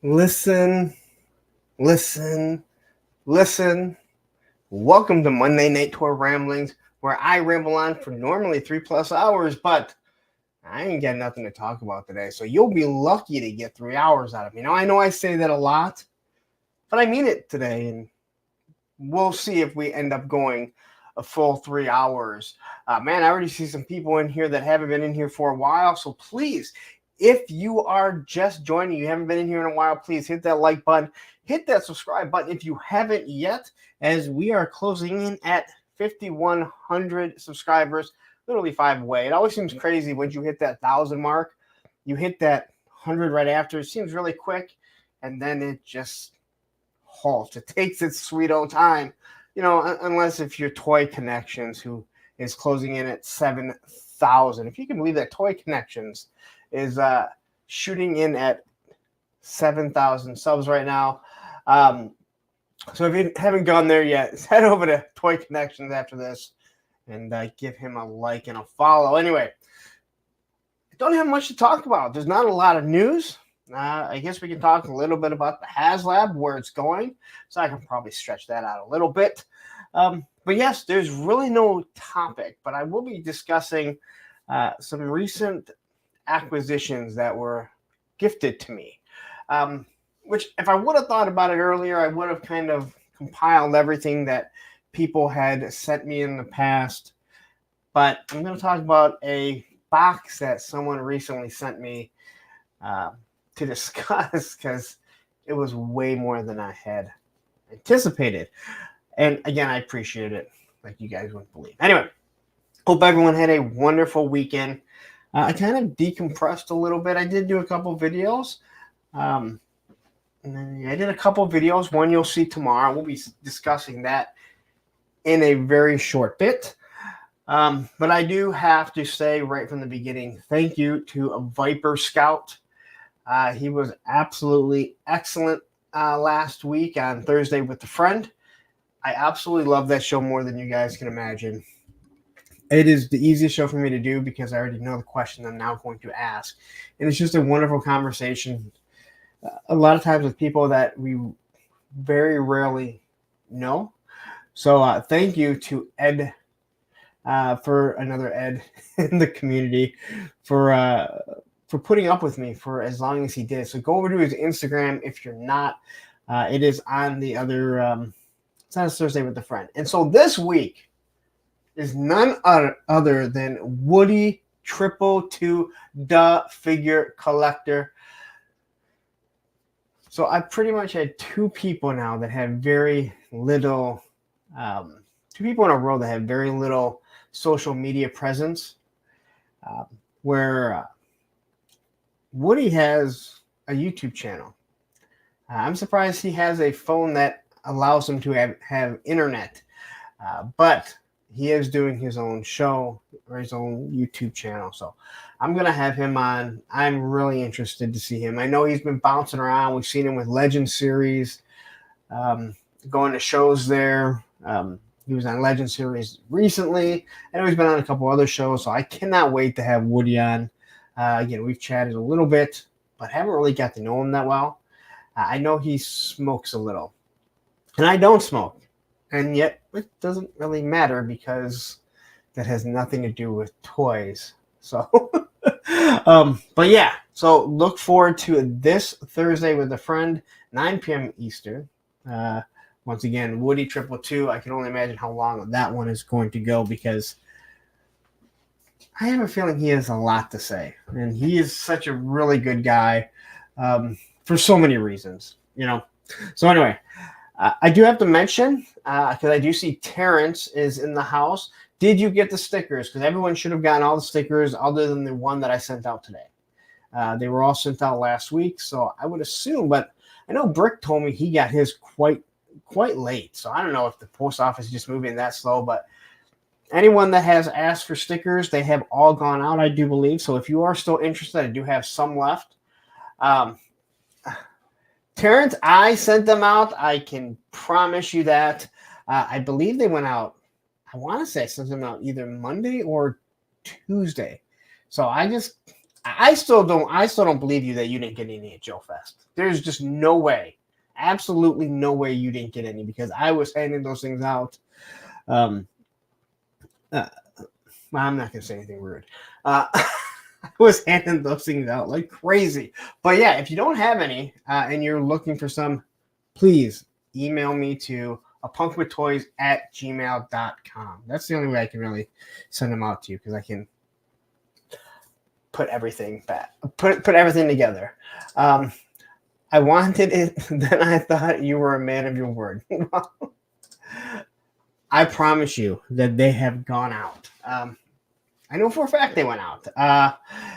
Listen, listen, listen. Welcome to Monday Night Tour Ramblings, where I ramble on for normally 3+ hours, but I ain't got nothing to talk about today. So you'll be lucky to get 3 hours out of me. Now, I know I say that a lot, but I mean it today, and we'll see if we end up going a full 3 hours. Man, I already see some people in here that haven't been in here for a while. So please, if you are just joining, you haven't been in here in a while, please hit that like button, hit that subscribe button if you haven't yet, as we are closing in at 5,100 subscribers, literally 5 away. It always seems crazy when you hit that 1,000 mark. You hit that 100 right after. It seems really quick, and then it just halt. It takes its sweet old time, unless if you're Toy Connections, who is closing in at 7,000. If you can believe that, Toy Connections is shooting in at 7,000 subs right now. So if you haven't gone there yet, head over to Toy Connections after this and give him a like and a follow. Anyway, I don't have much to talk about. There's not a lot of news. I guess we can talk a little bit about the Haslab, where it's going. So I can probably stretch that out a little bit. But yes, there's really no topic, but I will be discussing some recent acquisitions that were gifted to me. Which, if I would have thought about it earlier, I would have kind of compiled everything that people had sent me in the past. But I'm going to talk about a box that someone recently sent me to discuss, because it was way more than I had anticipated. And again, I appreciate it like you guys wouldn't believe. Anyway, hope everyone had a wonderful weekend. I kind of decompressed a little bit. I did do a couple videos. And then I did a couple videos. One you'll see tomorrow. We'll be discussing that in a very short bit. But I do have to say right from the beginning, thank you to Viper Scout. He was absolutely excellent last week on Thursday with a Friend. I absolutely love that show more than you guys can imagine. It is the easiest show for me to do because I already know the question I'm now going to ask. And it's just a wonderful conversation. A lot of times with people that we very rarely know. So thank you to Ed, for another Ed in the community, for putting up with me for as long as he did. So go over to his Instagram if you're not. It is on the other, it's on Thursday with a Friend. And so this week is none other than Woody 222, the figure collector. So I pretty much had two people now that have very little, two people in a row that have very little social media presence, where Woody has a YouTube channel. I'm surprised he has a phone that allows him to have internet, but he is doing his own show or his own YouTube channel. So I'm going to have him on. I'm really interested to see him. I know he's been bouncing around. We've seen him with Legend Series, going to shows there. He was on Legend Series recently. I know he's been on a couple other shows, so I cannot wait to have Woody on. Again, we've chatted a little bit, but haven't really got to know him that well. I know he smokes a little, and I don't smoke. And yet it doesn't really matter because that has nothing to do with toys. So, but yeah, so look forward to this Thursday with a Friend, 9 p.m. Eastern. Once again, Woody 222. I can only imagine how long that one is going to go, because I have a feeling he has a lot to say. And he is such a really good guy, for so many reasons, So anyway, I do have to mention, because I do see Terrence is in the house. Did you get the stickers? Because everyone should have gotten all the stickers other than the one that I sent out today. They were all sent out last week, so I would assume. But I know Brick told me he got his quite late. So I don't know if the post office is just moving that slow. But anyone that has asked for stickers, they have all gone out, I do believe. So if you are still interested, I do have some left. Terrence, I sent them out. I can promise you that. I believe they went out. I want to say I sent them out either Monday or Tuesday. So I I still don't believe you that you didn't get any at Joe Fest. There's just no way, absolutely no way you didn't get any, because I was handing those things out. Well, I'm not gonna say anything rude. I was handing those things out like crazy. But yeah, if you don't have any and you're looking for some, please email me to apunkwithtoys@gmail.com. That's the only way I can really send them out to you, because I can put everything back, put everything together. I wanted it, then I thought you were a man of your word. I promise you that they have gone out. I know for a fact they went out.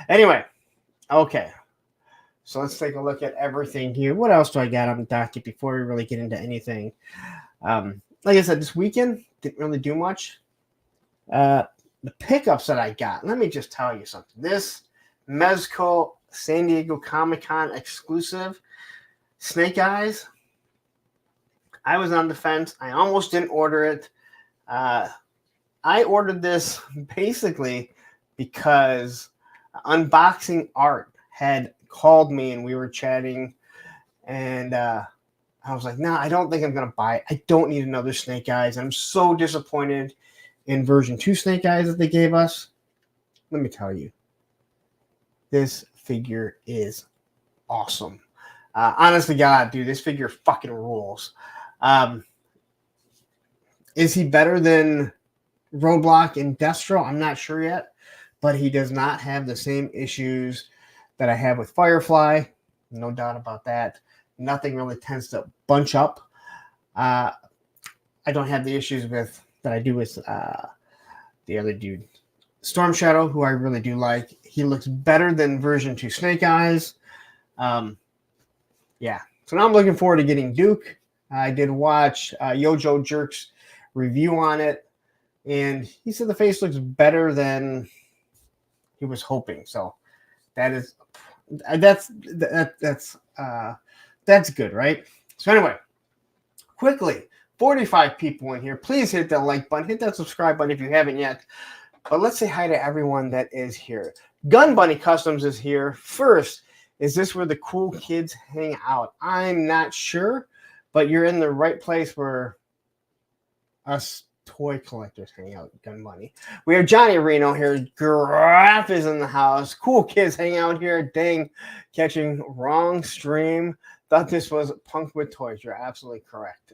Anyway, okay. So let's take a look at everything here. What else do I got on the docket before we really get into anything? Like I said, this weekend didn't really do much. The pickups that I got, let me just tell you something. This Mezco San Diego Comic-Con exclusive Snake Eyes, I was on the fence. I almost didn't order it. I ordered this basically because Unboxing Art had called me and we were chatting, and I was like, no, I don't think I'm going to buy it. I don't need another Snake Eyes. I'm so disappointed in version 2 Snake Eyes that they gave us. Let me tell you, this figure is awesome. Honestly, God, dude, this figure fucking rules. Is he better than Roadblock and Destro? I'm not sure yet, but he does not have the same issues that I have with Firefly. No doubt about that. Nothing really tends to bunch up. I don't have the issues that I do with the other dude, Storm Shadow, who I really do like. He looks better than version 2 Snake Eyes. Yeah. So now I'm looking forward to getting Duke. I did watch Yojo Jerk's review on it, and he said the face looks better than he was hoping. So that's good, right? So anyway, quickly, 45 people in here. Please hit that like button, hit that subscribe button if you haven't yet. But let's say hi to everyone that is here. Gun Bunny Customs is here. First, is this where the cool kids hang out? I'm not sure, but you're in the right place where us toy collectors hang out, Gun Bunny. We have Johnny Reno here. Graph is in the house. Cool kids hang out here. Dang, catching wrong stream. Thought this was Punk with Toys. You're absolutely correct.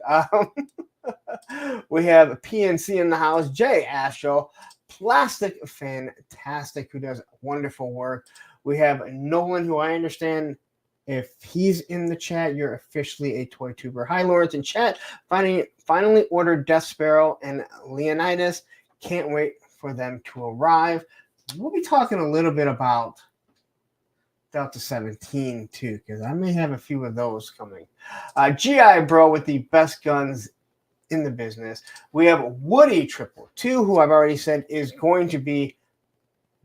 We have PNC in the house. Jay Astro. Plastic Fantastic, who does wonderful work. We have Nolan, who I understand, if he's in the chat, you're officially a toy tuber. Hi, Lawrence in chat. Finally ordered Death Sparrow and Leonidas. Can't wait for them to arrive. We'll be talking a little bit about Delta 17 too, because I may have a few of those coming. GI Bro with the best guns in the business. We have Woody 222, who I've already said is going to be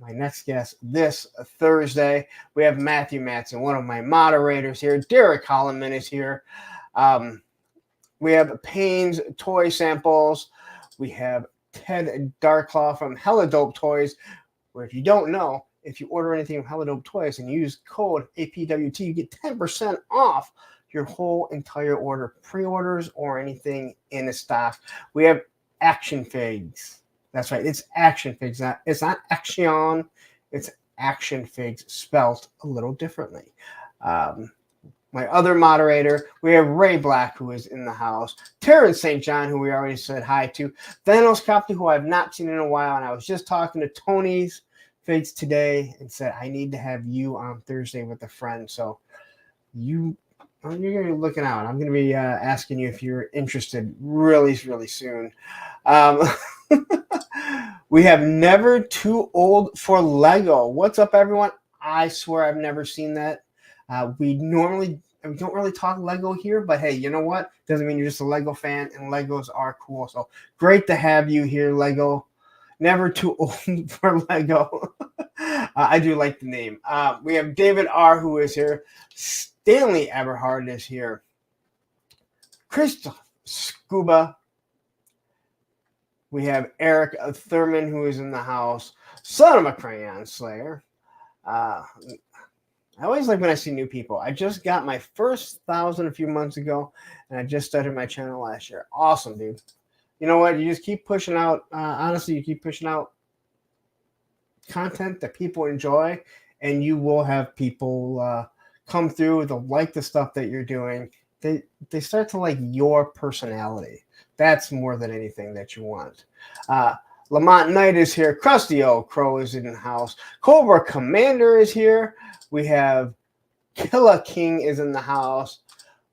my next guest this Thursday. We have Matthew Matson, one of my moderators here. Derek Holloman is here. We have Payne's Toy Samples. We have Ted Darklaw from Hella Dope Toys, where if you don't know, if you order anything from Hella Dope Toys and use code APWT, you get 10% off your whole entire order, pre-orders or anything in the stock. We have Action Figs. That's right, it's Action Figs. It's not Action, it's Action Figs, spelled a little differently. My other moderator, we have Ray Black, who is in the house. Terrence St. John, who we already said hi to. Thanos Copley, who I've not seen in a while, and I was just talking to Tony's Figs today and said, I need to have you on Thursday with a friend. So you're going to be looking out. I'm going to be asking you if you're interested really, really soon. We have Never Too Old for Lego. What's up, everyone? I swear I've never seen that. We don't really talk Lego here, but hey, you know what? Doesn't mean you're just a Lego fan, and Legos are cool. So great to have you here, Lego. Never Too Old for Lego. I do like the name. We have David R., who is here. Stanley Eberhard is here. Christoph Scuba. We have Eric Thurman, who is in the house. Son of a Crayon Slayer. I always like when I see new people. I just got my first 1,000 a few months ago, and I just started my channel last year. Awesome, dude. You know what? You just keep pushing out. Honestly, you keep pushing out content that people enjoy, and you will have people come through. They'll like the stuff that you're doing. They start to like your personality. That's more than anything that you want. Lamont Knight is here. Krusty O Crow is in the house. Cobra Commander is here. We have Killa King is in the house.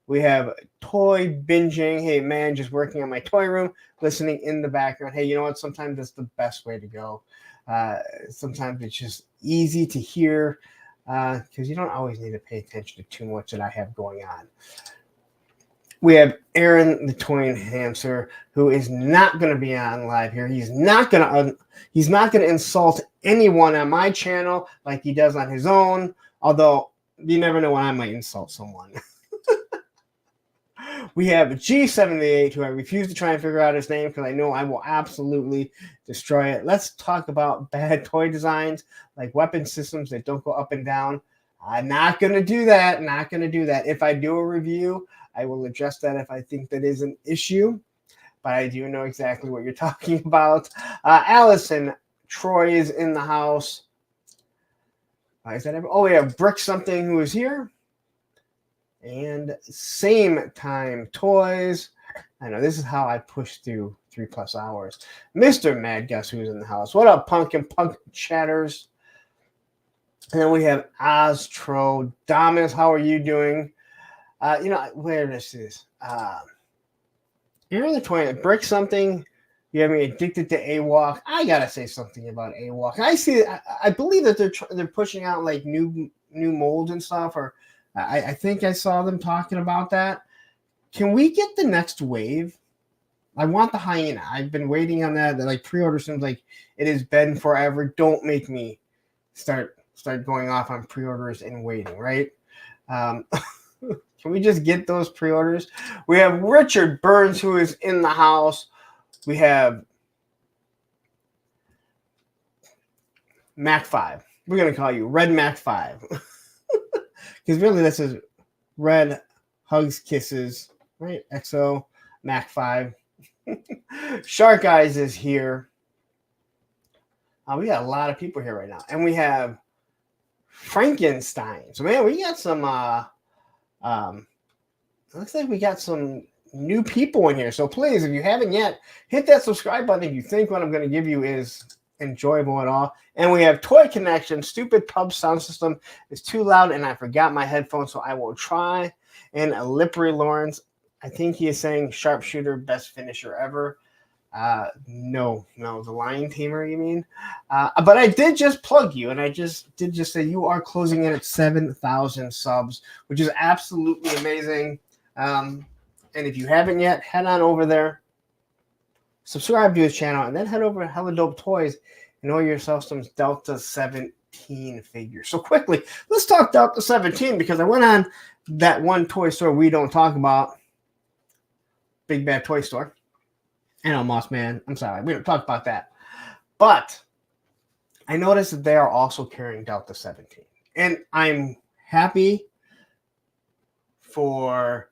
We have Toy Binging. Hey, man, just working on my toy room, listening in the background. Hey, you know what? Sometimes that's the best way to go. Sometimes it's just easy to hear because you don't always need to pay attention to too much that I have going on. We have Aaron the Toy Enhancer, who is not going to be on live here. He's not going to insult anyone on my channel like he does on his own. Although you never know when I might insult someone. We have G78, who I refuse to try and figure out his name because I know I will absolutely destroy it. Let's talk about bad toy designs like weapon systems that don't go up and down. I'm not going to do that. Not going to do that. If I do a review, I will address that if I think that is an issue. But I do know exactly what you're talking about. Allison Troy is in the house. Is that everyone? Oh, yeah, Brick Something, who is here. And Same Time Toys. I know this is how I push through 3+ hours. Mr. Mad Gus, who's in the house. What up, Pumpkin Punk Chatters? And then we have Ostro. Damas, how are you doing? Where this is. You're the 20. Brick Something. You have me addicted to AWOC. I gotta say something about AWOC. I believe that they're pushing out like new molds and stuff, or I think I saw them talking about that. Can we get the next wave? I want the hyena. I've been waiting on that. Like pre-order seems like it has been forever. Don't make me start going off on pre-orders and waiting, right? Can we just get those pre-orders? We have Richard Burns, who is in the house. We have Mac 5. We're going to call you Red Mac 5. Because really this is Red Hugs Kisses, right? XO Mac 5. Shark Eyes is here. We got a lot of people here right now. And we have Frankenstein. So, man, we got some... looks like we got some new people in here. So please, if you haven't yet, hit that subscribe button if you think what I'm going to give you is enjoyable at all. And we have Toy Connection. Stupid pub sound system is too loud, and I forgot my headphones, so I will try. And Lippery Lawrence, I think he is saying sharpshooter, best finisher ever. No, the Lion Tamer, you mean? But I did just plug you, and I did just say you are closing in at 7,000 subs, which is absolutely amazing. And if you haven't yet, head on over there, subscribe to his channel, and then head over to Hella Dope Toys and order yourself some Delta 17 figures. So quickly, let's talk Delta 17 because I went on that one toy store we don't talk about, Big Bad Toy Store. I know, Moss Man. I'm sorry. We don't talk about that. But I noticed that they are also carrying Delta 17. And I'm happy for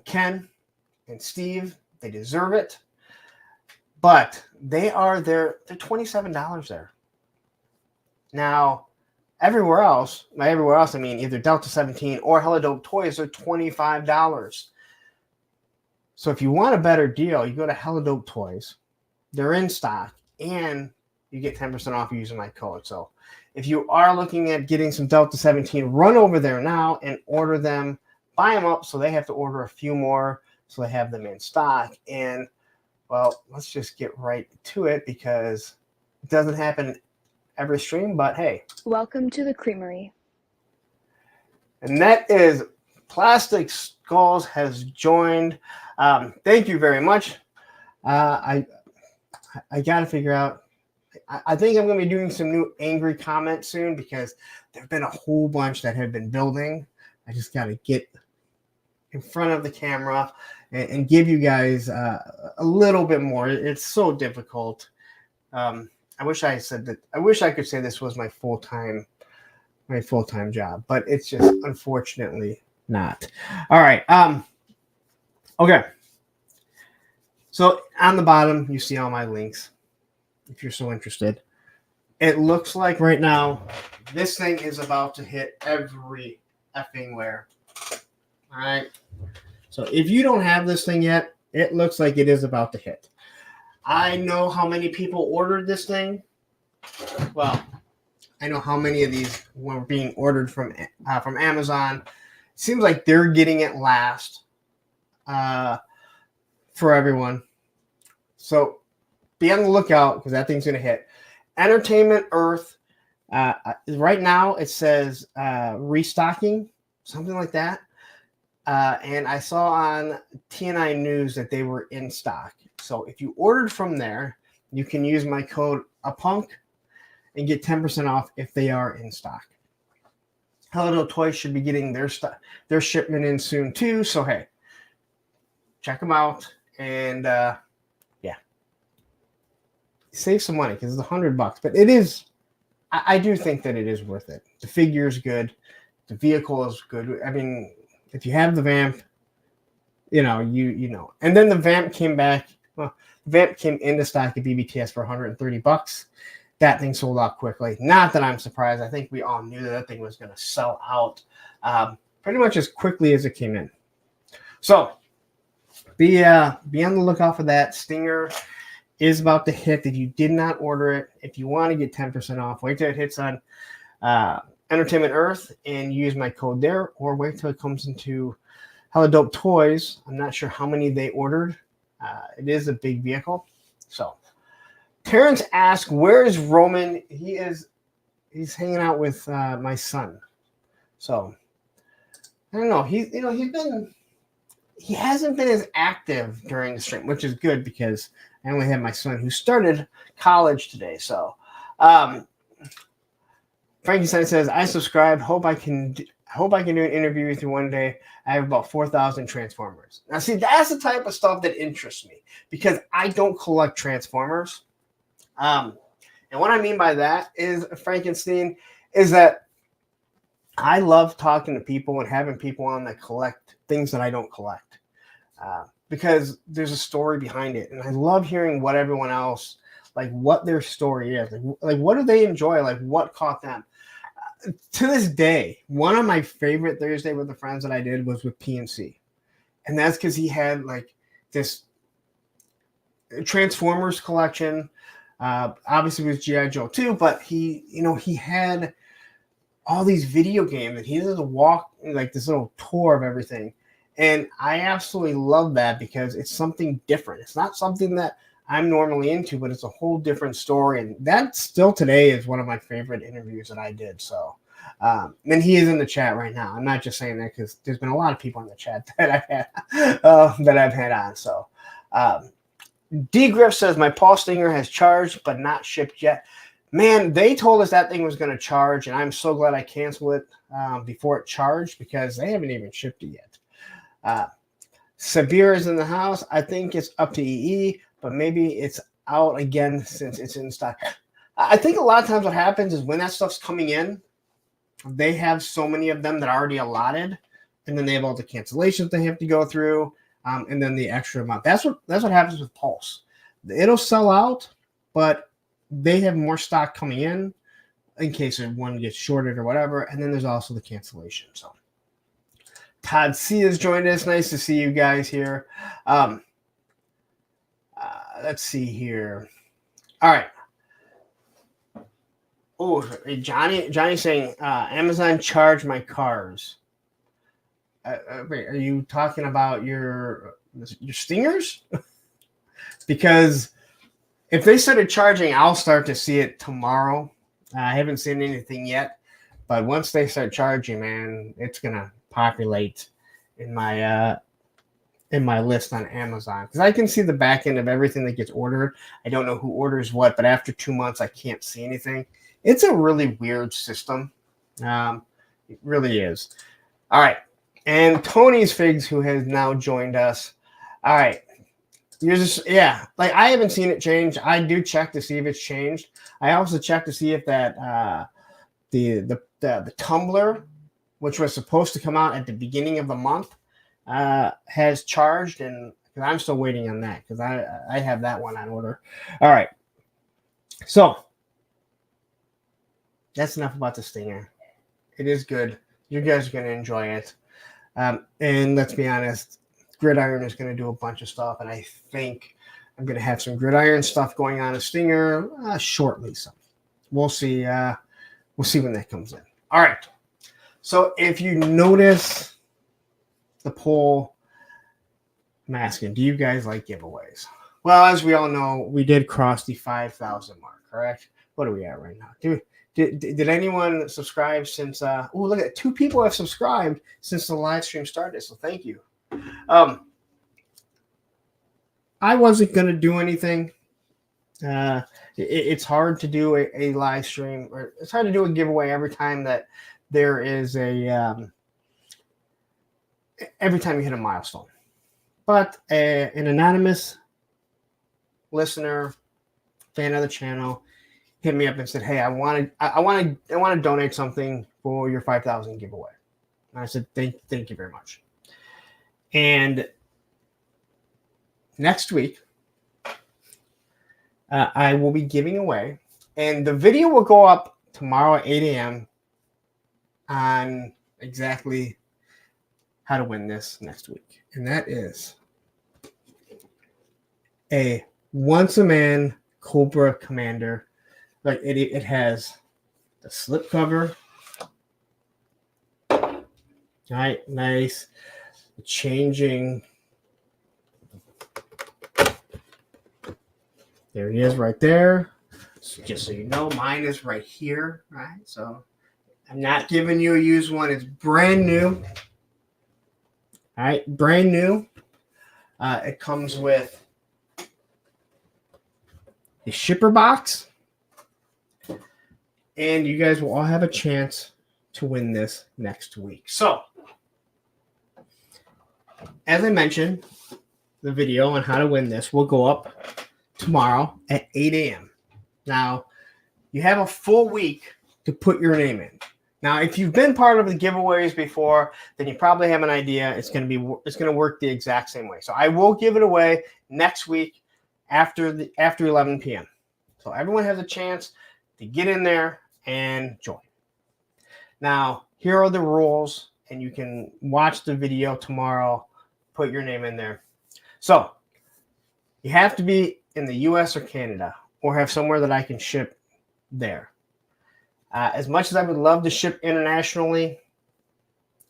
Ken and Steve. They deserve it. But they're $27 there. Now, everywhere else, I mean either Delta 17 or Hella Dope Toys are $25. So if you want a better deal, you go to Hella Dope Toys. They're in stock, and you get 10% off using my code. So if you are looking at getting some Delta 17, run over there now and order them. Buy them up so they have to order a few more so they have them in stock. And, well, let's just get right to it because it doesn't happen every stream, but hey. Welcome to the Creamery. And that is Plastic Skulls has joined. Thank you very much. I got to figure out. I think I'm going to be doing some new angry comments soon because there have been a whole bunch that have been building. I just got to get in front of the camera and give you guys a little bit more. It's so difficult. I wish I said that. I wish I could say this was my full-time my full-time job, but it's just unfortunately not. All right. Okay. So on the bottom, you see all my links if you're so interested. It looks like right now this thing is about to hit every effing where. All right. So if you don't have this thing yet, it looks like it is about to hit. I know how many people ordered this thing. Well, I know how many of these were being ordered from Amazon. Seems like they're getting it last for everyone. So be on the lookout because that thing's going to hit. Entertainment Earth. Right now it says restocking, something like that. And I saw on TNI News that they were in stock. So if you ordered from there, you can use my code APUNK and get 10% off if they are in stock. Hello Toys should be getting their shipment in soon too. So hey, check them out and yeah, save some money because it's $100. But it is, I do think that it is worth it. The figure is good, the vehicle is good. I mean, if you have the Vamp, you know. And then the Vamp came back. Well, the Vamp came into stock at BBTS for $130. That thing sold out quickly. Not that I'm surprised. I think we all knew that thing was going to sell out pretty much as quickly as it came in. So be on the lookout for that. Stinger is about to hit. If you did not order it, if you want to get 10% off, wait till it hits on Entertainment Earth and use my code there, or wait till it comes into Hella Dope Toys. I'm not sure how many they ordered. It is a big vehicle. So Terrence asked, where is Roman? He's hanging out with my son. So I don't know. He hasn't been as active during the stream, which is good because I only have my son who started college today. So Frankenstein says, I subscribed. Hope I can do an interview with you one day. I have about 4,000 Transformers. Now, see, that's the type of stuff that interests me because I don't collect Transformers. And what I mean by that is, Frankenstein, is that I love talking to people and having people on that collect things that I don't collect because there's a story behind it. And I love hearing what everyone else, like what their story is. Like what do they enjoy? Like what caught them? To this day, one of my favorite Thursday with the friends that I did was with PNC. And that's because he had like this Transformers collection. Obviously with G.I. Joe too, but he had all these video games and he does a walk, like this little tour of everything. And I absolutely love that because it's something different. It's not something that I'm normally into, but it's a whole different story. And that still today is one of my favorite interviews that I did. So, and he is in the chat right now. I'm not just saying that because there's been a lot of people in the chat that I've had on. So, D Griff says my Paul Stinger has charged but not shipped yet. Man, they told us that thing was going to charge, and I'm so glad I canceled it before it charged because they haven't even shipped it yet. Sabir is in the house. I think it's up to EE, but maybe it's out again since it's in stock. I think a lot of times what happens is when that stuff's coming in, they have so many of them that are already allotted, and then they have all the cancellations they have to go through, and then the extra amount. That's what happens with Pulse. It'll sell out, but they have more stock coming in case one gets shorted or whatever, and then there's also the cancellation. So Todd C has joined us. Nice to see you guys here. Let's see here. All right. Oh, Johnny's saying Amazon charged my cars. Wait, are you talking about your Stingers? Because if they started charging, I'll start to see it tomorrow. I haven't seen anything yet, but once they start charging, man, it's gonna populate in my list on Amazon because I can see the back end of everything that gets ordered. I don't know who orders what, but after 2 months, I can't see anything. It's a really weird system. It really is. All right. And Tony's Figs, who has now joined us. All right. Like I haven't seen it change. I do check to see if it's changed. I also check to see if that the the tumbler, which was supposed to come out at the beginning of the month, has charged, and I'm still waiting on that because I have that one on order. All right, so that's enough about the Stinger. It is good. You guys are going to enjoy it. And let's be honest, Gridiron is going to do a bunch of stuff, and I think I'm going to have some Gridiron stuff going on a Stinger shortly. So we'll see. We'll see when that comes in. All right. So if you notice the poll, I'm asking, do you guys like giveaways? Well, as we all know, we did cross the 5,000 mark, correct? What are we at right now? Did anyone subscribe since? Oh, look at 2 people have subscribed since the live stream started. So thank you. I wasn't gonna do anything. It's hard to do a live stream, or it's hard to do a giveaway every time that there is a every time you hit a milestone. But an anonymous listener, fan of the channel, hit me up and said, "Hey, I want to donate something for your 5,000 giveaway." And I said, "Thank you very much." And next week, I will be giving away, and the video will go up tomorrow at 8 a.m. on exactly how to win this next week, and that is a once-a-man Cobra Commander. Like it has the slip cover. All right, nice. Changing. There he is right there. So just so you know, mine is right here, right? So I'm not giving you a used one. It's brand new. All right, brand new. It comes with the shipper box. And you guys will all have a chance to win this next week. So, as I mentioned, the video on how to win this will go up tomorrow at 8 a.m. Now, you have a full week to put your name in. Now, if you've been part of the giveaways before, then you probably have an idea. It's going to work the exact same way. So I will give it away next week after 11 p.m. So everyone has a chance to get in there and join. Now, here are the rules, and you can watch the video tomorrow, put your name in there. So you have to be in the US or Canada, or have somewhere that I can ship there. As much as I would love to ship internationally,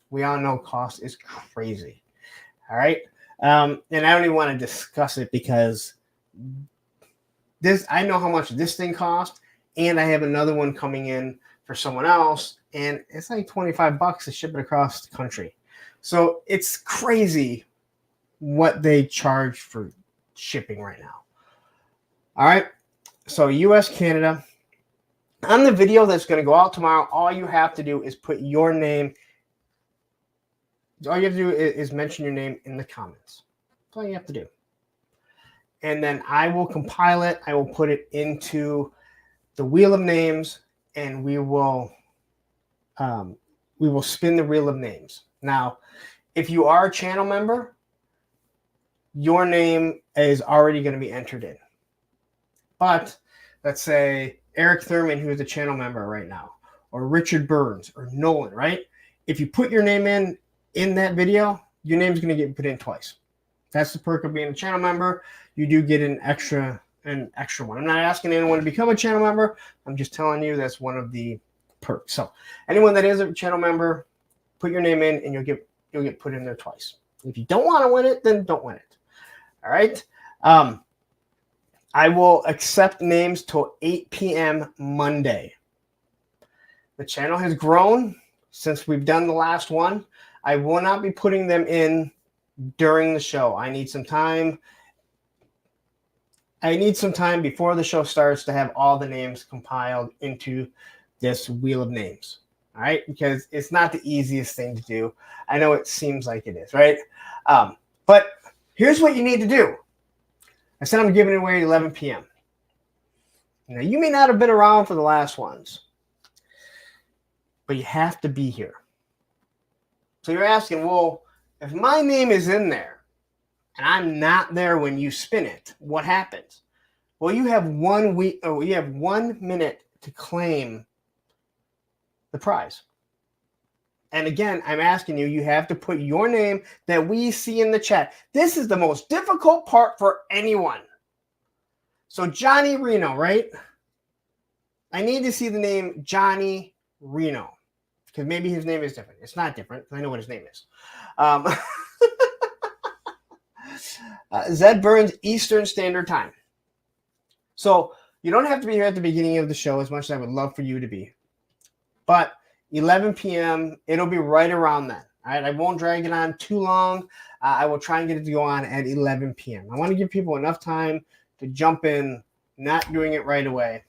we all know cost is crazy. All right. And I don't even want to discuss it because I know how much this thing costs, and I have another one coming in for someone else, and it's like $25 to ship it across the country. So it's crazy what they charge for shipping right now. All right. So US, Canada. On the video that's going to go out tomorrow, all you have to do is put your name. All you have to do is mention your name in the comments. That's all you have to do. And then I will compile it. I will put it into the wheel of names, and we will spin the wheel of names. Now, if you are a channel member, your name is already going to be entered in. But let's say Eric Thurman, who is a channel member right now, or Richard Burns, or Nolan, right? If you put your name in that video, your name's going to get put in twice. That's the perk of being a channel member. You do get an extra one. I'm not asking anyone to become a channel member. I'm just telling you that's one of the perks. So anyone that is a channel member, put your name in, and you'll get put in there twice. If you don't want to win it, then don't win it. All right. I will accept names till 8 p.m. Monday. The channel has grown since we've done the last one. I will not be putting them in during the show. I need some time. Before the show starts to have all the names compiled into this wheel of names. All right, because it's not the easiest thing to do. I know it seems like it is, right? But here's what you need to do. I said I'm giving it away at 11 p.m. Now, you may not have been around for the last ones. but you have to be here. So you're asking, well, if my name is in there and I'm not there when you spin it, what happens? Well, you have 1 week, or you have 1 minute to claim the prize. And again, I'm asking you, you have to put your name that we see in the chat. This is the most difficult part for anyone. So Johnny Reno, right? I need to see the name Johnny Reno, because maybe his name is different. It's not different, because I know what his name is. Zed Burns, Eastern Standard Time. So you don't have to be here at the beginning of the show, as much as I would love for you to be. But 11 p.m., it'll be right around then. All right, I won't drag it on too long. I will try and get it to go on at 11 p.m. I want to give people enough time to jump in, not doing it right away.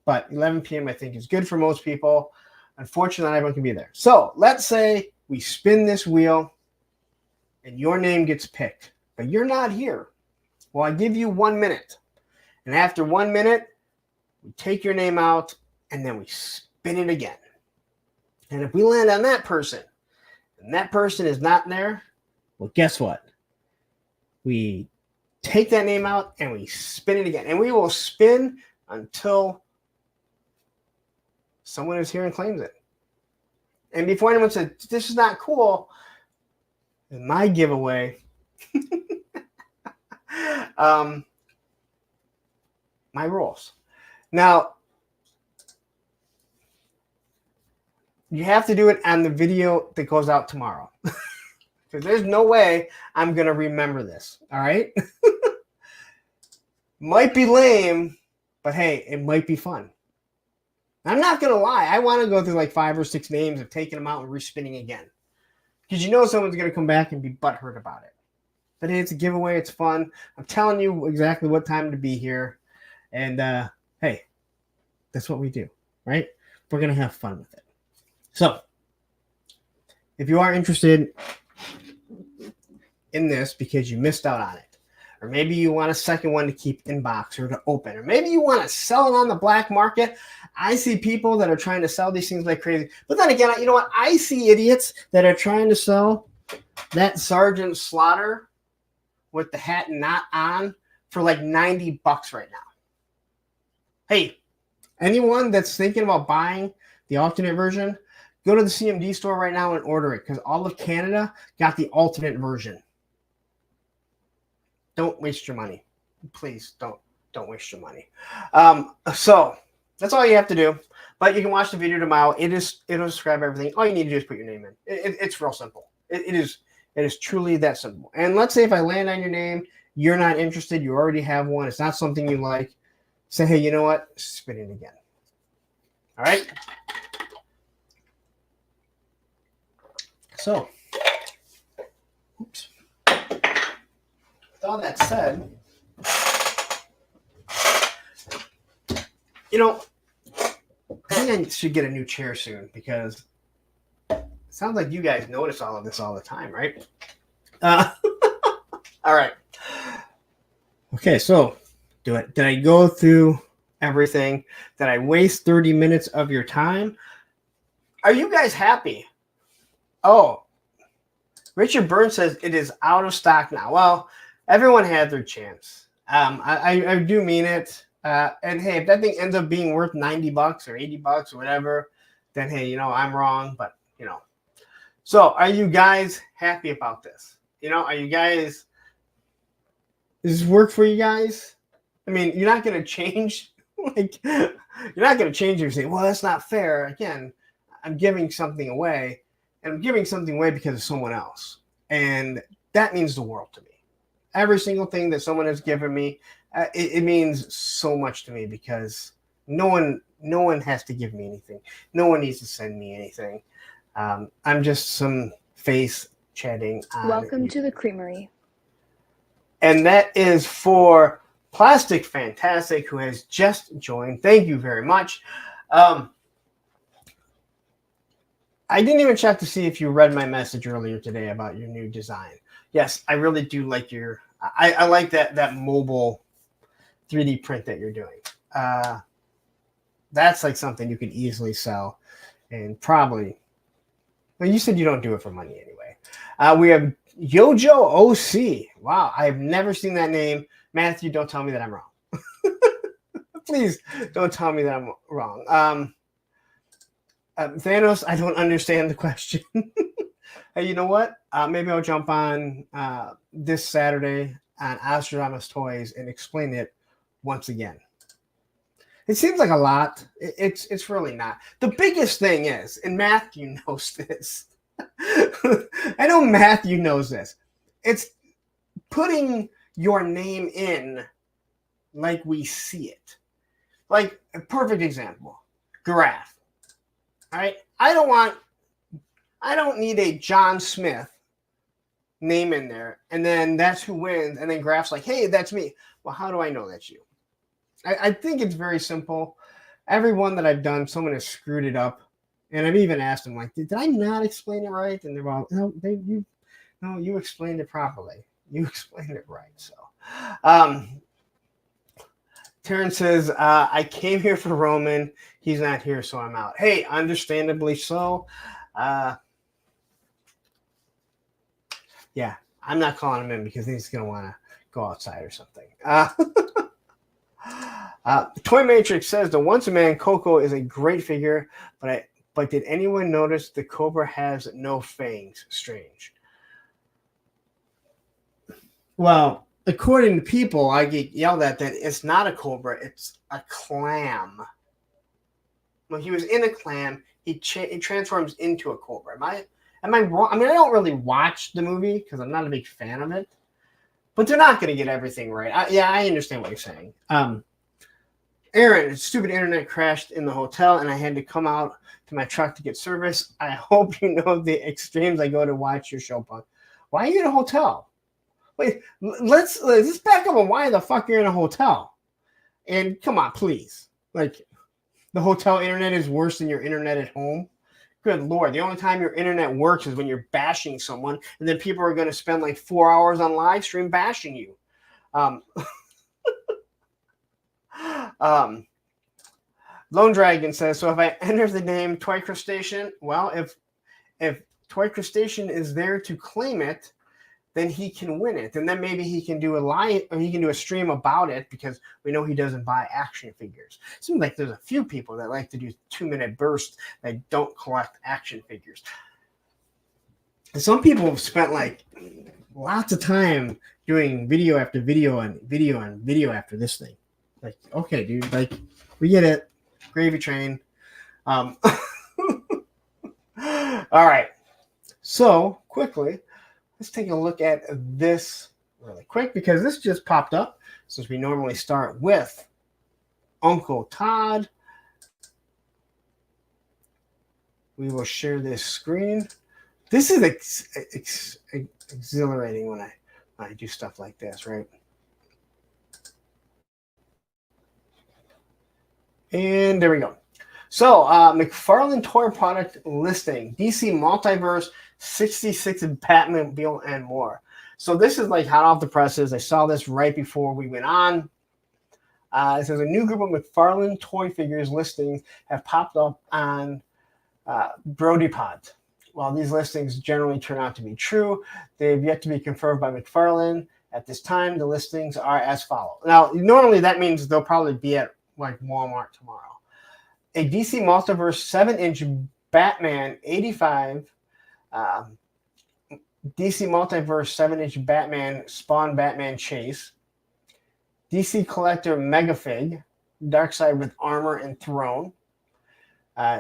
But 11 p.m. I think is good for most people. Unfortunately, not everyone can be there. So let's say we spin this wheel and your name gets picked, but you're not here. Well, I give you 1 minute. And after 1 minute, we take your name out and then we spin it again. And if we land on that person and that person is not there, well, guess what? We take that name out and we spin it again. And we will spin until someone is here and claims it. And before anyone said, this is not cool, in my giveaway, my rules. Now, you have to do it on the video that goes out tomorrow. Because there's no way I'm going to remember this. All right? Might be lame, but hey, it might be fun. I'm not going to lie. I want to go through like 5 or 6 names of taking them out and respinning again. Because you know someone's going to come back and be butthurt about it. But hey, it's a giveaway. It's fun. I'm telling you exactly what time to be here. And hey, that's what we do, right? We're going to have fun with it. So, if you are interested in this because you missed out on it, or maybe you want a second one to keep in box or to open, or maybe you want to sell it on the black market. I see people that are trying to sell these things like crazy. But then again, you know what? I see idiots that are trying to sell that Sergeant Slaughter with the hat not on for like $90 right now. Hey, anyone that's thinking about buying the alternate version, go to the CMD store right now and order it, because all of Canada got the alternate version. Don't waste your money. Please don't waste your money. So that's all you have to do. But you can watch the video tomorrow. It'll describe everything. All you need to do is put your name in. It's real simple. It is truly that simple. And let's say if I land on your name, you're not interested, you already have one, it's not something you like, say, hey, you know what? Spin it again. All right? So, oops. With all that said, you know, I think I should get a new chair soon, because it sounds like you guys notice all of this all the time, right? All right. Okay, so did I go through everything? Did I waste 30 minutes of your time? Are you guys happy? Oh, Richard Burns says it is out of stock now. Well, everyone had their chance. I do mean it. And hey, if that thing ends up being worth $90 or $80 or whatever, then hey, you know, I'm wrong. But you know, so are you guys happy about this? You know, are you guys? Does this work for you guys? I mean, you're not going to change. Like, you're not going to change. You say, well, that's not fair. Again, I'm giving something away. And I'm giving something away because of someone else. And that means the world to me. Every single thing that someone has given me, it means so much to me, because no one has to give me anything. No one needs to send me anything. I'm just some face chatting on Welcome YouTube. to the Creamery. And that is for Plastic Fantastic, who has just joined. Thank you very much. I didn't even check to see if you read my message earlier today about your new design. Yes, I really do like your. I like that mobile 3D print that you're doing. That's like something you could easily sell And probably, well, you said you don't do it for money anyway. We have Yojo OC. Wow, I've never seen that name. Matthew, don't tell me that I'm wrong. Please don't tell me that I'm wrong. Thanos, I don't understand the question. Hey, you know what? Maybe I'll jump on this Saturday on Astronomous Toys and explain it once again. It seems like a lot. It's really not. The biggest thing is, and Matthew knows this. I know Matthew knows this. It's putting your name in like we see it. Like a perfect example, Giraffe. All right, I don't need a John Smith name in there, and then that's who wins, and then Graph's like, hey, that's me. Well, how do I know that's you? I think it's very simple. Every one that I've done, someone has screwed it up, and I've even asked them, like, did I not explain it right? And they're all, no, you explained it properly. You explained it right. So, Terrence says, I came here for Roman. He's not here, so I'm out. Hey, understandably so. Yeah, I'm not calling him in because he's going to want to go outside or something. Toy Matrix says the Once a Man Coco is a great figure, but did anyone notice the Cobra has no fangs? Strange. Well, according to people, I get yelled at that it's not a Cobra, it's a clam. When he was in a clam, he transforms into a Cobra. Am I wrong? I mean, I don't really watch the movie because I'm not a big fan of it, but they're not going to get everything right. I understand what you're saying. Aaron, stupid internet crashed in the hotel, and I had to come out to my truck to get service. I hope you know the extremes I go to watch your show, Punk. Why are you in a hotel? Wait, let's back up on why the fuck you're in a hotel. And come on, please. Like, the hotel internet is worse than your internet at home. Good Lord. The only time your internet works is when you're bashing someone, and then people are going to spend like 4 hours on live stream bashing you. Lone Dragon says, so if I enter the name Toy Crustacean, well, if Toy Crustacean is there to claim it, then he can win it. And then maybe he can do a live, or he can do a stream about it, because we know he doesn't buy action figures. It seems like there's a few people that like to do 2-minute bursts that don't collect action figures. And some people have spent like lots of time doing video after video and video and video after this thing. Like, okay, dude, like, we get it. Gravy train. All right. So, quickly, let's take a look at this really quick, because this just popped up, since we normally start with Uncle Todd. We will share this screen. This is exhilarating when I do stuff like this, right? And there we go. So, McFarlane toy product listing, DC Multiverse, 66 Batmobile, and more. So this is like hot off the presses. I saw this right before we went on. It says a new group of McFarlane toy figures listings have popped up on BrodyPod. While these listings generally turn out to be true, they've yet to be confirmed by McFarlane. At this time, the listings are as follows. Now, normally that means they'll probably be at like Walmart tomorrow. A DC Multiverse 7-inch Batman 85, DC Multiverse 7-inch Batman Spawn Batman Chase, DC Collector Megafig, Darkseid with armor and throne, DC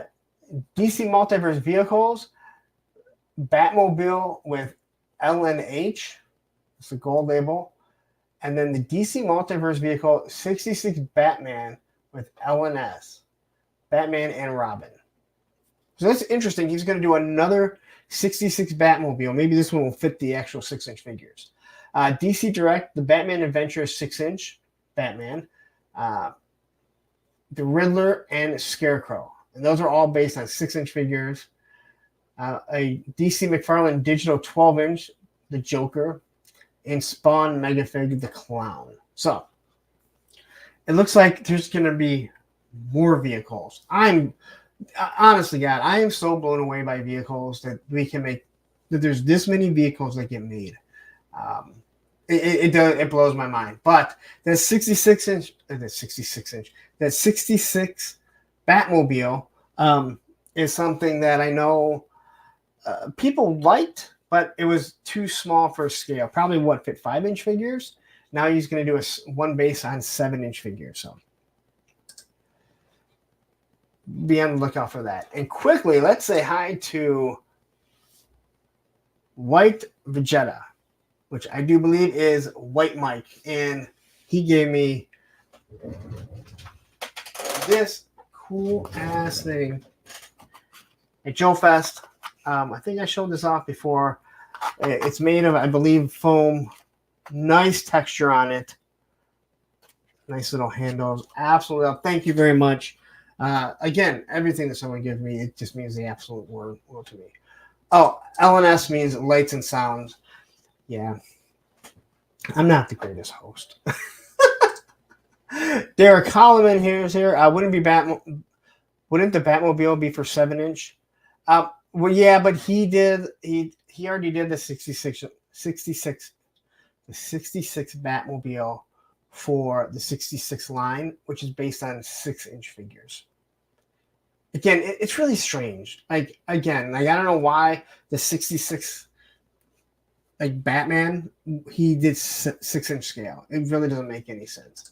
Multiverse Vehicles, Batmobile with LNH, it's the gold label, and then the DC Multiverse vehicle 66 Batman with LNS, Batman and Robin. So that's interesting. He's going to do another 66 Batmobile. Maybe this one will fit the actual 6-inch figures. DC Direct, the Batman Adventure 6-inch Batman, the Riddler, and Scarecrow. And those are all based on 6-inch figures. A DC McFarlane Digital 12-inch, the Joker, and Spawn Megafig, the Clown. So it looks like there's going to be more vehicles. I'm Honestly, God, I am so blown away by vehicles that we can make. That there's this many vehicles that get made. Um, it blows my mind. But that 66 inch, that 66 Batmobile is something that I know people liked, but it was too small for scale. Probably what fit 5-inch figures. Now he's going to do one base on 7-inch figures. So be on the lookout for that. And quickly, let's say hi to White Vegeta, which I do believe is White Mike. And he gave me this cool ass thing at Joe Fest. I think I showed this off before. It's made of, I believe, foam. Nice texture on it. Nice little handles. Absolutely. Thank you very much. Again, everything that someone gives me, it just means the absolute world to me. Oh, LNS means lights and sounds. Yeah. I'm not the greatest host. Derek Holloman is here. Wouldn't the Batmobile be for 7-inch? Well, yeah, but he already did the 66 Batmobile for the 66 line, which is based on 6-inch figures. Again, it's really strange. I don't know why the 66 Batman, he did 6-inch scale. It really doesn't make any sense.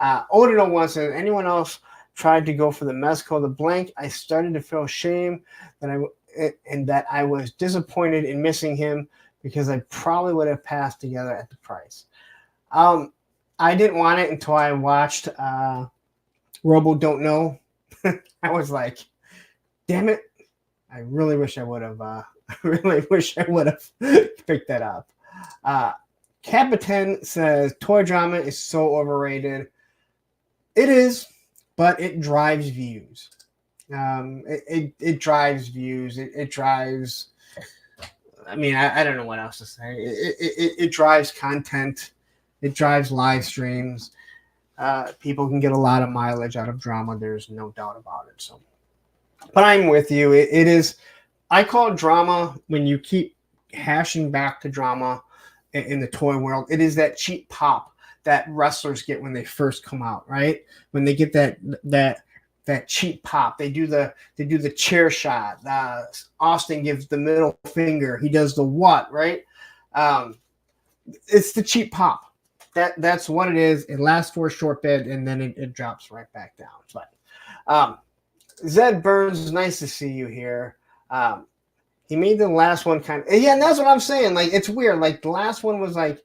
Odino wants says, anyone else tried to go for the Mezco, the blank? I started to feel shame that I was disappointed in missing him because I probably would have passed together at the price. I didn't want it until I watched Robo Don't Know. I was like, damn it. I really wish I would have picked that up. Capitan says toy drama is so overrated. It is, but it drives views. It drives views. It drives. I mean, I don't know what else to say. It drives content. It drives live streams. People can get a lot of mileage out of drama. There's no doubt about it. So, but I'm with you. It is. I call it drama when you keep hashing back to drama in the toy world. It is that cheap pop that wrestlers get when they first come out, right? When they get that cheap pop, they do the chair shot. Austin gives the middle finger. He does the what, right? It's the cheap pop. That's what it is. It lasts for a short bit and then it drops right back down. But Zed Burns, nice to see you here. He made the last one and that's what I'm saying. Like, it's weird. Like, the last one was like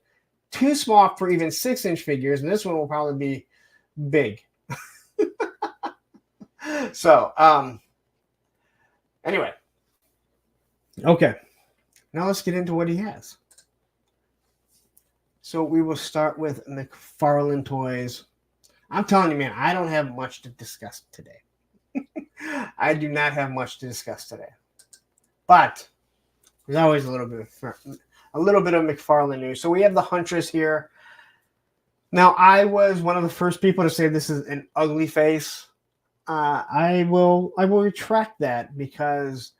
too small for even 6-inch figures, and this one will probably be big. So, anyway. Okay. Now let's get into what he has. So we will start with McFarlane Toys. I'm telling you, man, I don't have much to discuss today. I do not have much to discuss today. But there's always a little bit of McFarlane news. So we have the Huntress here. Now, I was one of the first people to say this is an ugly face. I will retract that because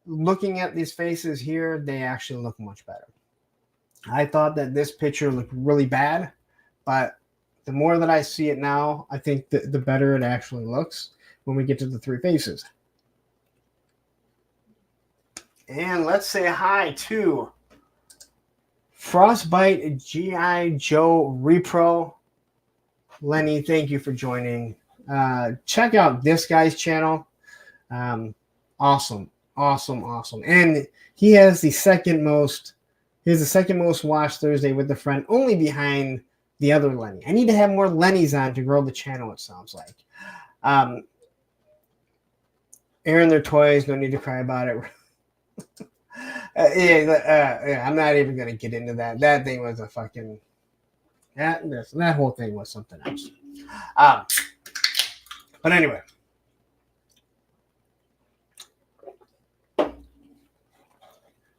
looking at these faces here, they actually look much better. I thought that this picture looked really bad, but the more that I see it now, I think the better it actually looks when we get to the three faces. And let's say hi to Frostbite G.I. Joe Repro. Lenny, thank you for joining. Check out this guy's channel. Awesome. And he has the second most watched Thursday with a friend, only behind the other Lenny. I need to have more Lennys on to grow the channel, it sounds like. Airing their toys, no need to cry about it. I'm not even going to get into that. That thing was a fucking... That whole thing was something else. But anyway.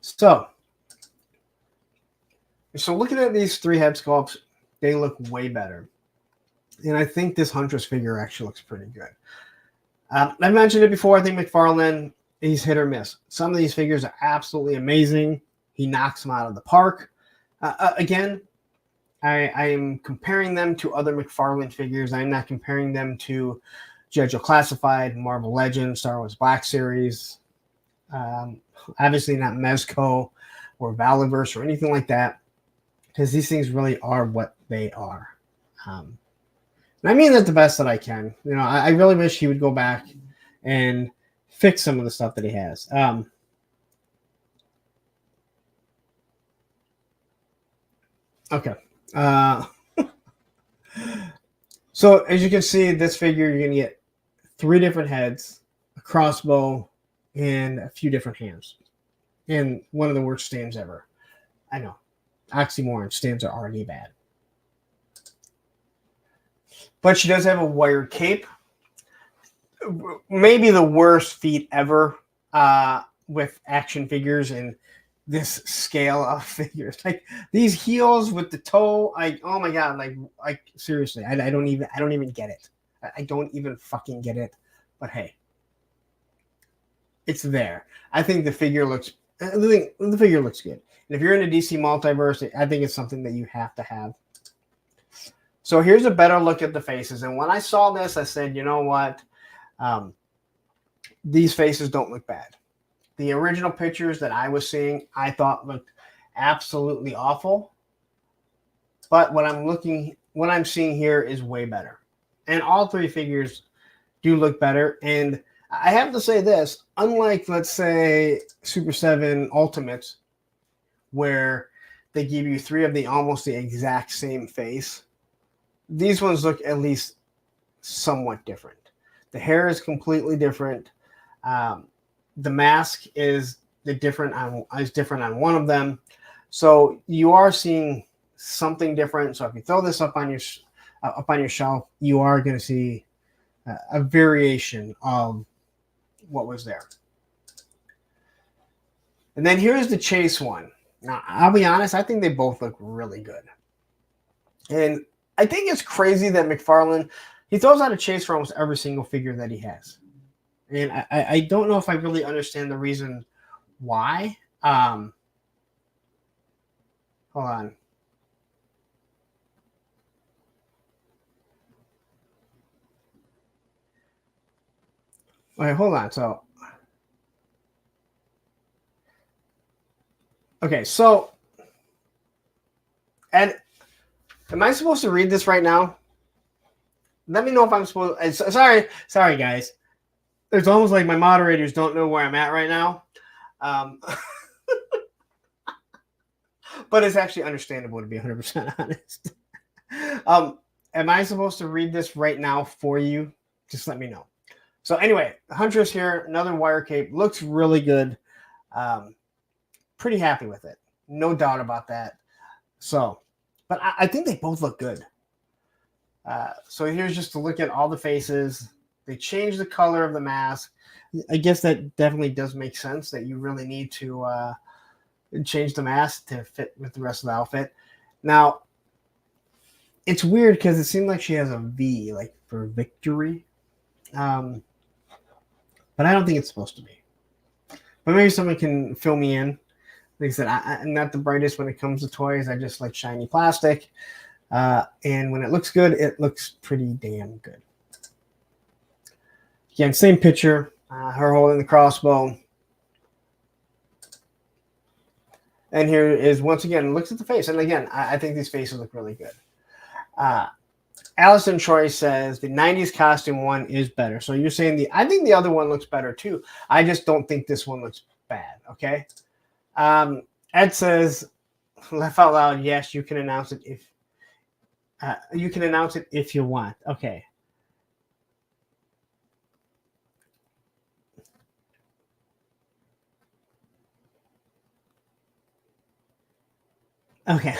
So looking at these three head sculpts, they look way better. And I think this Huntress figure actually looks pretty good. I mentioned it before. I think McFarlane, he's hit or miss. Some of these figures are absolutely amazing. He knocks them out of the park. Again, I am comparing them to other McFarlane figures. I'm not comparing them to G.I. Joe Classified, Marvel Legends, Star Wars Black Series. Obviously not Mezco or Multiverse or anything like that, because these things really are what they are. And I mean that the best that I can. You know, I really wish he would go back and fix some of the stuff that he has. Okay. So as you can see, this figure, you're going to get 3 different heads, a crossbow, and a few different hands. And one of the worst stands ever. I know. Oxymoron, stands are already bad. But she does have a wired cape. Maybe the worst feat ever with action figures and this scale of figures. Like these heels with the toe. Oh my god! Like seriously, I don't even get it. I don't even fucking get it. But hey, it's there. I think the figure looks. The figure looks good. And if you're in the DC Multiverse, I think it's something that you have to have. So here's a better look at the faces. And when I saw this, I said, you know what? These faces don't look bad. The original pictures that I was seeing, I thought looked absolutely awful. But what I'm seeing here is way better. And all 3 figures do look better. And I have to say this, unlike, let's say, Super 7 Ultimates, where they give you 3 of the almost the exact same face, these ones look at least somewhat different. The hair is completely different. The mask is different on one of them. So you are seeing something different. So if you throw this up on your shelf, you are going to see a variation of what was there. And then here's the chase one. Now, I'll be honest, I think they both look really good. And I think it's crazy that McFarlane, he throws out a chase for almost every single figure that he has. And I don't know if I really understand the reason why. Hold on. Okay, hold on. So, okay, so, and am I supposed to read this right now? Let me know if I'm supposed. Sorry, guys. It's almost like my moderators don't know where I'm at right now. But it's actually understandable, to be 100% honest. Am I supposed to read this right now for you? Just let me know. So anyway, Huntress here, another wire cape. Looks really good. Pretty happy with it. No doubt about that. So, but I think they both look good. So here's just to look at all the faces. They changed the color of the mask. I guess that definitely does make sense that you really need to change the mask to fit with the rest of the outfit. Now, it's weird because it seemed like she has a V, like for victory. But I don't think it's supposed to be. But maybe someone can fill me in. Like I said, I'm not the brightest when it comes to toys. I just like shiny plastic. And when it looks good, it looks pretty damn good. Again, same picture. Her holding the crossbow. And here is, once again, looks at the face. And again, I think these faces look really good. Allison Troy says the 90s costume one is better. So you're saying I think the other one looks better too. I just don't think this one looks bad. Okay. Ed says, laugh out loud. Yes, you can announce it if you want. Okay. Okay.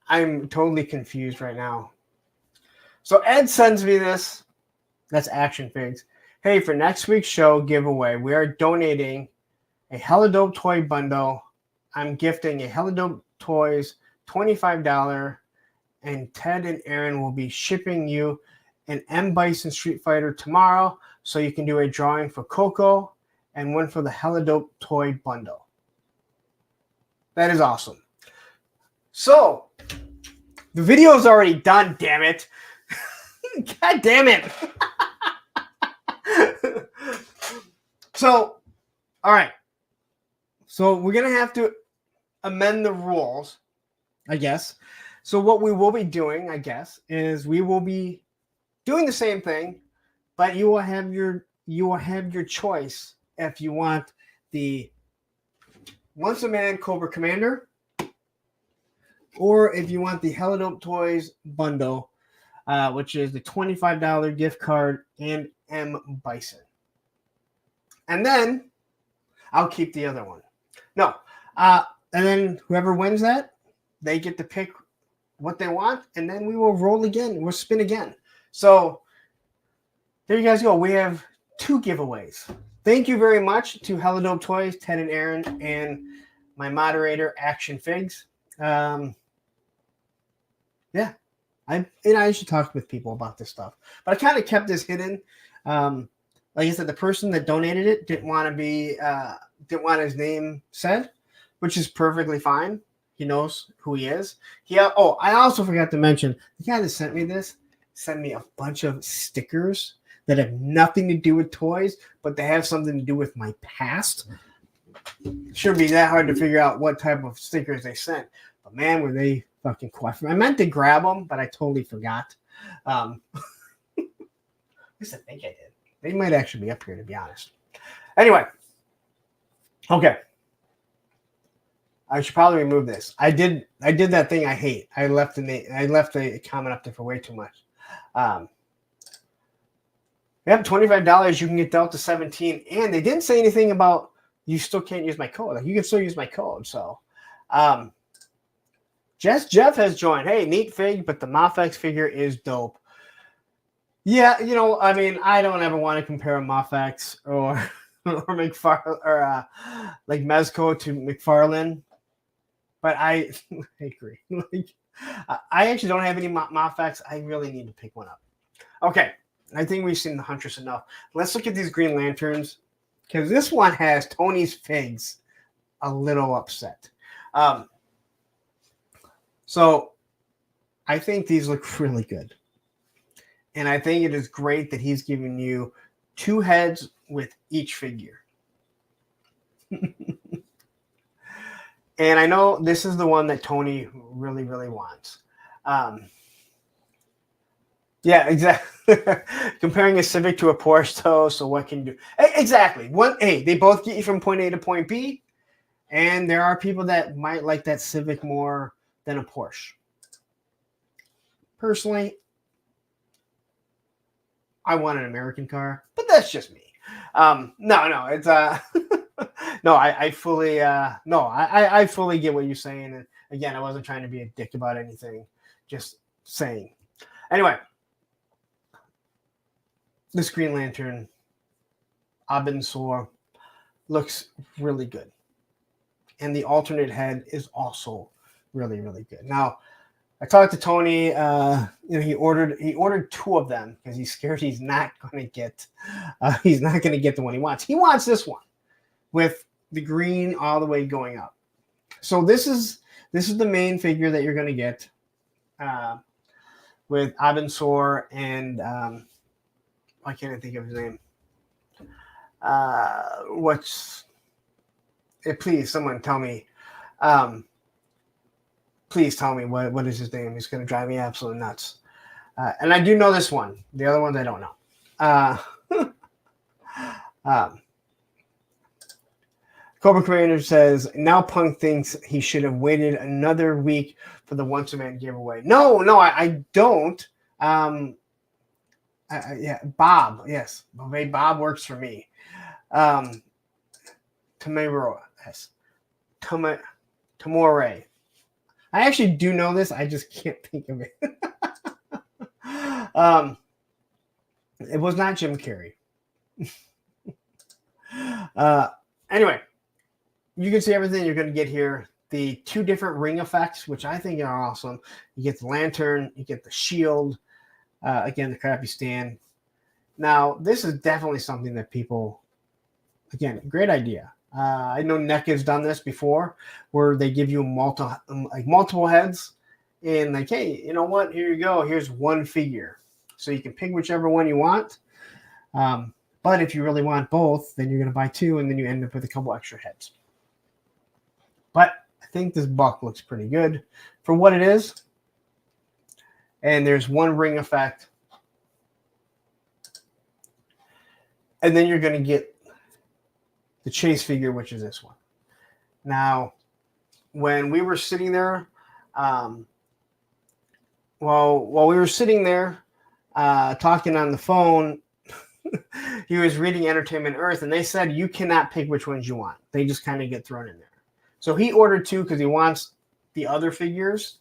I'm totally confused right now. So Ed sends me this. That's Action Figs. Hey, for next week's show giveaway, we are donating a Hella Dope toy bundle. I'm gifting a Hella Dope Toys $25, and Ted and Aaron will be shipping you an M Bison Street Fighter tomorrow, so you can do a drawing for Coco and one for the Hella Dope toy bundle. That is awesome. So, the video is already done, damn it. God damn it. So, all right. So, we're going to have to amend the rules, I guess. So, what we will be doing, I guess, is we will be doing the same thing, but you will have your choice if you want the Once a Man Cobra Commander, or if you want the Hella Dope Toys bundle, which is the $25 gift card and M Bison. And then I'll keep the other one. No. And then whoever wins that, they get to pick what they want, and then we will roll again. We'll spin again. So there you guys go. We have 2 giveaways. Thank you very much to Hella Dope Toys, Ted and Aaron, and my moderator, Action Figs. Yeah, I should talk with people about this stuff, but I kind of kept this hidden. Like I said, the person that donated it didn't want his name said, which is perfectly fine. He knows who he is. I also forgot to mention, the guy that sent me this sent me a bunch of stickers that have nothing to do with toys, but they have something to do with my past. It shouldn't be that hard to figure out what type of stickers they sent. But man, were they fucking quiet. I meant to grab them, but I totally forgot. At least I think I did. They might actually be up here, to be honest. Anyway. Okay. I should probably remove this. I did that thing I hate. I left a comment up there for way too much. $25, you can get Delta 17, and they didn't say anything about you still can't use my code. Like, you can still use my code. So, Jeff has joined. Hey, neat fig, but the Mafex figure is dope. Yeah, I mean, I don't ever want to compare Mafex or McFarlane or like Mezco to McFarlane, but I agree. I actually don't have any Mafex. I really need to pick one up. Okay. I think we've seen the Huntress enough. Let's look at these Green Lanterns, because this one has Tony's Figs a little upset. So I think these look really good. And I think it is great that he's giving you 2 heads with each figure. And I know this is the one that Tony really, really wants. Yeah, exactly. Comparing a Civic to a Porsche, though, so what can you do? Exactly. They both get you from point A to point B, and there are people that might like that Civic more than a Porsche. Personally, I want an American car, but that's just me. No, it's no, I fully I fully get what you're saying, and again, I wasn't trying to be a dick about anything, just saying. Anyway. This Green Lantern, Abensor, looks really good. And the alternate head is also really, really good. Now, I talked to Tony. He ordered 2 of them because he's scared he's not going to get the one he wants. He wants this one with the green all the way going up. So this is the main figure that you're going to get with Abensor and why can't I think of his name? Please, someone tell me. Please tell me what is his name. He's going to drive me absolutely nuts. And I do know this one. The other ones I don't know. Cobra Commander says, now Punk thinks he should have waited another week for the Once a Man giveaway. No, I don't. Yeah, Bob. Yes, Bob works for me. Tamura. Yes. Tamore. I actually do know this. I just can't think of it. It was not Jim Carrey. Anyway, you can see everything you're going to get here. The 2 different ring effects, which I think are awesome. You get the lantern, you get the shield. Again, the crappy stand. Now, this is definitely something that people, again, great idea. I know NECA has done this before, where they give you multiple heads, and like, hey, you know what? Here you go. Here's one figure, so you can pick whichever one you want. But if you really want both, then you're going to buy two, and then you end up with a couple extra heads. But I think this buck looks pretty good for what it is. And there's one ring effect. And then you're going to get the chase figure, which is this one. Now, when we were sitting there, while we were sitting there talking on the phone, he was reading Entertainment Earth, and they said you cannot pick which ones you want. They just kind of get thrown in there. So he ordered two because he wants the other figures,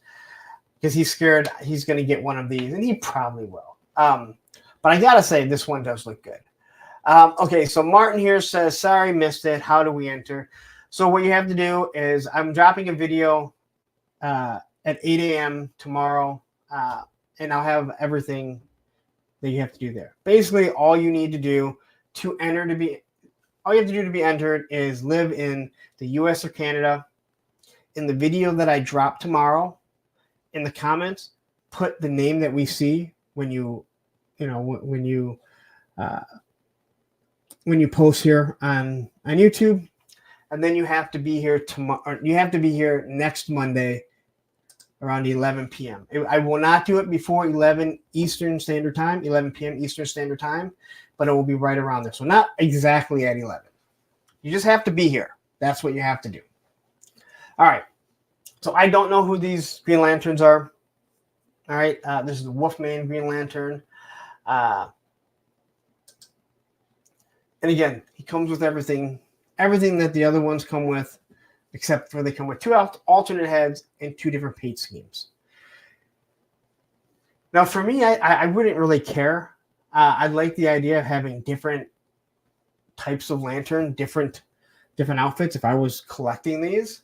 because he's scared he's going to get one of these, and he probably will. But I got to say, this one does look good. Okay, so Martin here says, sorry, missed it. How do we enter? So what you have to do is I'm dropping a video at 8 a.m. tomorrow, and I'll have everything that you have to do there. Basically, all you need to do to enter to be entered is live in the U.S. or Canada. In the video that I drop tomorrow, in the comments, put the name that we see when you post here on YouTube, and then you have to be here tomorrow. You have to be here next Monday around 11 p.m. I will not do it before 11 Eastern Standard Time, 11 p.m. Eastern Standard Time, but it will be right around there. So not exactly at 11. You just have to be here. That's what you have to do. All right. So I don't know who these Green Lanterns are. All right. This is the Wolfman Green Lantern. And again, he comes with everything that the other ones come with, except for they come with two alternate heads and two different paint schemes. Now, for me, I wouldn't really care. I like the idea of having different types of lantern, different outfits if I was collecting these.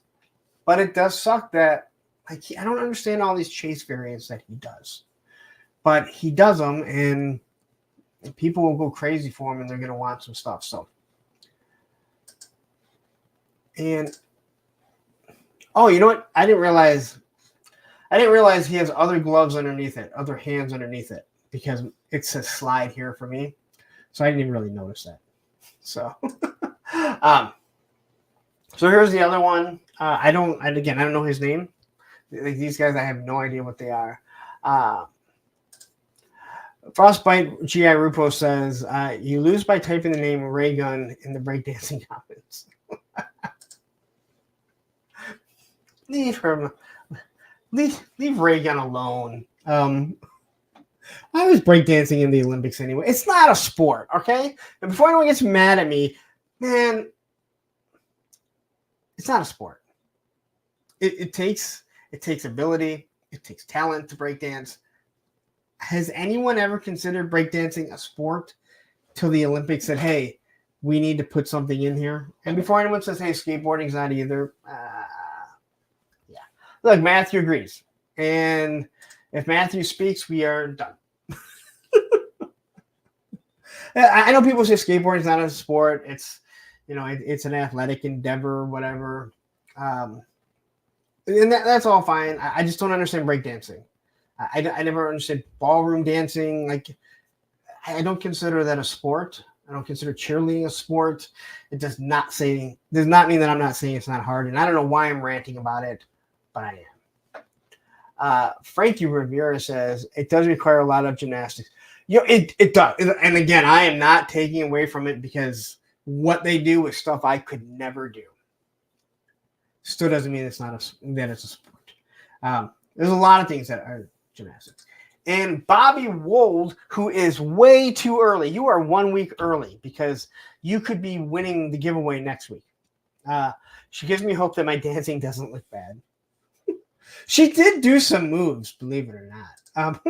But it does suck that I don't understand all these chase variants that he does. But he does them, and people will go crazy for him, and they're going to want some stuff. So, and oh, you know what? I didn't realize he has other gloves underneath it, other hands underneath it, because it says slide here for me. So I didn't even really notice that. So, so here's the other one. I don't know his name. These guys, I have no idea what they are. Frostbite G.I. Rupo says, you lose by typing the name Raygun in the breakdancing comments. Leave Raygun alone. I was breakdancing in the Olympics anyway. It's not a sport, okay? And before anyone gets mad at me, man, it's not a sport. It takes ability. It takes talent to breakdance. Has anyone ever considered breakdancing a sport till the Olympics said, hey, we need to put something in here? And before anyone says, hey, skateboarding's not either, yeah. Look, Matthew agrees. And if Matthew speaks, we are done. I know people say skateboarding's not a sport. It's, it's an athletic endeavor or whatever. And that's all fine. I just don't understand breakdancing. I never understood ballroom dancing. Like, I don't consider that a sport. I don't consider cheerleading a sport. It does not mean that I'm not saying it's not hard. And I don't know why I'm ranting about it, but I am. Frankie Rivera says it does require a lot of gymnastics. It does. And again, I am not taking away from it, because what they do is stuff I could never do. Still doesn't mean that it's a sport. There's a lot of things that are gymnastics. And Bobby Wold, who is way too early. You are 1 week early, because you could be winning the giveaway next week. She gives me hope that my dancing doesn't look bad. She did do some moves, believe it or not.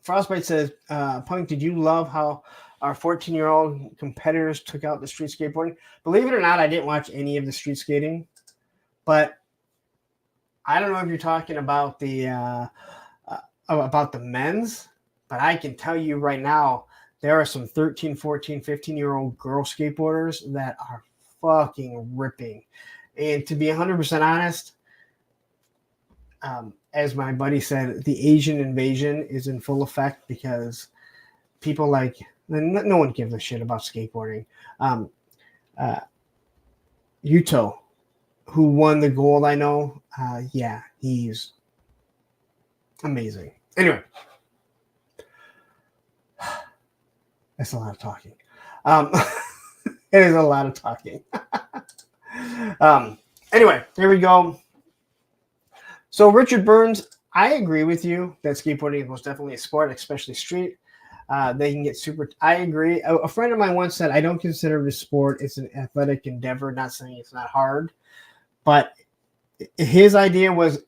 Frostbite says, Punk, did you love how our 14-year-old competitors took out the street skateboarding? Believe it or not, I didn't watch any of the street skating, but I don't know if you're talking about the men's, but I can tell you right now, there are some 13, 14, 15-year-old girl skateboarders that are fucking ripping. And to be 100% honest, as my buddy said, the Asian invasion is in full effect because people like, no one gives a shit about skateboarding. Yuto, who won the gold, I know, yeah, he's amazing. Anyway, that's a lot of talking. It is a lot of talking. Anyway, here we go. So Richard Burns, I agree with you that skateboarding is most definitely a sport, especially street. They can get super. I agree. A friend of mine once said, "I don't consider it a sport; it's an athletic endeavor." Not saying it's not hard, but his idea was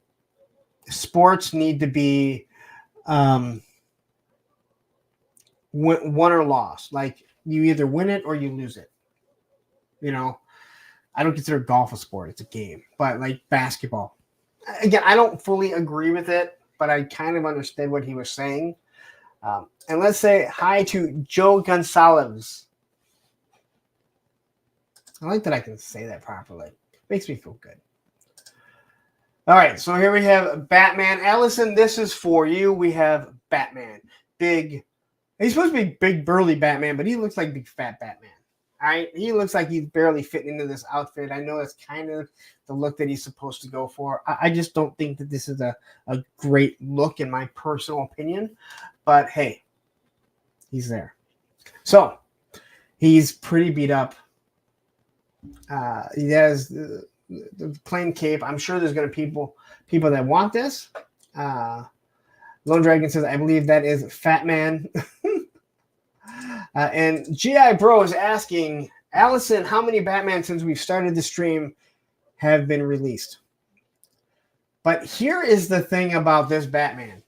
sports need to be won or lost. Like you either win it or you lose it. You know, I don't consider golf a sport; it's a game. But like basketball, again, I don't fully agree with it, but I kind of understood what he was saying. And let's say hi to Joe Gonzalez. I like that I can say that properly. Makes me feel good. All right, so here we have Batman. Allison, this is for you. We have Batman. Big. He's supposed to be big, burly Batman, but he looks like big, fat Batman. All right, he looks like he's barely fitting into this outfit. I know that's kind of the look that he's supposed to go for. I just don't think that this is a great look in my personal opinion. But hey, he's there. So he's pretty beat up. He has the plain cape. I'm sure there's going to be people that want this. Lone Dragon says, I believe that is Fat Man. And GI Bro is asking, Allison, how many Batman since we've started the stream have been released? But here is the thing about this Batman.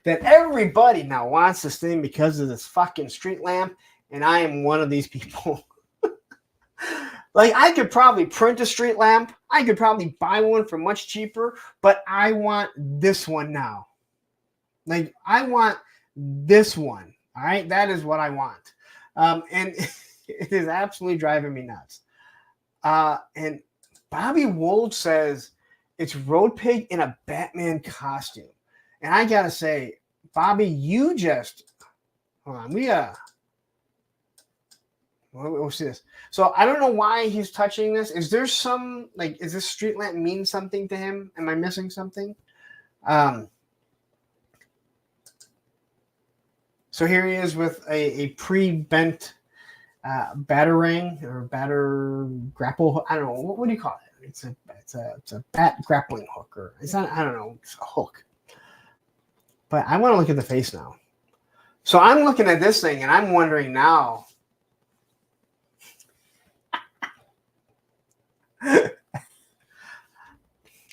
That everybody now wants this thing because of this fucking street lamp, and I am one of these people. Like, I could probably print a street lamp. I could probably buy one for much cheaper, but I want this one now. Like, I want this one. All right? That is what I want. And it is absolutely driving me nuts. And Bobby Wold says it's Road Pig in a Batman costume. And I got to say, Bobby, you just... Hold on. We'll see this. So I don't know why he's touching this. Is there some, like, is this street lamp mean something to him? Am I missing something? So here he is with a pre-bent batarang or batter grapple. I don't know. What do you call it? It's a bat grappling hook, or it's not. I don't know. It's a hook. But I want to look at the face now. So I'm looking at this thing and I'm wondering now.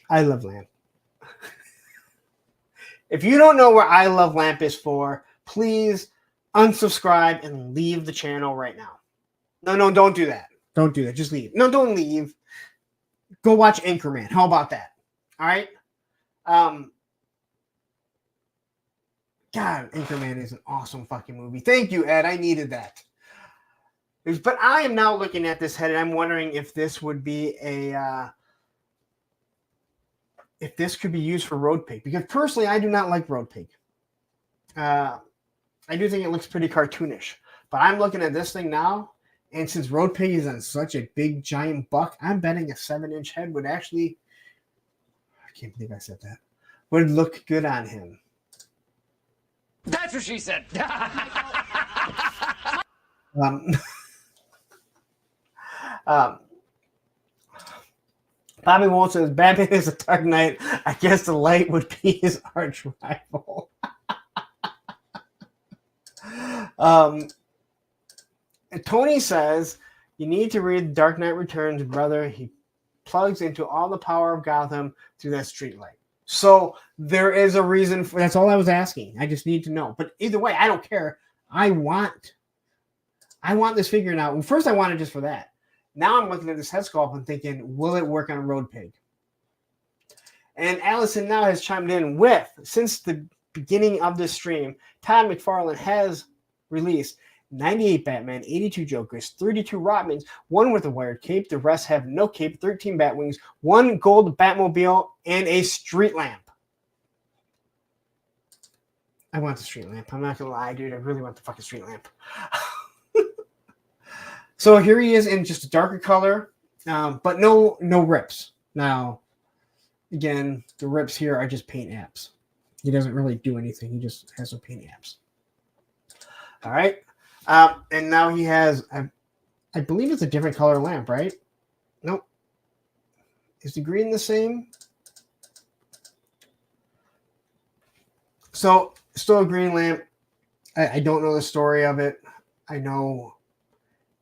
I Love Lamp. If you don't know where I Love Lamp is for, please unsubscribe and leave the channel right now. No, don't do that. Don't do that. Just leave. No, don't leave. Go watch Anchorman. How about that? All right? God, Anchorman is an awesome fucking movie. Thank you, Ed. I needed that. But I am now looking at this head, and I'm wondering if this would be if this could be used for Road Pig. Because personally, I do not like Road Pig. I do think it looks pretty cartoonish. But I'm looking at this thing now, and since Road Pig is on such a big, giant buck, I'm betting a 7-inch head would actually... I can't believe I said that. Would look good on him. That's what she said. Bobby Wall says Batman is a Dark Knight. I guess the light would be his arch rival. Tony says you need to read Dark Knight Returns, brother. He plugs into all the power of Gotham through that street light. So there is a reason for that's all I was asking. I just need to know. But either way, I don't care. I want this figure now. Well, first, I want it just for that. Now I'm looking at this head sculpt and thinking, will it work on a road pig? And Allison now has chimed in with, since the beginning of this stream, Todd McFarlane has released 98 Batman, 82 Jokers, 32 Robins, one with a wired cape, the rest have no cape, 13 Batwings, one gold Batmobile, and a street lamp. I want the street lamp. I'm not going to lie, dude. I really want the fucking street lamp. So here he is in just a darker color, but no rips. Now, again, the rips here are just paint apps. He doesn't really do anything. He just has some paint apps. All right. And now he has, I believe it's a different color lamp, right? Nope. Is the green the same? So, still a green lamp. I don't know the story of it. I know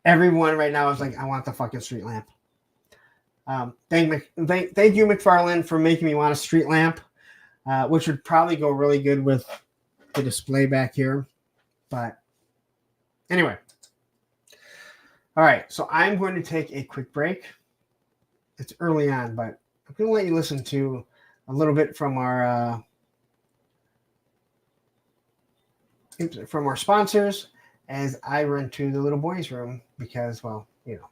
everyone right now is like, I want the fucking street lamp. Thank you, McFarlane, for making me want a street lamp, which would probably go really good with the display back here. But anyway. All right, so I'm going to take a quick break. It's early on, but I'm going to let you listen to a little bit from our sponsors as I run to the little boys' room because, well, you know.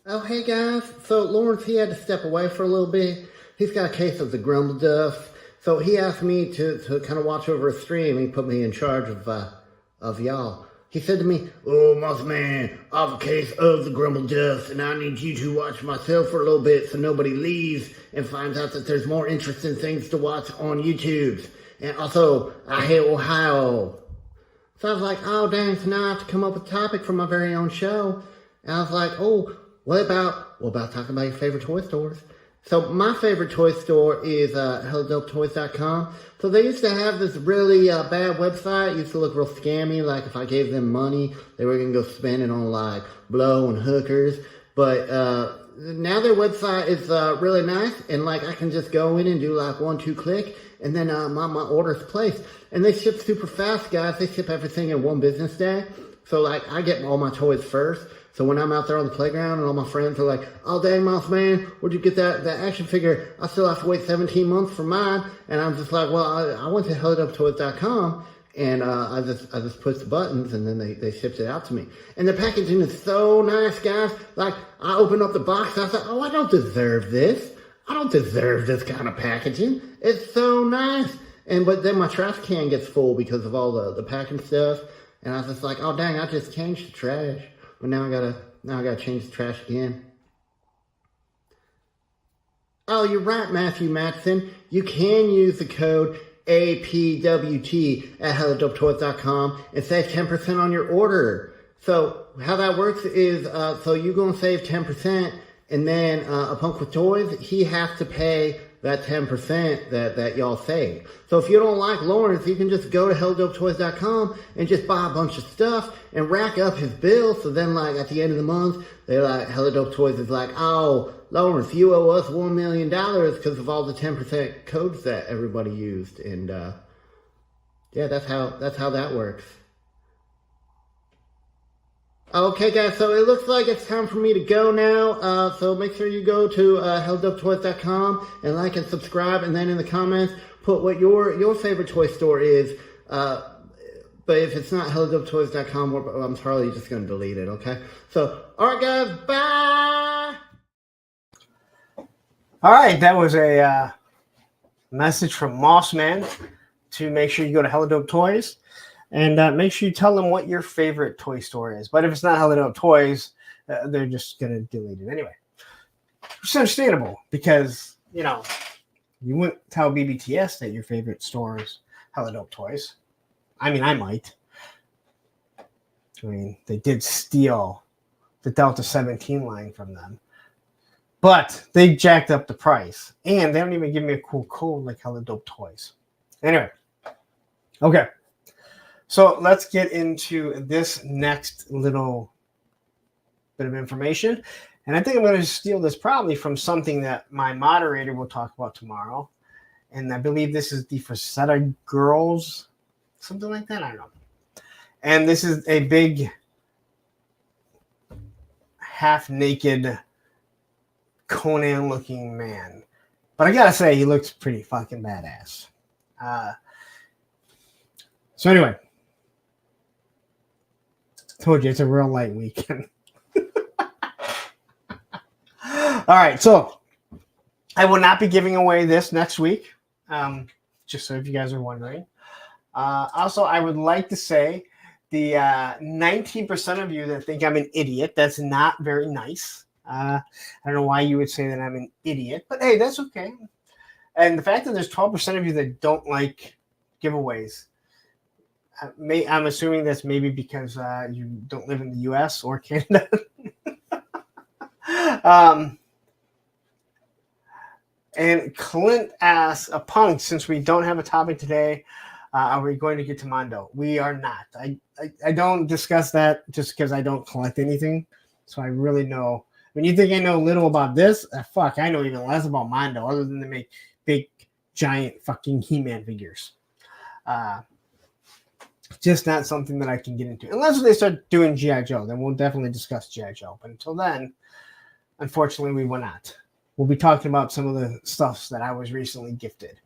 Oh, hey guys. So Lawrence, he had to step away for a little bit. He's got a case of the grumble dust. So he asked me to kind of watch over a stream. He put me in charge of y'all. He said to me, "Oh, Moss Man, I have a case of the grumble dust, and I need you to watch myself for a little bit so nobody leaves and finds out that there's more interesting things to watch on YouTube. And also, I hate Ohio." So I was like, oh, dang, so now I have to come up with a topic for my very own show. And I was like, oh, what about talking about your favorite toy stores? So my favorite toy store is HelloDopeToys.com. So they used to have this really bad website. It used to look real scammy. Like if I gave them money, they were going to go spend it on like blow and hookers. But now their website is really nice. And like I can just go in and do like 1-2 click. And then my order's placed. And they ship super fast, guys. They ship everything in 1 business day. So like I get all my toys first. So when I'm out there on the playground and all my friends are like, oh, dang, Moss Man, where'd you get that action figure? I still have to wait 17 months for mine. And I'm just like, well, I went to HelloDopeToys.com and I just pushed the buttons and then they shipped it out to me. And the packaging is so nice, guys. Like I opened up the box. I was like, oh, I don't deserve this. I don't deserve this kind of packaging. It's so nice. But then my trash can gets full because of all the packing stuff. And I was just like, oh, dang, I just changed the trash. But now I gotta change the trash again. Oh, you're right, Matthew Matson. You can use the code APWT at HelloDopeToys.com and save 10% on your order. So how that works is, so you're gonna save 10%, and then a Punk with Toys, he has to pay that 10% that y'all save. So if you don't like Lawrence, you can just go to HelloDopeToys.com and just buy a bunch of stuff and rack up his bill. So then like at the end of the month, they're like, Hello Toys is like, oh, Lawrence, you owe us $1 million because of all the 10% codes that everybody used. And yeah, that's how that works. Okay, guys, so it looks like it's time for me to go now. So make sure you go to HelloDopeToys.com and like and subscribe. And then in the comments, put what your favorite toy store is. But if it's not HelloDopeToys.com, I'm probably just going to delete it, okay? So, all right, guys, bye! All right, that was a message from Mossman to make sure you go to Hello Dope Toys. And make sure you tell them what your favorite toy store is. But if it's not Hello Dope Toys, they're just going to delete it anyway. It's understandable because, you know, you wouldn't tell BBTS that your favorite store is Hello Dope Toys. I mean, I might. I mean, they did steal the Delta 17 line from them. But they jacked up the price. And they don't even give me a cool code like Hello Dope Toys. Anyway. Okay. So let's get into this next little bit of information. And I think I'm going to steal this probably from something that my moderator will talk about tomorrow. And I believe this is the Facetta Girls, something like that. I don't know. And this is a big half naked Conan looking man. But I gotta say, he looks pretty fucking badass. So anyway, told you it's a real light weekend. All right, so I will not be giving away this next week, just so if you guys are wondering. Also, I would like to say the 19% of you that think I'm an idiot, that's not very nice. I don't know why you would say that I'm an idiot, but hey, that's okay. And the fact that there's 12% of you that don't like giveaways, I'm assuming that's maybe because you don't live in the U.S. or Canada. And Clint asks, a punk, since we don't have a topic today, are we going to get to Mondo? We are not. I don't discuss that just because I don't collect anything. So I really know. When you think I know little about this, fuck, I know even less about Mondo other than to make big, giant fucking He-Man figures. Just not something that I can get into. Unless they start doing G.I. Joe, then we'll definitely discuss G.I. Joe. But until then, unfortunately, we will not. We'll be talking about some of the stuffs that I was recently gifted.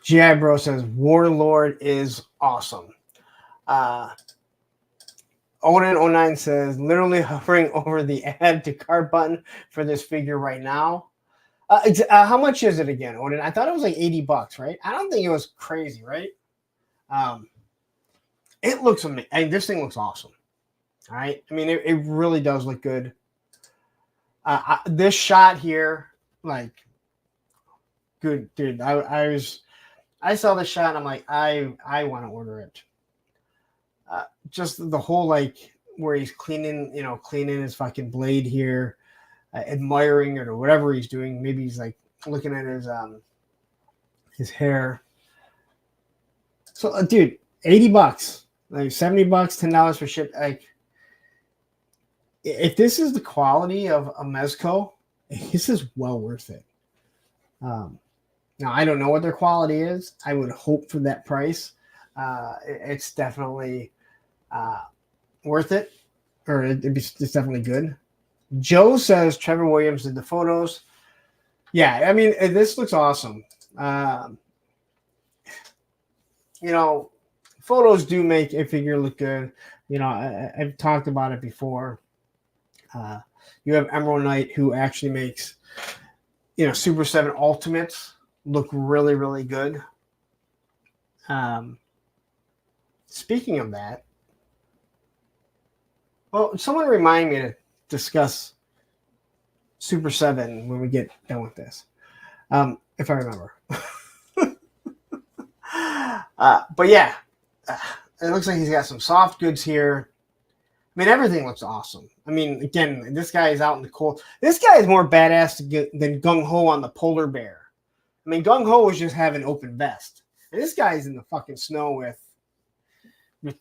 G.I. Bro says, Warlord is awesome. Odin09 says, literally hovering over the add to cart button for this figure right now. How much is it again, Odin? I thought it was like $80, right? I don't think it was crazy, right? It looks amazing. This thing looks awesome. All right. I mean, it really does look good. This shot here, like, good, dude. I saw the shot and I'm like, I want to order it. Just the whole, like, where he's cleaning his fucking blade here, admiring it or whatever he's doing. Maybe he's like looking at his hair. So, dude, $80, like $70, $10 for ship. Like, if this is the quality of a Mezco, this is well worth it. Now, I don't know what their quality is. I would hope for that price. It's definitely worth it, or it's definitely good. Joe says Trevor Williams did the photos. Yeah, I mean, this looks awesome. Photos do make a figure look good. I've talked about it before. You have Emerald Knight, who actually makes, Super 7 Ultimates look really, really good. Speaking of that, well, someone remind me to discuss Super 7 when we get done with this, if I remember. But yeah, it looks like he's got some soft goods here. I mean, everything looks awesome. I mean, again, this guy is out in the cold. This guy is more badass than Gung Ho on the polar bear. I mean, Gung Ho was just having open vest. And this guy's in the fucking snow with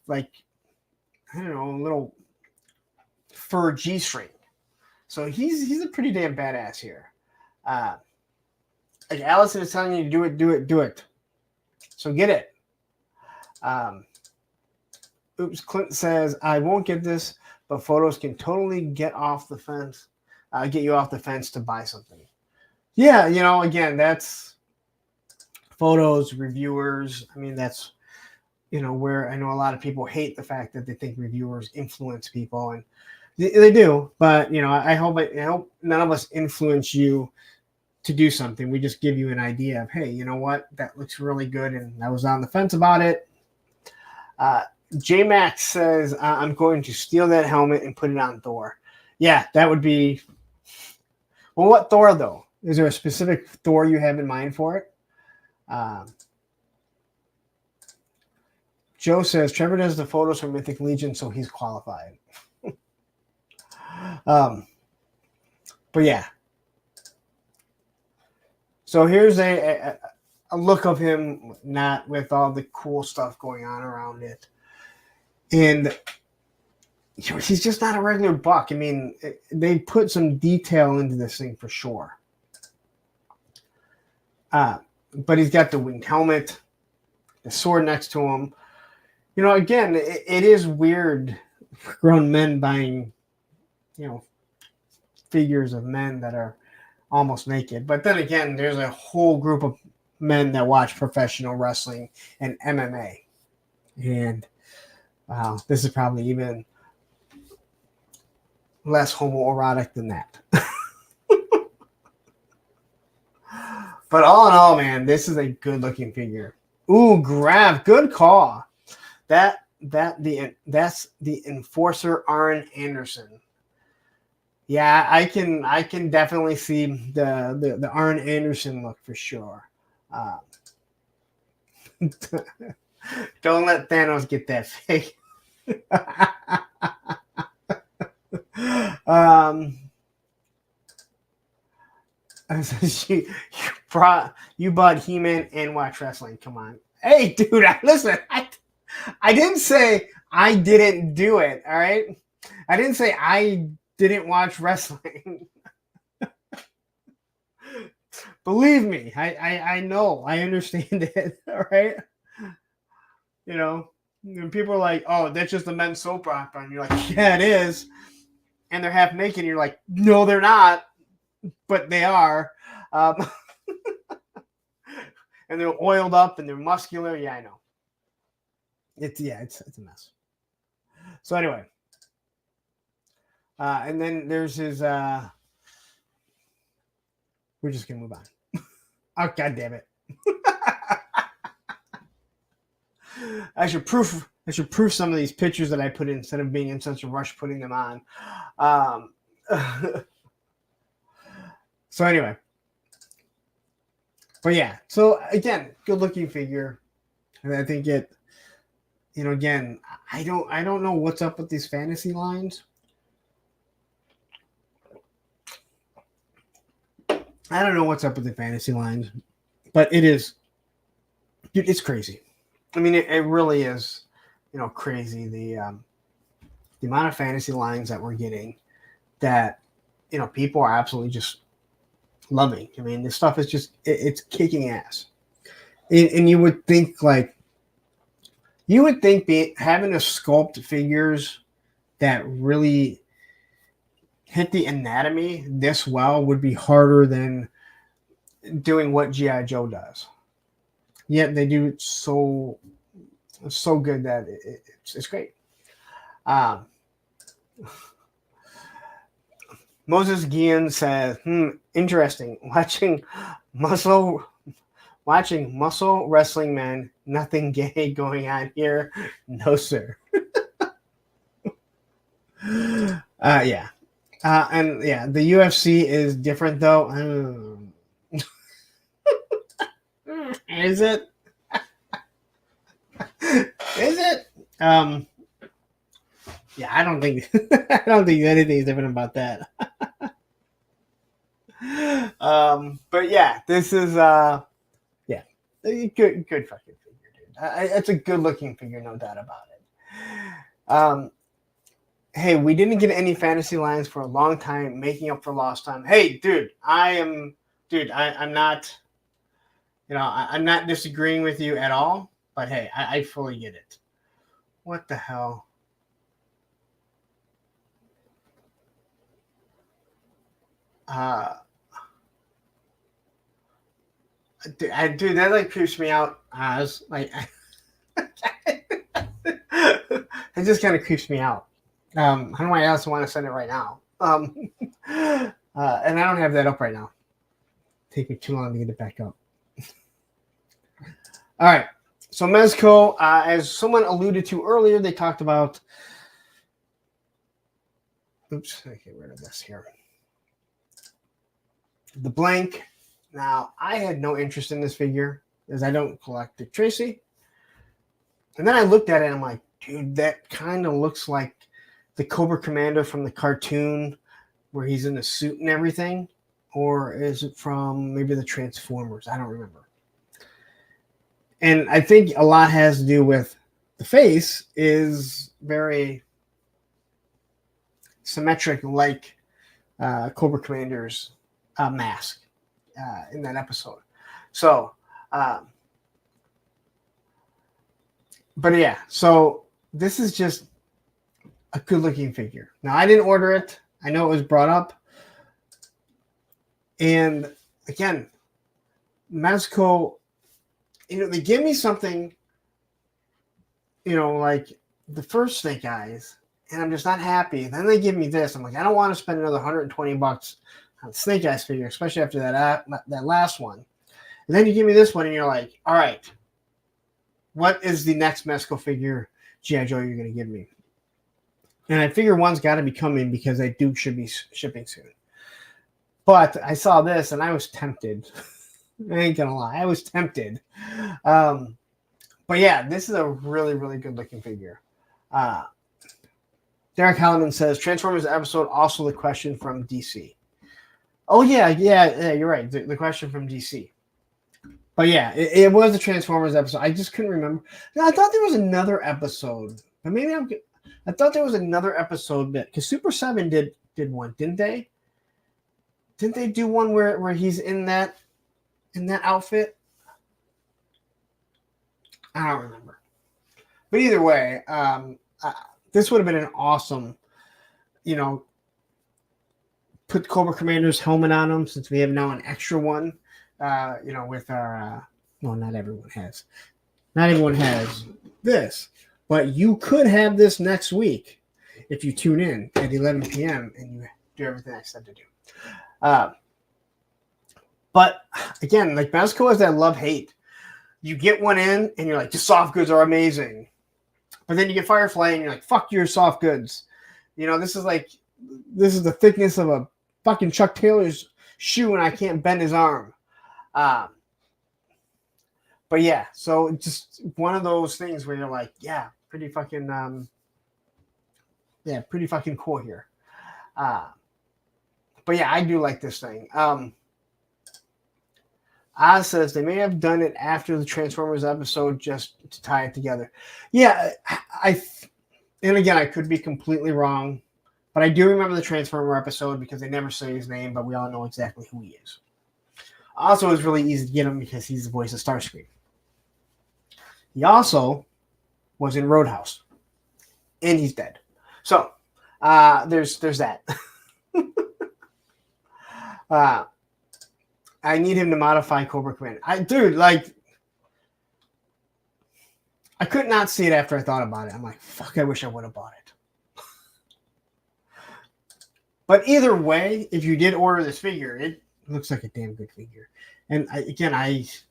like, I don't know, a little fur G-string. So he's a pretty damn badass here. Like Allison is telling you to do it. So get it. Clint says, I won't get this, but photos can totally get you off the fence to buy something. Yeah, again, that's photos, reviewers. I mean, that's, where I know a lot of people hate the fact that they think reviewers influence people, and they do. But, I hope none of us influence you to do something. We just give you an idea of, hey, you know what? That looks really good, and I was on the fence about it. J-Max says, I'm going to steal that helmet and put it on Thor. Yeah, that would be... Well, what Thor, though? Is there a specific Thor you have in mind for it? Joe says, Trevor does the photos for Mythic Legions, so he's qualified. But yeah. So here's a look of him, not with all the cool stuff going on around it. And he's just not a regular buck. I mean, they put some detail into this thing for sure. But he's got the winged helmet, the sword next to him. Again, it is weird grown men buying, figures of men that are almost naked. But then again, there's a whole group of men that watch professional wrestling and MMA. And wow, this is probably even less homoerotic than that. But all in all, man, this is a good looking figure. Ooh, grab, good call. That's the Enforcer Arn Anderson. Yeah, I can definitely see the Arn Anderson look for sure. Don't let Thanos get that fake. You bought He-Man and watch wrestling. Come on. Hey, dude, listen. I didn't say I didn't do it, all right? I didn't say I didn't watch wrestling. Believe me, I know. I understand it, all right? When people are like, oh, that's just a men's soap opera. And you're like, yeah, it is. And they're half naked. And you're like, no, they're not. But they are. And they're oiled up and they're muscular. Yeah, I know. It's a mess. So anyway. And then there's his we're just gonna move on. Oh, god damn it. I should proof some of these pictures that I put in instead of being in such a rush putting them on. So anyway. But yeah, so again, good looking figure. And I think again, I don't know what's up with these fantasy lines. I don't know what's up with the fantasy lines, but it's crazy. I mean, it really is, crazy. The amount of fantasy lines that we're getting that, people are absolutely just loving. I mean, this stuff is just, it's kicking ass. And you would think having to sculpt figures that really hit the anatomy this well would be harder than doing what G.I. Joe does. Yet they do it so good that it's great. Moses Guillen says, interesting. Watching muscle wrestling men, nothing gay going on here. No, sir. Yeah. And yeah, the UFC is different though. Is it? Is it? Yeah, I don't think anything's different about that. But yeah, this is a good fucking figure, dude. It's a good looking figure, no doubt about it. Hey, we didn't get any fantasy lines for a long time, making up for lost time. Hey, dude, I'm not, I'm not disagreeing with you at all, but hey, I fully get it. What the hell? Dude, that like creeps me out. It just kind of creeps me out. I don't know why I also want to send it right now. And I don't have that up right now. Take me too long to get it back up. All right. So Mezco, as someone alluded to earlier, they talked about. Oops, I get rid of this here. The blank. Now, I had no interest in this figure as I don't collect Dick Tracy. And then I looked at it and I'm like, dude, that kind of looks like the Cobra Commander from the cartoon where he's in the suit and everything. Or is it from maybe the Transformers? I don't remember. And I think a lot has to do with the face is very symmetric like Cobra Commander's mask in that episode. So, but yeah, so this is just a good-looking figure. Now, I didn't order it. I know it was brought up. And, again, Mezco, they give me something, like the first Snake Eyes, and I'm just not happy. Then they give me this. I'm like, I don't want to spend another $120 on Snake Eyes figure, especially after that last one. And then you give me this one, and you're like, all right, what is the next Mezco figure G.I. Joe you're going to give me? And I figure one's got to be coming because they should be shipping soon. But I saw this, and I was tempted. I ain't going to lie. I was tempted. But, yeah, this is a really, really good-looking figure. Derek Hallinan says, Transformers episode, also the question from DC. Oh, yeah, you're right. The question from DC. But, yeah, it was the Transformers episode. I just couldn't remember. No, I thought there was another episode. But maybe I thought there was another episode because Super 7 did one, didn't they? Didn't they do one where he's in that outfit? I don't remember. But either way, this would have been an awesome, put Cobra Commander's helmet on him since we have now an extra one, with our, well, not everyone has. Not everyone has this. But you could have this next week if you tune in at 11 p.m. and you do everything I said to do. But again, like Mezco has that love-hate. You get one in and you're like, the soft goods are amazing. But then you get Firefly and you're like, fuck your soft goods. This is the thickness of a fucking Chuck Taylor's shoe and I can't bend his arm. But yeah, so just one of those things where you're like, yeah, pretty fucking cool here. But yeah, I do like this thing. Oz says they may have done it after the Transformers episode just to tie it together. Yeah, and again, I could be completely wrong, but I do remember the Transformer episode because they never say his name, but we all know exactly who he is. Also, it's really easy to get him because he's the voice of Starscream. He also was in Roadhouse, and he's dead. So there's that. I need him to modify Cobra Commander. I could not see it after I thought about it. I'm like, fuck, I wish I would have bought it. But either way, if you did order this figure, it looks like a damn good figure. And if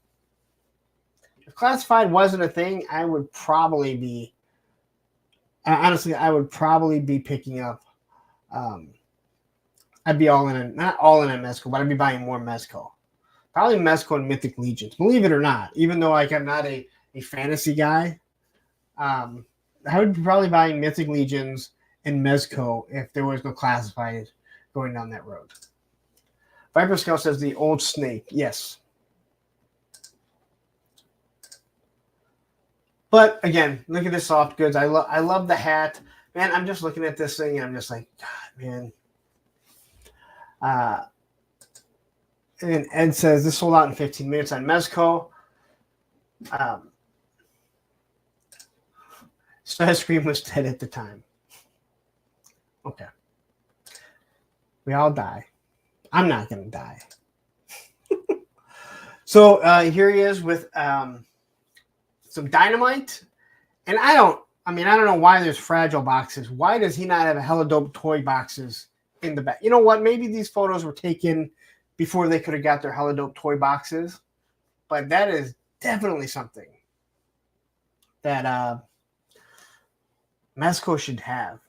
classified wasn't a thing, I would probably be, honestly, picking up, I'd be not all in on Mezco, but I'd be buying more Mezco. Probably Mezco and Mythic Legions, believe it or not. Even though I'm not a fantasy guy, I would be probably buying Mythic Legions and Mezco if there was no classified going down that road. Viper Scout says the old snake. Yes. But again, look at the soft goods. I love the hat. Man, I'm just looking at this thing and I'm just like, God, man. And Ed says this sold out in 15 minutes on Mezco. Starscream was dead at the time. Okay. We all die. I'm not going to die. So here he is with some dynamite. And I don't know why there's fragile boxes. Why does he not have a hella dope toy boxes in the back? You know what? Maybe these photos were taken before they could have got their hella dope toy boxes. But that is definitely something that Mezco should have.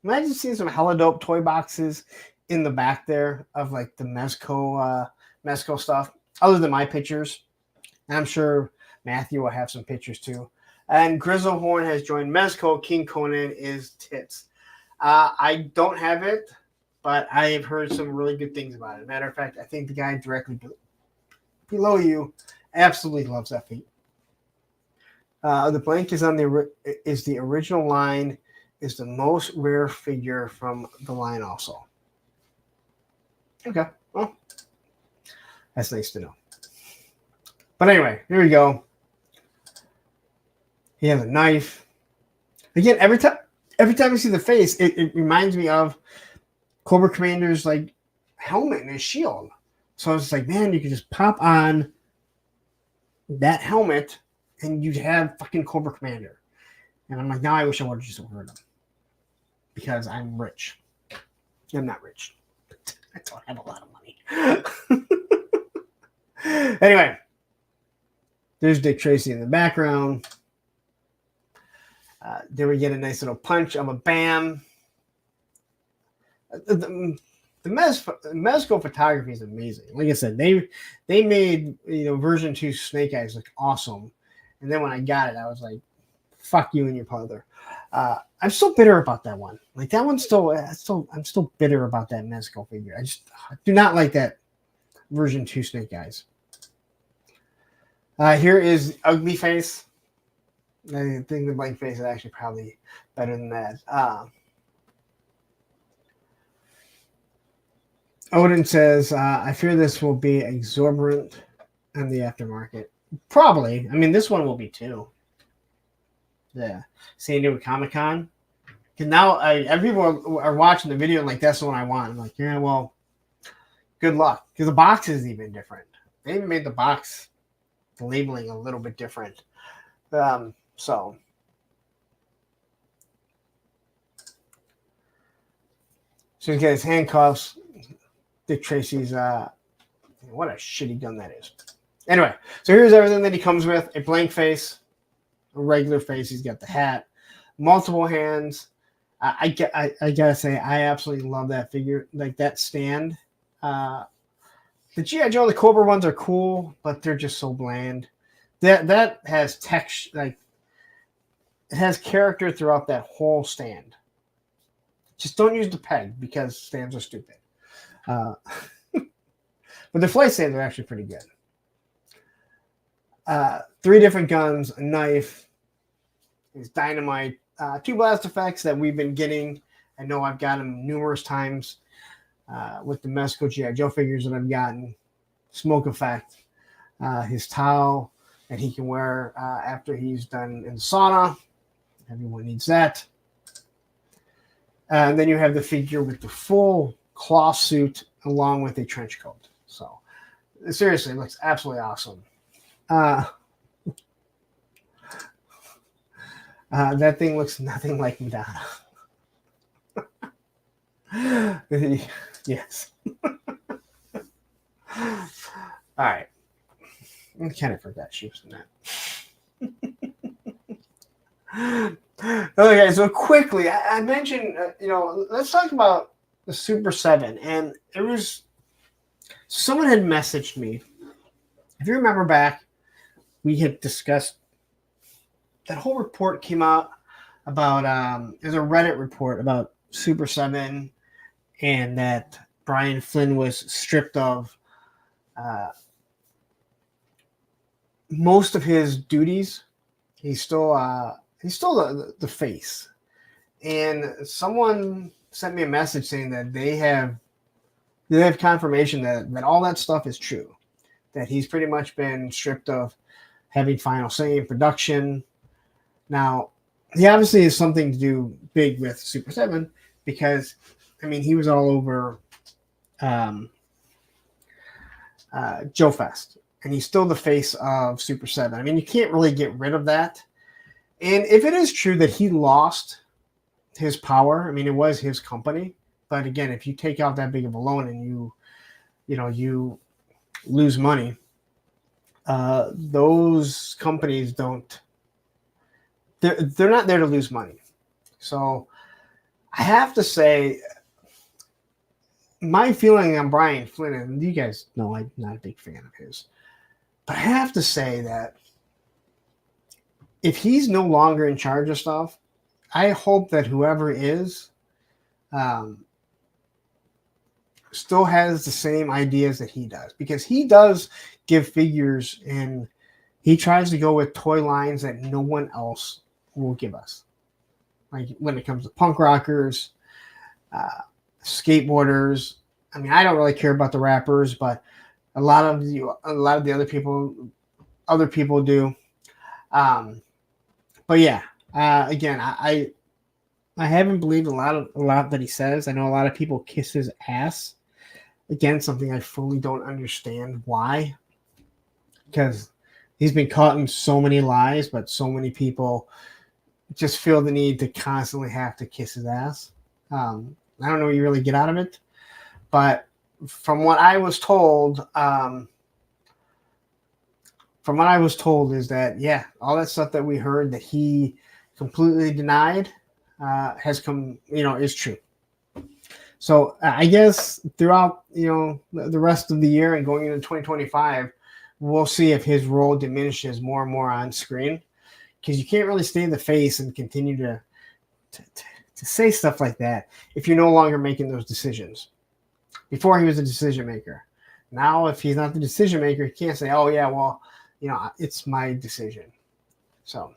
Imagine seeing some hella dope toy boxes in the back there of like the Mezco stuff, other than my pictures. And I'm sure Matthew will have some pictures too. And Grizzlehorn has joined Mezco. King Conan is tits. I don't have it, but I have heard some really good things about it. Matter of fact, I think the guy directly below you absolutely loves that feat. The blank is the original line, is the most rare figure from the line also. Okay, well, that's nice to know. But anyway, here we go. He has a knife. Again, every every time I see the face, it reminds me of Cobra Commander's like helmet and his shield. So I was like, man, you could just pop on that helmet and you'd have fucking Cobra Commander. And I'm like, now I wish I would have just ordered them because I'm rich. I'm not rich. I don't have a lot of money. Anyway, there's Dick Tracy in the background. There we get a nice little punch of a bam. The Mezco photography is amazing. Like I said, they made version 2 Snake Eyes look awesome. And then when I got it, I was like, fuck you and your father. I'm still bitter about that one. Like that one's I'm still bitter about that Mezco figure. I do not like that version 2 Snake Eyes. Here is Ugly Face. I think the blank face is actually probably better than that. Odin says, I fear this will be exorbitant in the aftermarket. Probably. I mean, this one will be too. Yeah. San Diego Comic-Con. Because now everyone are watching the video and like, that's the one I want. I'm like, yeah, well, good luck. Because the box is even different. They even made the box, the labeling a little bit different. So he's got his handcuffs. Dick Tracy's what a shitty gun that is. Anyway, so here's everything that he comes with: a blank face, a regular face. He's got the hat, multiple hands. I gotta say, I absolutely love that figure, like that stand. The G.I. Joe and the Cobra ones are cool, but they're just so bland. That has texture, like it has character throughout that whole stand. Just don't use the peg because stands are stupid. But the flight stands are actually pretty good. 3 different guns, a knife, his dynamite, 2 blast effects that we've been getting. I know I've got them numerous times with the Mezco G.I. Joe figures that I've gotten. Smoke effect, his towel that he can wear after he's done in the sauna. Everyone needs that. And then you have the figure with the full cloth suit along with a trench coat. So seriously, it looks absolutely awesome. That thing looks nothing like Madonna. Yes. All right. I kind of forgot she was in that. Okay, so quickly, I mentioned, let's talk about the Super 7. And it was, someone had messaged me. If you remember back, we had discussed, that whole report came out about, there's a Reddit report about Super 7 and that Brian Flynn was stripped of most of his duties. He's still the face. And someone sent me a message saying that they have confirmation that all that stuff is true. That he's pretty much been stripped of having final say in production. Now, he obviously has something to do big with Super 7 because, I mean, he was all over Joe Fest. And he's still the face of Super 7. I mean, you can't really get rid of that. And if it is true that he lost his power, I mean, it was his company. But again, if you take out that big of a loan and you lose money, those companies they're not there to lose money. So I have to say, my feeling on Brian Flynn, and you guys know I'm not a big fan of his, but I have to say that if he's no longer in charge of stuff, I hope that whoever is still has the same ideas that he does, because he does give figures and he tries to go with toy lines that no one else will give us. Like when it comes to punk rockers, skateboarders. I mean, I don't really care about the rappers, but a lot of the other people do. But yeah, again, I haven't believed a lot that he says. I know a lot of people kiss his ass. Again, something I fully don't understand why. Because he's been caught in so many lies, but so many people just feel the need to constantly have to kiss his ass. I don't know what you really get out of it, but from what I was told, is that, yeah, all that stuff that we heard that he completely denied has come, is true. So I guess throughout, the rest of the year and going into 2025, we'll see if his role diminishes more and more on screen, because you can't really stay in the face and continue to say stuff like that if you're no longer making those decisions. Before, he was a decision maker. Now, if he's not the decision maker, he can't say, oh, yeah, well, it's my decision. So,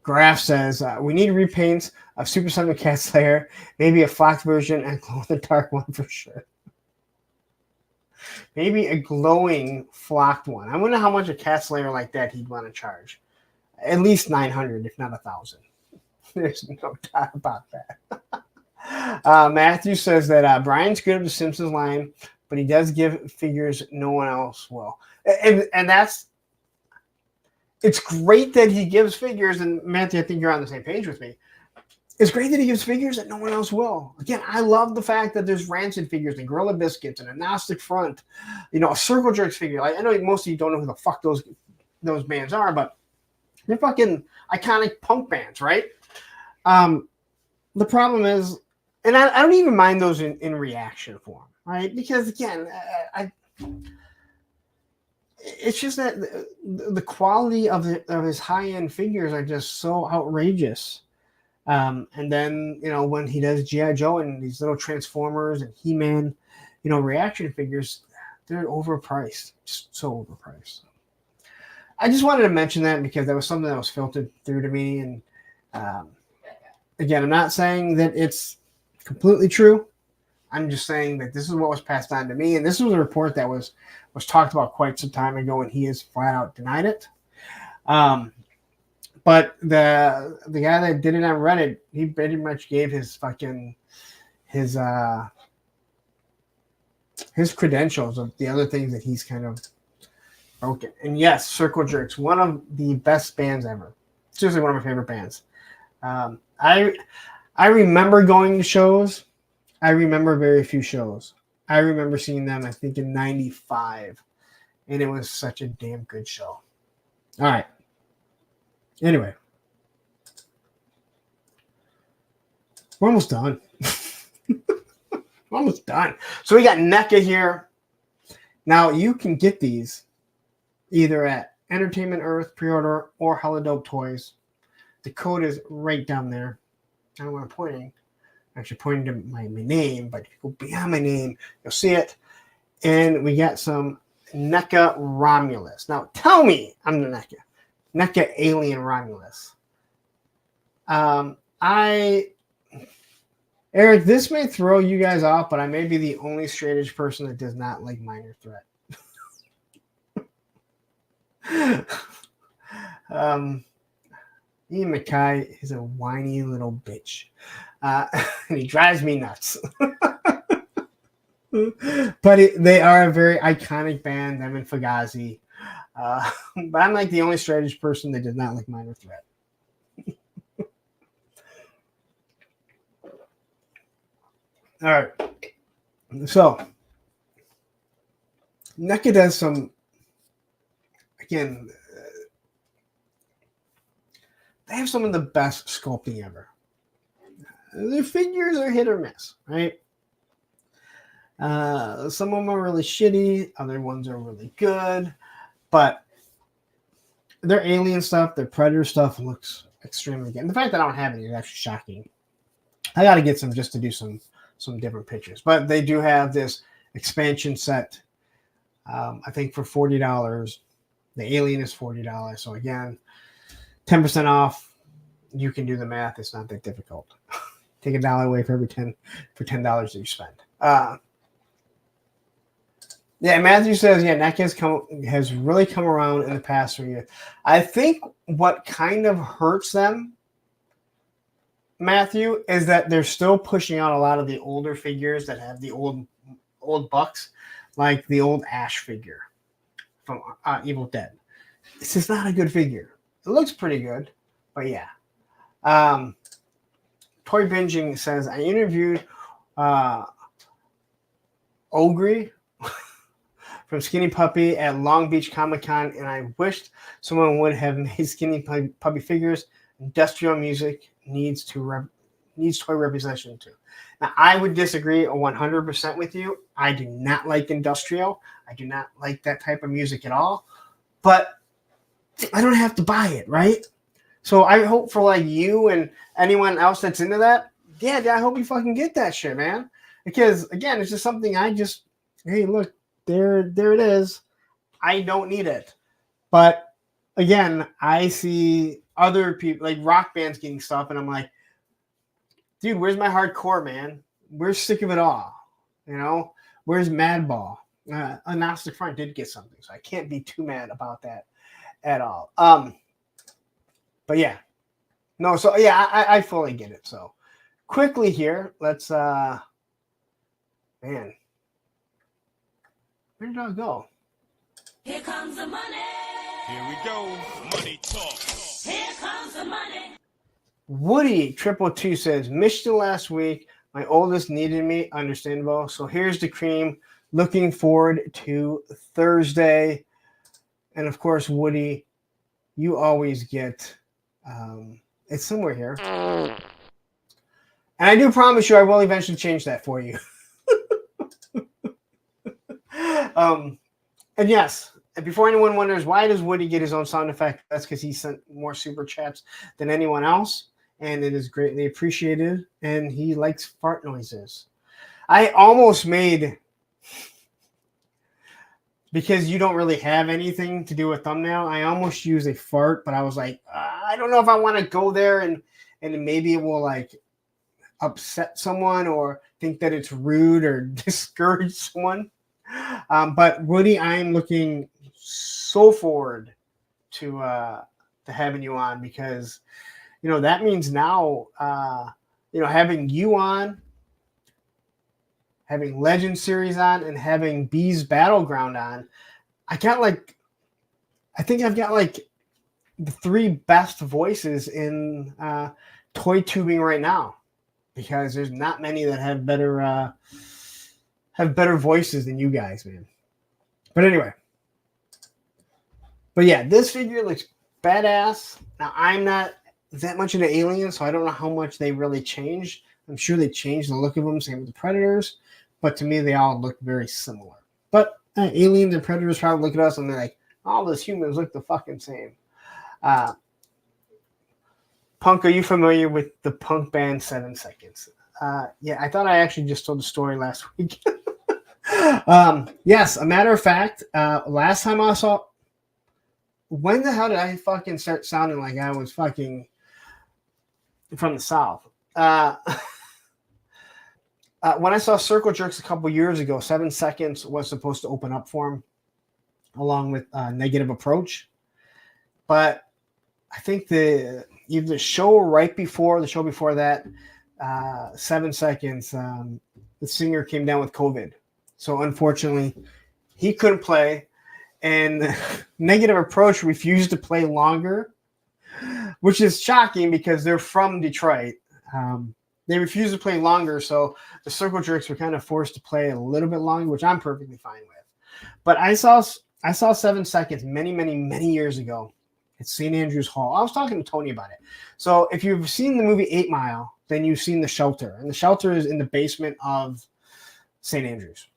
Graf says, we need repaints of Super Summon Cat Slayer, maybe a flocked version and glow in the dark one for sure. Maybe a glowing flocked one. I wonder how much a Cat Slayer like that he'd want to charge. At least 900, if not 1,000. There's no doubt about that. Matthew says that Brian's good at the Simpsons line, but he does give figures no one else will. And that's, it's great that he gives figures, and Matthew, I think you're on the same page with me. It's great that he gives figures that no one else will. Again, I love the fact that there's Rancid figures and Gorilla Biscuits and a Gnostic Front, a Circle Jerks figure. Like, I know most of you don't know who the fuck those bands are, but they're fucking iconic punk bands, right? The problem is, and I don't even mind those in reaction form, right? Because again, it's just that the quality of his high-end figures are just so outrageous. And then, when he does G.I. Joe and these little Transformers and He-Man, reaction figures, they're overpriced, just so overpriced. I just wanted to mention that because that was something that was filtered through to me. And again, I'm not saying that it's completely true. I'm just saying that this is what was passed on to me. And this was a report that was talked about quite some time ago, and he has flat out denied it. But the guy that did it on Reddit, he pretty much gave his credentials of the other things that he's kind of broken. And yes, Circle Jerks, one of the best bands ever. Seriously, one of my favorite bands. I remember going to shows. I remember very few shows. I remember seeing them, I think, in 95. And it was such a damn good show. All right. Anyway. We're almost done. We're almost done. So we got NECA here. Now, you can get these either at Entertainment Earth pre-order or Holodope Toys. The code is right down there. I don't know where I'm pointing. I'm actually pointing to my name, but if you go beyond my name, you'll see it. And we got some NECA Romulus. Now, tell me I'm the NECA. NECA Alien Romulus. Eric, this may throw you guys off, but I may be the only straight edge person that does not like Minor Threat. Ian Mackay is a whiny little bitch. And he drives me nuts. But they are a very iconic band, them and Fugazi. But I'm like the only straight edge person that does not like Minor Threat. All right. So, NECA does some, again, they have some of the best sculpting ever. Their figures are hit or miss, right? Some of them are really shitty. Other ones are really good. But their alien stuff, their predator stuff looks extremely good. And the fact that I don't have any is actually shocking. I got to get some just to do some different pictures. But they do have this expansion set, I think, for $40. The alien is $40. So again, 10% off. You can do the math. It's not that difficult. Take $1 away for every $10 that you spend. Yeah, Matthew says, yeah, NECA has really come around in the past 3 years. I think what kind of hurts them Matthew, is that they're still pushing out a lot of the older figures that have the old bucks, like the old Ash figure from Evil Dead. It's just not a good figure. It looks pretty good, but yeah. Toy Binging says, I interviewed Ogre from Skinny Puppy at Long Beach Comic-Con, and I wished someone would have made Skinny Puppy figures. Industrial music needs toy representation too. Now, I would disagree 100% with you. I do not like industrial. I do not like that type of music at all. But I don't have to buy it, right? So I hope for like you and anyone else that's into that, yeah, I hope you fucking get that shit, man. Because again, it's just something hey, look, there it is. I don't need it. But again, I see other people like rock bands getting stuff, and I'm like, dude, where's my hardcore, man? We're sick of it all. You know, where's Madball? Agnostic Front did get something, so I can't be too mad about that at all. But yeah, no, so yeah, I fully get it. So quickly here, let's man, where did I go? Here comes the money. Here we go. Money talk. Here comes the money. Woody 222 says, missed you last week. My oldest needed me. Understandable. So here's the cream. Looking forward to Thursday. And of course, Woody, you always get it's somewhere here. And I do promise you I will eventually change that for you. And yes, and before anyone wonders, why does Woody get his own sound effect? That's because he sent more super chats than anyone else, and it is greatly appreciated, and he likes fart noises. I almost made, because you don't really have anything to do with thumbnail, I almost used a fart, but I was like, I don't know if I want to go there, and maybe it will like upset someone or think that it's rude or discourage someone. But Woody, I'm looking so forward to having you on, because that means now having you on, having Legend series on, and having Bees Battleground on, I think I've got like the three best voices in toy tubing right now, because there's not many that have better voices than you guys, man. But anyway. But yeah, this figure looks badass. Now, I'm not that much into aliens, so I don't know how much they really changed. I'm sure they changed the look of them, same with the Predators. But to me, they all look very similar. But aliens and Predators probably look at us and they're like, all those humans look the fucking same. Punk, are you familiar with the punk band 7 Seconds? Yeah, I thought I actually just told the story last week. Yes, a matter of fact, last time I saw, when the hell did I fucking start sounding like I was fucking from the South? When I saw Circle Jerks a couple years ago, 7 Seconds was supposed to open up for him, along with Negative Approach. But I think either the show before that, 7 Seconds, the singer came down with COVID. So unfortunately, he couldn't play, and Negative Approach refused to play longer, which is shocking because they're from Detroit. They refused to play longer, so the Circle Jerks were kind of forced to play a little bit longer, which I'm perfectly fine with. But I saw 7 Seconds many, many, many years ago at St. Andrews Hall. I was talking to Tony about it. So if you've seen the movie 8 Mile, then you've seen The Shelter, and The Shelter is in the basement of St. Andrews.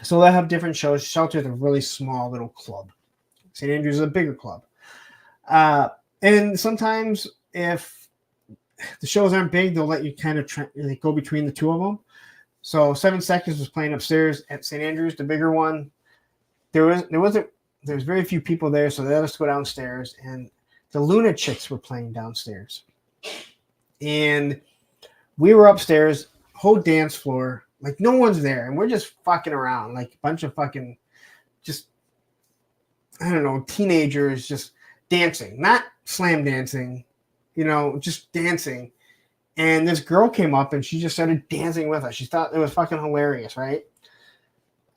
So they have different shows. Shelter is a really small little club. St. Andrews is a bigger club. And sometimes if the shows aren't big, they'll let you kind of go between the two of them. So 7 Seconds was playing upstairs at St. Andrews, the bigger one. There was very few people there, so they let us go downstairs, and the Luna Chicks were playing downstairs. And we were upstairs, whole dance floor, like no one's there, and we're just fucking around, like a bunch of fucking just, I don't know, teenagers just dancing, not slam dancing, just dancing. And this girl came up and she just started dancing with us. She thought it was fucking hilarious, right?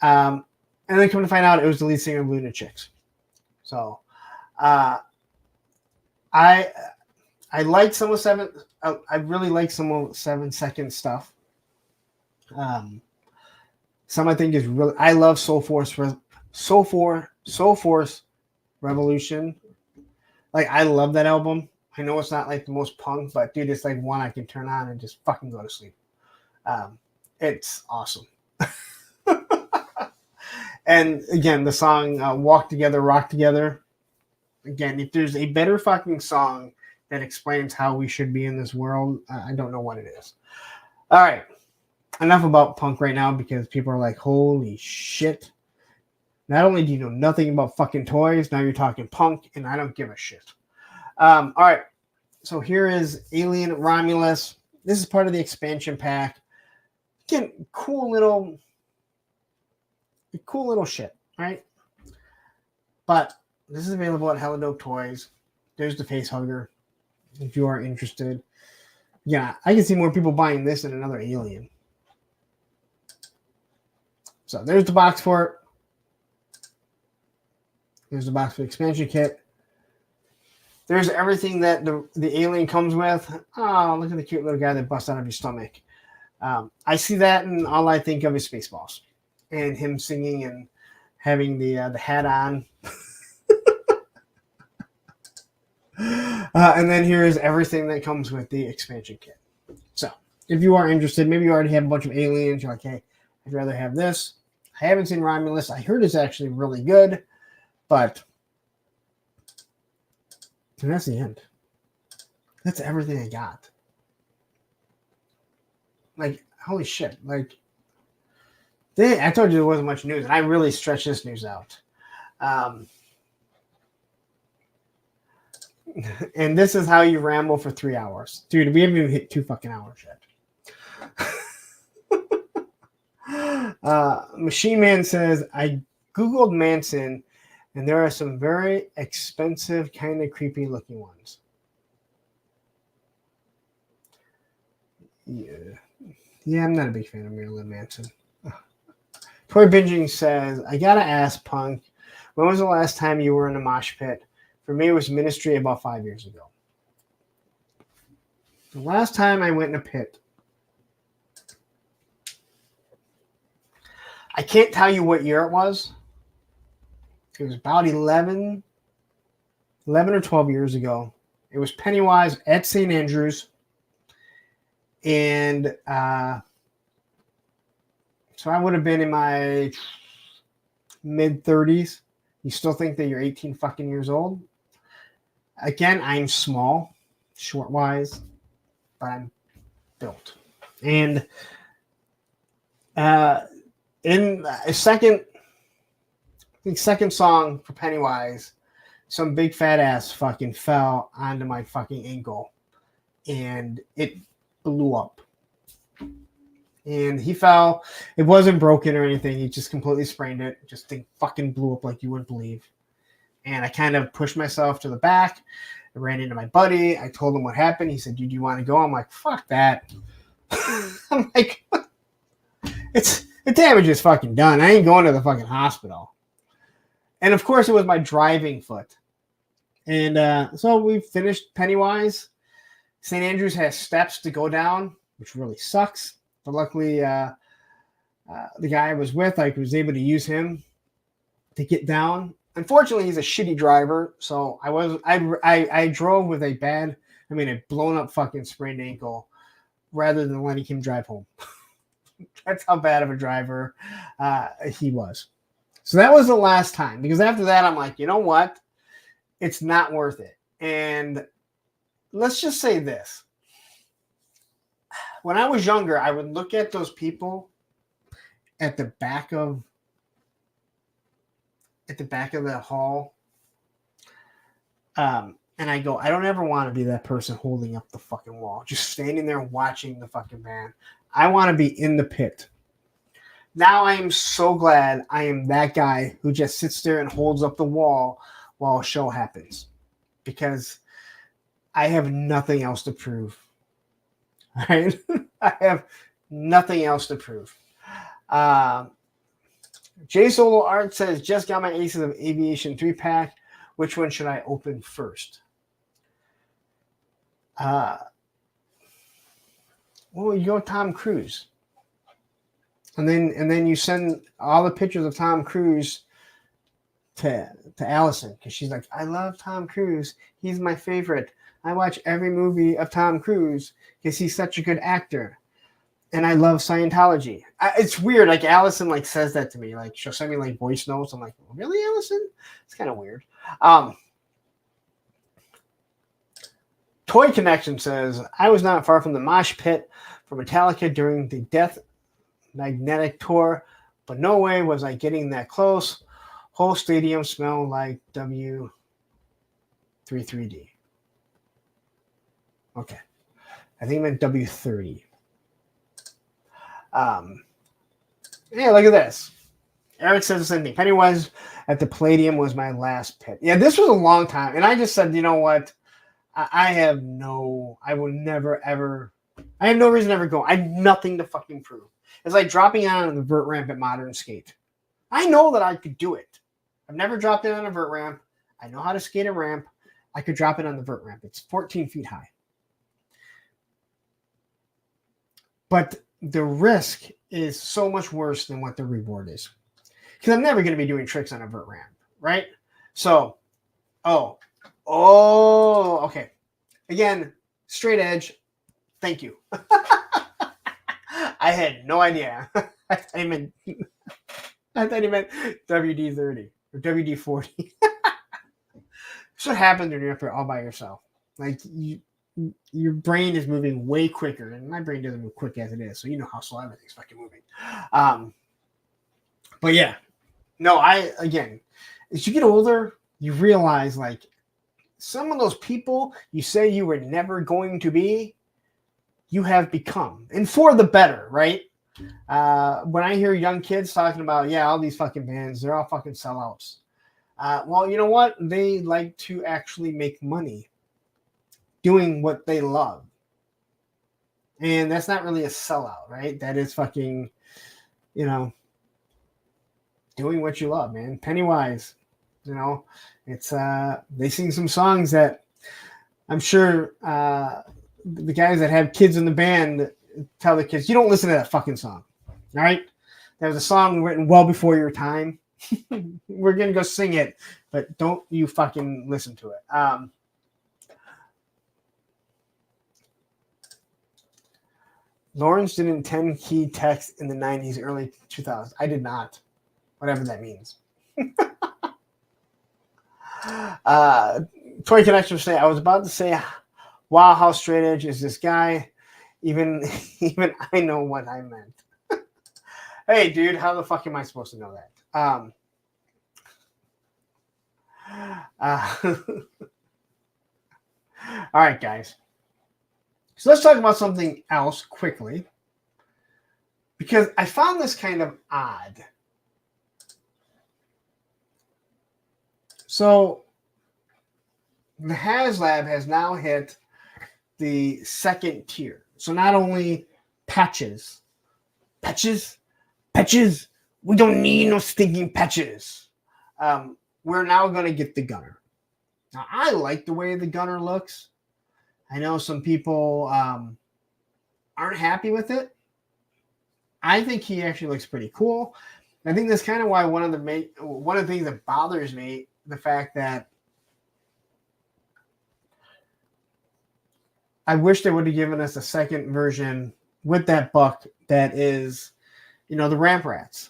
And then come to find out it was the lead singer of Luna Chicks. So I like some of Seven. I really like some of 7 Second stuff. Some I think is really. I love Soul Force Revolution. Like I love that album. I know it's not like the most punk, but dude, it's like one I can turn on and just fucking go to sleep. It's awesome. And again, the song "Walk Together, Rock Together." Again, if there's a better fucking song that explains how we should be in this world, I don't know what it is. All right. Enough about punk right now because people are like, holy shit. Not only do you know nothing about fucking toys, now you're talking punk, and I don't give a shit. All right. So here is Alien Romulus. This is part of the expansion pack. Again, cool little shit, right? But this is available at Hella Dope Toys. There's the face hugger if you are interested. Yeah, I can see more people buying this than another Alien. So there's the box for it. There's the box for the expansion kit. There's everything that the Alien comes with. Oh, look at the cute little guy that busts out of your stomach. I see that and all I think of is Spaceballs. And him singing and having the hat on. And then here is everything that comes with the expansion kit. So if you are interested, maybe you already have a bunch of Aliens. You're like, hey, I'd rather have this. I haven't seen Romulus. I heard it's actually really good, but and that's the end. That's everything I got. Like, holy shit. Like, I told you there wasn't much news, and I really stretched this news out. And this is how you ramble for 3 hours. Dude, we haven't even hit 2 fucking hours yet. Machine Man says, I Googled Manson, and there are some very expensive, kind of creepy looking ones. Yeah, I'm not a big fan of Marilyn Manson. Toy Binging says, I gotta ask, Punk, when was the last time you were in a mosh pit? For me, it was Ministry about 5 years ago. The last time I went in a pit, I can't tell you what year it was. It was about 11 or 12 years ago. It was Pennywise at St. Andrews. And so I would have been in my mid-30s. You still think that you're 18 fucking years old? Again, I'm small, short-wise, but I'm built. And in a second song for Pennywise, some big fat ass fucking fell onto my fucking ankle, and it blew up. And he fell. It wasn't broken or anything. He just completely sprained it. Just thing fucking blew up like you wouldn't believe. And I kind of pushed myself to the back. I ran into my buddy. I told him what happened. He said, "Dude, do you want to go?" I'm like, "Fuck that." I'm like, the damage is fucking done. I ain't going to the fucking hospital. And of course, it was my driving foot. And so we finished Pennywise. St. Andrews has steps to go down, which really sucks. But luckily, the guy I was with, I was able to use him to get down. Unfortunately, he's a shitty driver, so I drove with a blown up fucking sprained ankle rather than letting him drive home. That's how bad of a driver he was. So that was the last time, because after that, I'm like, you know what? It's not worth it. And let's just say this. When I was younger, I would look at those people at the back of the hall. And I go, I don't ever want to be that person holding up the fucking wall, just standing there watching the fucking band. I want to be in the pit. Now I am so glad I am that guy who just sits there and holds up the wall while a show happens, because I have nothing else to prove. All right. I have nothing else to prove. J Solo Art says, just got my Aces of Aviation 3-pack. Which one should I open first? Well, you go Tom Cruise. And then you send all the pictures of Tom Cruise to Allison, because she's like, I love Tom Cruise. He's my favorite. I watch every movie of Tom Cruise because he's such a good actor. And I love Scientology. It's weird. Like Allison like says that to me. Like she'll send me like voice notes. I'm like, really, Allison? It's kind of weird. Toy Connection says, I was not far from the mosh pit for Metallica during the Death Magnetic tour, but no way was I getting that close. Whole stadium smelled like W33D. Okay. I think it meant W30. Yeah, look at this. Eric says the same thing. Pennywise at the Palladium was my last pit. Yeah, this was a long time. And I just said, you know what? I have no reason to ever go. I have nothing to fucking prove. It's like dropping on the vert ramp at Modern Skate. I know that I could do it. I've never dropped it on a vert ramp. I know how to skate a ramp. I could drop it on the vert ramp. It's 14 feet high. But the risk is so much worse than what the reward is. Because I'm never going to be doing tricks on a vert ramp, right? So, okay. Again, straight edge. Thank you. I had no idea. I thought he meant WD-30 or WD-40. That's what happens when you're up there all by yourself. Like your brain is moving way quicker, and my brain doesn't move quick as it is, so you know how slow everything's fucking moving. But yeah, no, again, as you get older, you realize like some of those people you say you were never going to be, you have become, and for the better, right? When I hear young kids talking about, yeah, all these fucking bands, they're all fucking sellouts. Well, you know what? They like to actually make money doing what they love. And that's not really a sellout, right? That is fucking, doing what you love, man. Pennywise, it's, they sing some songs that I'm sure the guys that have kids in the band tell the kids, you don't listen to that fucking song, all right? That was a song written well before your time. We're going to go sing it, but don't you fucking listen to it. Lawrence didn't 10-key text in the 90s, early 2000s. I did not. Whatever that means. Toy Connection say, I was about to say, wow, how straight edge is this guy? Even I know what I meant. Hey, dude, how the fuck am I supposed to know that? All right, guys. So let's talk about something else quickly, because I found this kind of odd. So the Haslab has now hit the second tier. So not only patches, we don't need no stinking patches. We're now going to get the gunner. Now, I like the way the gunner looks. I know some people aren't happy with it. I think he actually looks pretty cool. I think that's kind of why one of the things that bothers me, the fact that I wish they would have given us a second version with that buck that is, the ramp rats,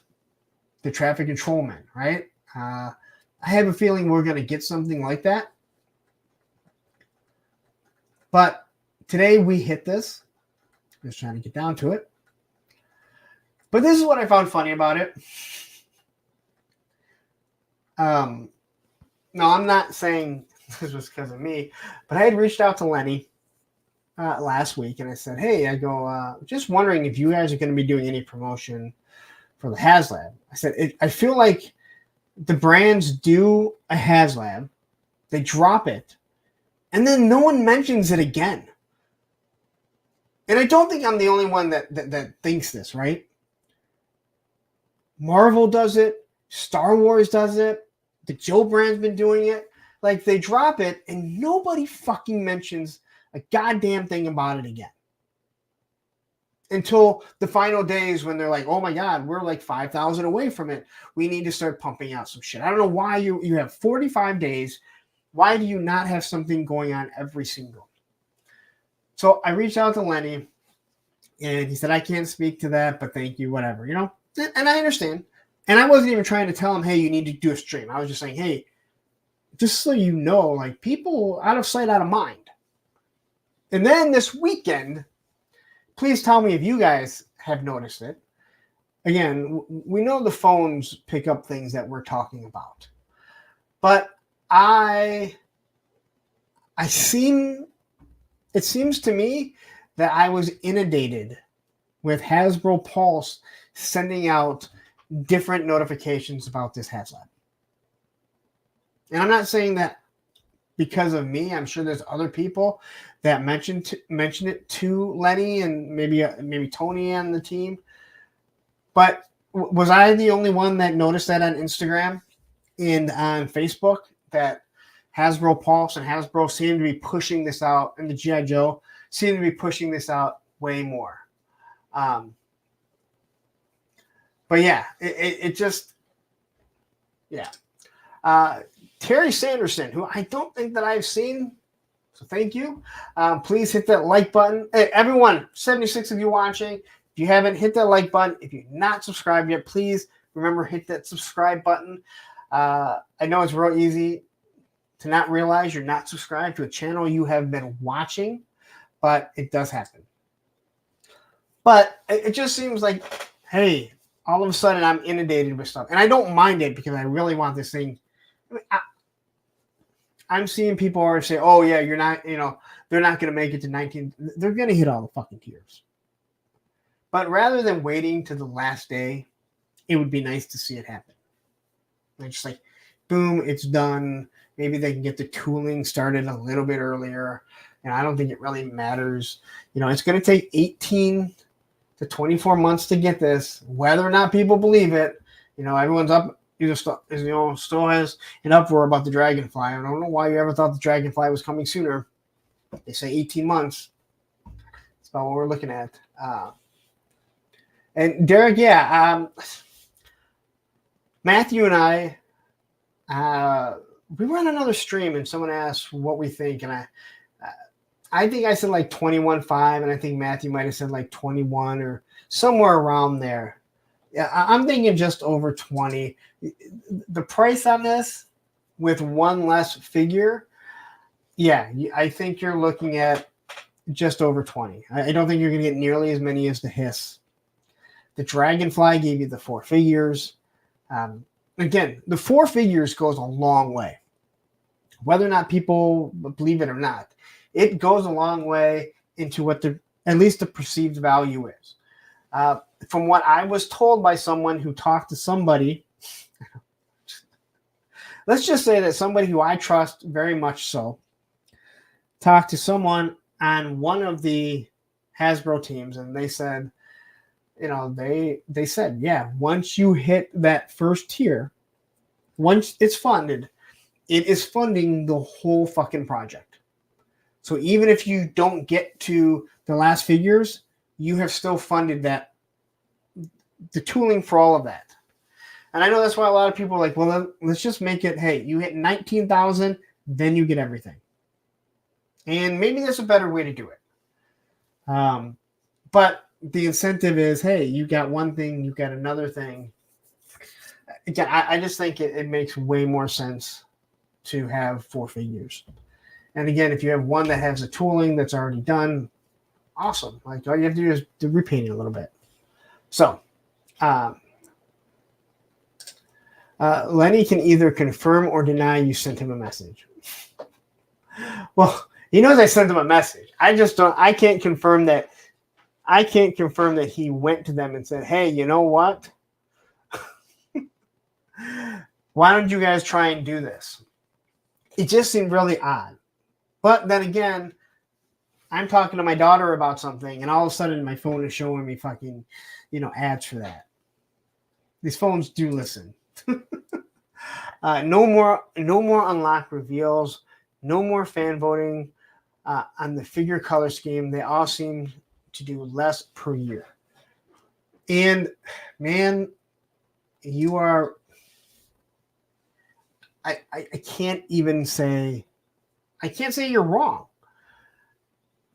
the traffic control men, right? I have a feeling we're going to get something like that. But today we hit this. Just trying to get down to it. But this is what I found funny about it. No, I'm not saying this was because of me, but I had reached out to Lenny last week, and I said, hey, just wondering if you guys are going to be doing any promotion for the Haslab. I said, I feel like the brands do a Haslab, they drop it, and then no one mentions it again. and I don't think I'm the only one that thinks this, right? Marvel does it. Star Wars does it. The Joe Brand's been doing it. Like, they drop it, and nobody fucking mentions a goddamn thing about it again. Until the final days when they're like, oh my God, we're like 5,000 away from it. We need to start pumping out some shit. I don't know why you have 45 days. Why do you not have something going on every single? So I reached out to Lenny, and he said, I can't speak to that, but thank you, whatever, you know? And I understand. And I wasn't even trying to tell him, hey, you need to do a stream. I was just saying, hey, just so you know, like, people out of sight, out of mind. And then this weekend, please tell me if you guys have noticed it. Again, we know the phones pick up things that we're talking about. But it seems to me that I was inundated with Hasbro Pulse sending out different notifications about this Haslab. And I'm not saying that because of me. I'm sure there's other people that mentioned it to Lenny and maybe Tony and the team. But was I the only one that noticed that on Instagram and on Facebook, that Hasbro Pulse and Hasbro seem to be pushing this out, and the G.I. Joe seem to be pushing this out way more? But yeah, it just, yeah. Terry Sanderson, who I don't think that I've seen, so thank you. Please hit that like button. Hey, everyone, 76 of you watching, if you haven't, hit that like button. If you're not subscribed yet, please remember, hit that subscribe button. I know it's real easy to not realize you're not subscribed to a channel you have been watching, but it does happen. But it just seems like, hey, all of a sudden I'm inundated with stuff. And I don't mind it because I really want this thing. I'm seeing people already say, oh, yeah, you're not, they're not going to make it to 19. They're going to hit all the fucking tiers. But rather than waiting to the last day, it would be nice to see it happen. Like, just like, boom, it's done. Maybe they can get the tooling started a little bit earlier. And I don't think it really matters. It's going to take 18 to 24 months to get this, whether or not people believe it. Everyone's up. Still has an uproar about the Dragonfly. I don't know why you ever thought the Dragonfly was coming sooner. They say 18 months. That's about what we're looking at. And Derek, Matthew and I, we were on another stream, and someone asked what we think, and I think I said like 21.5, and I think Matthew might have said like 21 or somewhere around there. Yeah, I'm thinking just over 20. The price on this with one less figure, I think you're looking at just over 20. I don't think you're going to get nearly as many as the Hiss. The Dragonfly gave you the 4 figures. Again, the 4 figures goes a long way. Whether or not people believe it or not, it goes a long way into what at least the perceived value is. From what I was told by someone who talked to somebody, let's just say that somebody who I trust very much so talked to someone on one of the Hasbro teams, and they said, they said, once you hit that first tier, once it's funded, it is funding the whole fucking project. So even if you don't get to the last figures, you have still funded the tooling for all of that. And I know that's why a lot of people are like, well, let's just make it, hey, you hit 19,000, then you get everything. And maybe there's a better way to do it. But the incentive is, hey, you got one thing, you got another thing. Again, I just think it makes way more sense to have 4 figures. And again, if you have one that has the tooling that's already done, awesome. Like, all you have to do is repaint it a little bit. So, Lenny can either confirm or deny you sent him a message. Well, he knows I sent him a message. I can't confirm that he went to them and said, hey, you know what? Why don't you guys try and do this? It just seemed really odd. But then again, I'm talking to my daughter about something, and all of a sudden my phone is showing me fucking, ads for that. These phones do listen. No more unlock reveals. No more fan voting on the figure color scheme. They all seem to do less per year. And man, you are. I can't even say. I can't say you're wrong.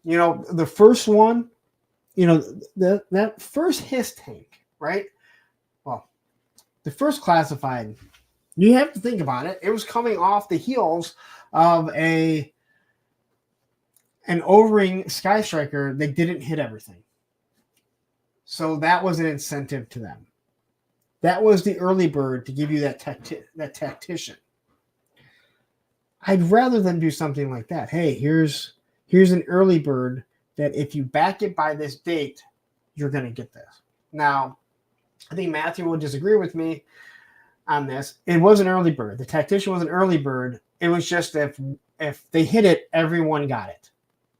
The first one, that first Hiss tank, right? Well, the first classified, you have to think about it. It was coming off the heels of an O-ring Sky Striker that didn't hit everything. So that was an incentive to them. That was the early bird to give you that tactician. I'd rather them do something like that. Hey, here's an early bird that if you back it by this date, you're going to get this. Now, I think Matthew will disagree with me on this. It was an early bird. The tactician was an early bird. It was just if they hit it, everyone got it.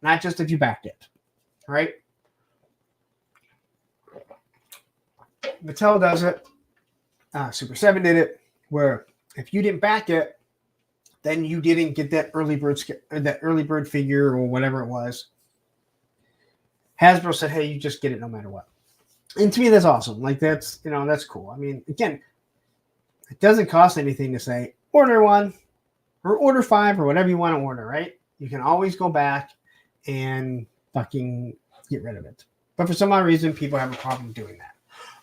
Not just if you backed it. All right? Mattel does it. Super 7 did it, where if you didn't back it, then you didn't get that early bird figure or whatever it was. Hasbro said, "Hey, you just get it no matter what." And to me, that's awesome. Like that's cool. I mean, again, it doesn't cost anything to say order 1 or order 5 or whatever you want to order, right? You can always go back and fucking get rid of it. But for some odd reason, people have a problem doing that.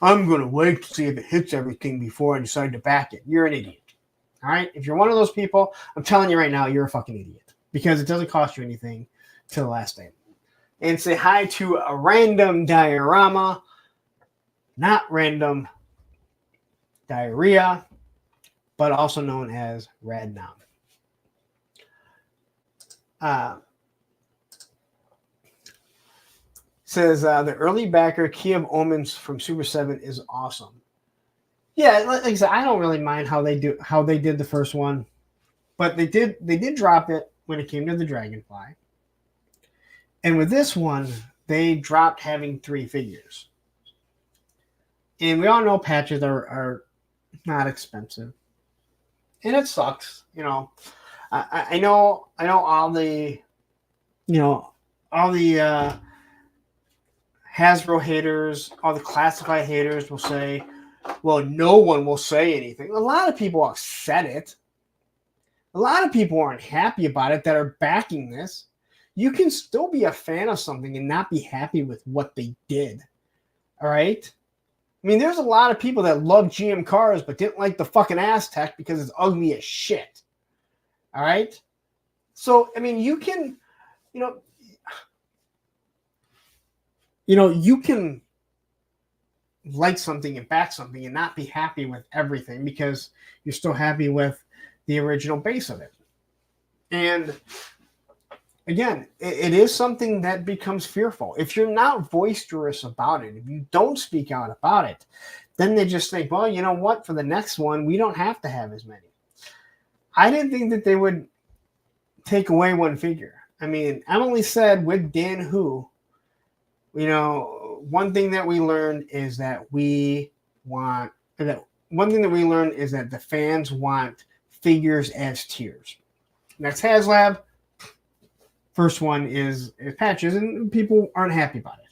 I'm gonna wait to see if it hits everything before I decide to back it. You're an idiot. All right, if you're one of those people, I'm telling you right now, you're a fucking idiot because it doesn't cost you anything till the last day. And say hi to a random diorama, not random diarrhea, but also known as Radnom. Says the early backer Key of Omens from Super 7 is awesome. Yeah, like I said, I don't really mind how they did the first one, but they did drop it when it came to the Dragonfly. And with this one, they dropped having 3 figures. And we all know patches are not expensive. And it sucks, I know all the Hasbro haters, all the classified haters will say, well, no one will say anything. A lot of people have said it. A lot of people aren't happy about it that are backing this. You can still be a fan of something and not be happy with what they did. All right? I mean, there's a lot of people that love GM cars but didn't like the fucking Aztec because it's ugly as shit. All right? So, I mean, you can, you can like something and back something and not be happy with everything because you're still happy with the original base of it. And again, it is something that becomes fearful. If you're not boisterous about it, if you don't speak out about it, then they just think, well, you know what? For the next one, we don't have to have as many. I didn't think that they would take away one figure. I mean, Emily said with Dan Who, one thing that we learned is that the fans want figures as tiers. That's Haslab. First one is patches, and people aren't happy about it.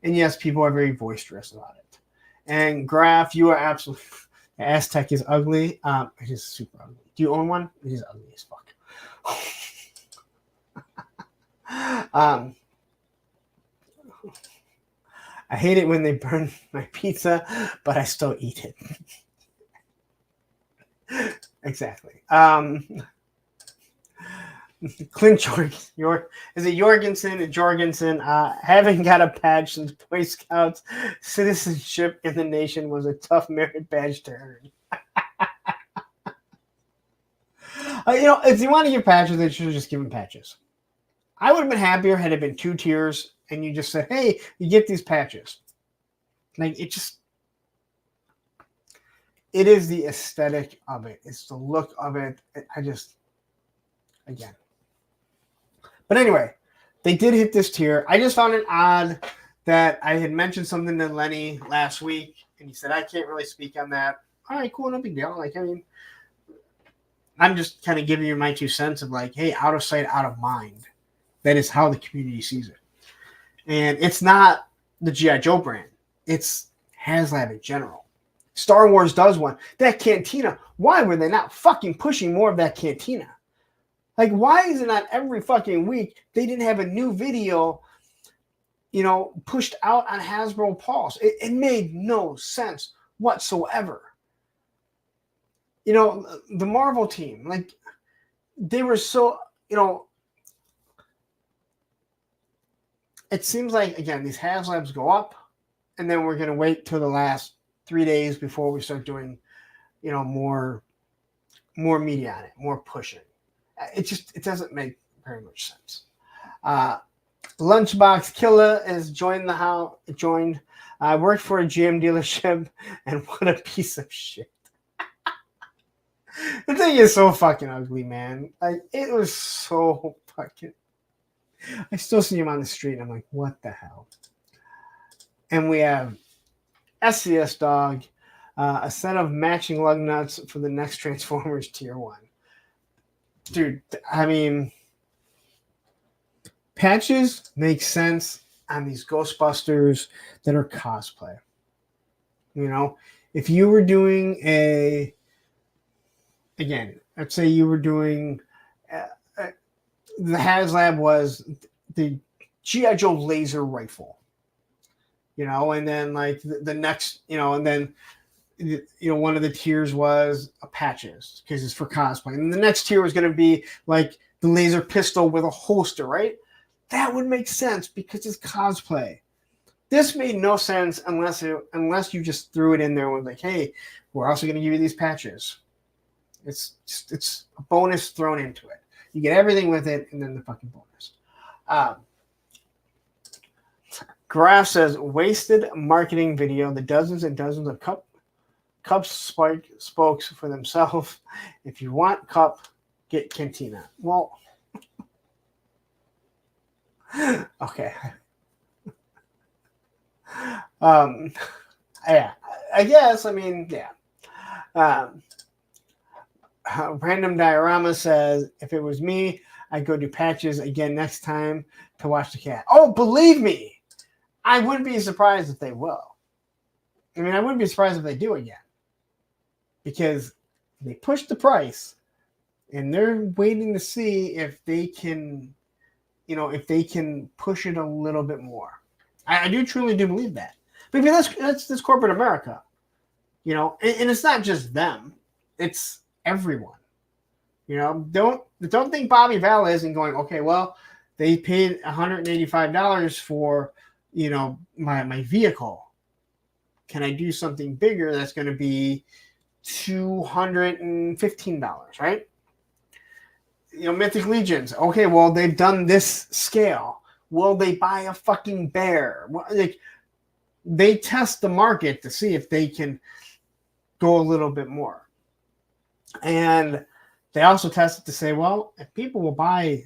And yes, people are very boisterous about it. And Graf, you are absolutely. The Aztec is ugly. It is super ugly. Do you own one? It is ugly as fuck. I hate it when they burn my pizza, but I still eat it. Exactly. Clint is it Jorgensen? Having got a badge since Boy Scouts, citizenship in the nation was a tough merit badge to earn. If you want to give patches, they should have just given patches. I would have been happier had it been 2 tiers and you just said, hey, you get these patches. Like, it is the aesthetic of it. It's the look of it. Again. But anyway, they did hit this tier. I just found it odd that I had mentioned something to Lenny last week, and he said I can't really speak on that. All right, cool, no big deal. Like, I mean, I'm just kind of giving you my 2 cents of like, hey, out of sight, out of mind. That is how the community sees it. And it's not the G.I. Joe brand. It's Haslab in general. Star Wars does one. That cantina, why were they not fucking pushing more of that cantina? Like, why is it not every fucking week they didn't have a new video, you know, pushed out on Hasbro Pulse? It made no sense whatsoever. You know, the Marvel team, like, they were so, you know, it seems like, again, these Haslabs go up, and then we're going to wait till the last 3 days before we start doing, you know, more media on it, more pushing. It doesn't make very much sense. Lunchbox Killer has joined the house. I worked for a GM dealership, and what a piece of shit. The thing is so fucking ugly, man. Like, it was so fucking. I still see him on the street, and I'm like, what the hell? And we have SCS Dog, a set of matching lug nuts for the next Transformers Tier 1. Dude, I mean, patches make sense on these Ghostbusters that are cosplay. You know, if you were doing again, let's say you were doing, the Haslab was the G.I. Joe laser rifle. You know, and then like the next, you know, and then, you know, one of the tiers was patches because it's for cosplay. And the next tier was going to be like the laser pistol with a holster, right? That would make sense because it's cosplay. This made no sense unless you just threw it in there and was like, hey, we're also going to give you these patches. It's a bonus thrown into it. You get everything with it, and then the fucking bonus. Graph says, wasted marketing video. The dozens and dozens of Cups spokes for themselves. If you want Cup, get Cantina. Well, okay. Yeah, I guess. I mean, yeah. Random Diorama says, if it was me, I'd go do patches again next time to watch the cat. Oh, believe me, I wouldn't be surprised if they will. I mean, I wouldn't be surprised if they do again. Because they push the price, and they're waiting to see if they can, you know, if they can push it a little bit more. I truly do believe that. Because that's corporate America. You know, and it's not just them. It's everyone. You know, don't think Bobby Val isn't going, okay, well, they paid $185 for, you know, my vehicle. Can I do something bigger that's going to be $215, right? You know, Mythic Legions. Okay, well, they've done this scale. Will they buy a fucking bear? Like, they test the market to see if they can go a little bit more. And they also test it to say, well, if people will buy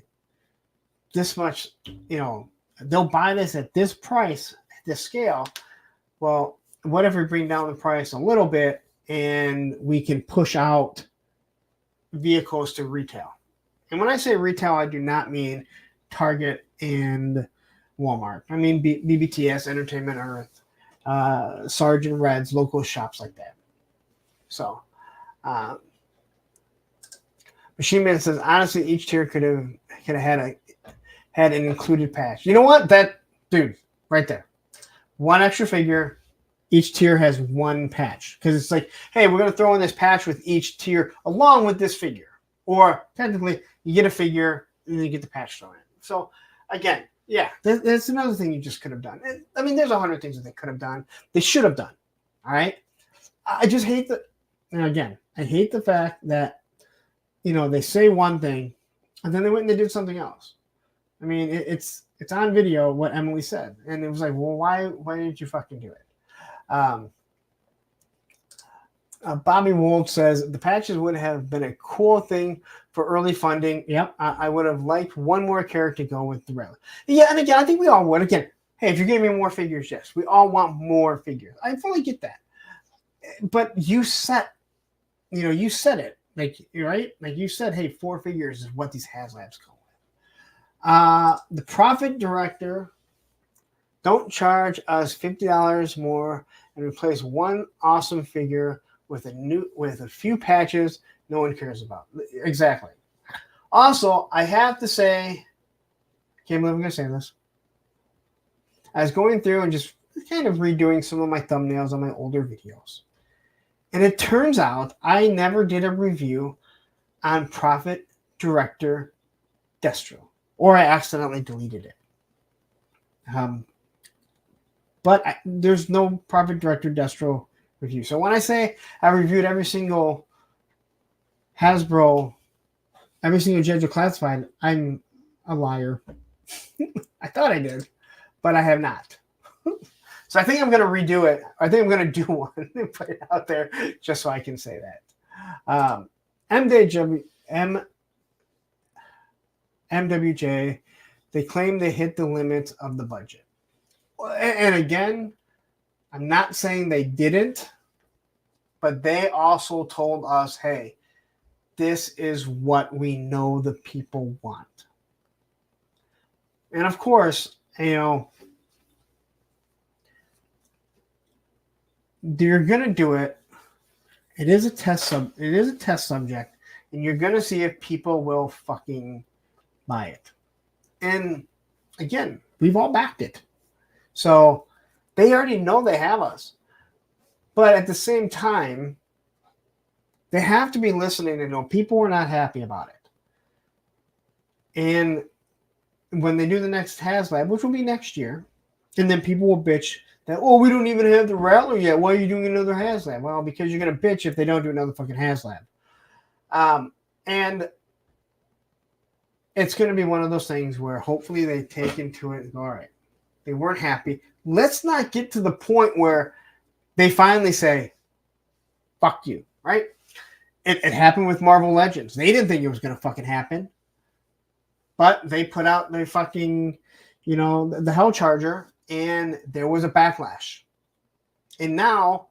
this much, you know, they'll buy this at this price, at this scale. Well, what if we bring down the price a little bit and we can push out vehicles to retail? And when I say retail, I do not mean Target and Walmart. I mean BBTS, Entertainment Earth, Sergeant Red's, local shops like that. So, Machine Man says, honestly, each tier could have had an included patch. You know what? That dude, right there. One extra figure. Each tier has one patch. Because it's like, hey, we're going to throw in this patch with each tier along with this figure. Or technically, you get a figure and then you get the patch thrown in. So, again, yeah, that's another thing you just could have done. I mean, there's 100 things that they could have done. They should have done. All right? I just hate I hate the fact that, you know, they say one thing and then they went and they did something else. I mean, it's on video what Emily said. And it was like, well, why didn't you fucking do it? Bobby Wold says the patches would have been a cool thing for early funding. Yep, I would have liked one more character to go with the relic. Yeah, and again, I think we all would. Again, hey, if you're giving me more figures, yes, we all want more figures. I fully get that. But you said it. Like, right? Like you said, hey, 4 figures is what these Haslabs go with. The profit director, don't charge us $50 more and replace one awesome figure with a few patches no one cares about. Exactly. Also, I have to say, can't believe I'm going to say this. I was going through and just kind of redoing some of my thumbnails on my older videos. And it turns out I never did a review on Profit Director Destro, or I accidentally deleted it. But there's no Profit Director Destro review. So when I say I reviewed every single Hasbro, every single Judge of Classified, I'm a liar. I thought I did, but I have not. So I think I'm going to redo it. I think I'm going to do one and put it out there just so I can say that. MWJ, they claim they hit the limits of the budget. And again, I'm not saying they didn't, but they also told us, hey, this is what we know the people want. And of course, you're going to do it. It is a test subject, and you're going to see if people will fucking buy it. And again, we've all backed it. So they already know they have us. But at the same time, they have to be listening to know people are not happy about it. And when they do the next Haslab, which will be next year, and then people will bitch that, oh, we don't even have the Rattler yet. Why are you doing another Haslab? Well, because you're going to bitch if they don't do another fucking Haslab. And it's going to be one of those things where hopefully they take into it and go, all right, they weren't happy. Let's not get to the point where they finally say, fuck you, right? It happened with Marvel Legends. They didn't think it was going to fucking happen. But they put out the fucking, the Hell Charger, and there was a backlash. And now,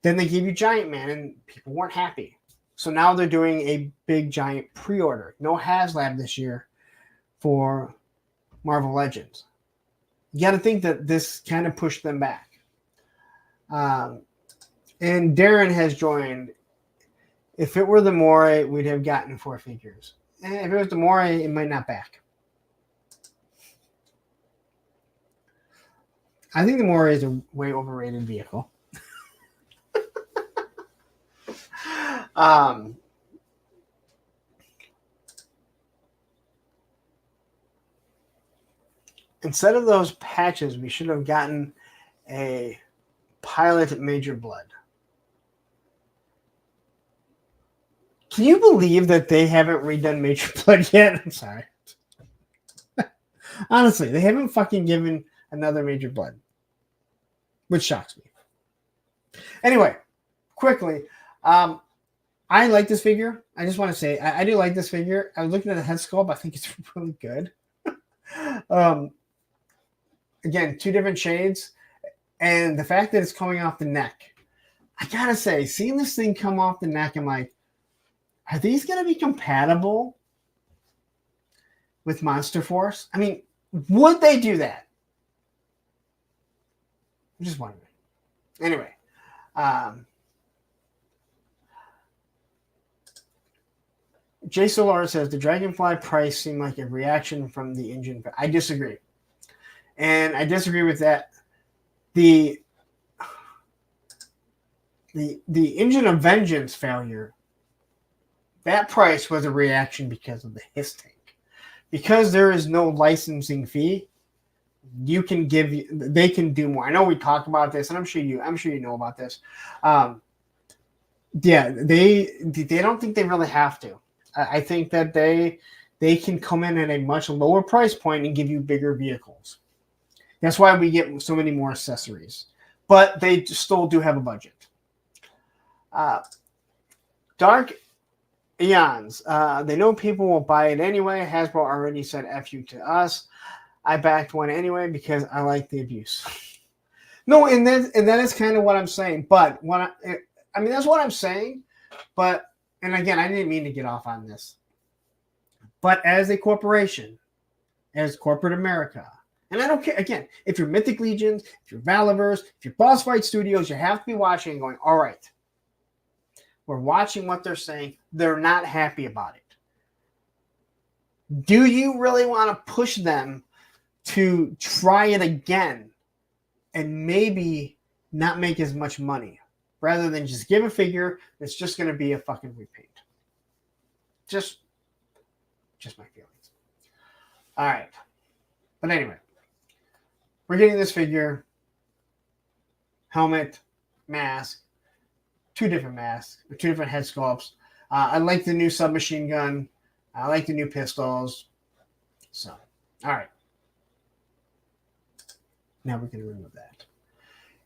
then they gave you Giant Man, and people weren't happy. So now they're doing a big giant pre-order. No Haslab this year for Marvel Legends. You got to think that this kind of pushed them back. And Darren has joined. If it were the Moray, we'd have gotten 4 figures. And if it was the Moray, it might not back. I think the Moray is a way overrated vehicle. Instead of those patches, we should have gotten a Pilot Major Blood. Can you believe that they haven't redone Major Blood yet? I'm sorry. Honestly, they haven't fucking given another Major Blood, which shocks me. Anyway, quickly, I like this figure. I just want to say, I do like this figure. I was looking at the head sculpt. I think it's really good. Again, 2 different shades. And the fact that it's coming off the neck. I got to say, seeing this thing come off the neck, I'm like, are these going to be compatible with Monster Force? I mean, would they do that? I'm just wondering. Anyway. Jay Solar says the Dragonfly price seemed like a reaction from the engine. I disagree. And I disagree with that. The Engine of Vengeance failure, that price was a reaction because of the Hiss tank. Because there is no licensing fee, they can do more. I know we talked about this, and I'm sure you know about this. Yeah, they don't think they really have to. I think that they can come in at a much lower price point and give you bigger vehicles. That's why we get so many more accessories. But they still do have a budget. Dark Eons. They know people will buy it anyway. Hasbro already said F you to us. I backed one anyway because I like the abuse. No, and that is kind of what I'm saying. But I mean, that's what I'm saying. But, and again, I didn't mean to get off on this. But as a corporation, as corporate America, and I don't care, again, if you're Mythic Legions, if you're Valiverse, if you're Boss Fight Studios, you have to be watching and going, all right, we're watching what they're saying. They're not happy about it. Do you really want to push them to try it again and maybe not make as much money rather than just give a figure that's just going to be a fucking repaint? Just my feelings. All right. But anyway, we're getting this figure, helmet, mask, two different masks, two different head sculpts. I like the new submachine gun. I like the new pistols. So, all right. Now we're going to remove that.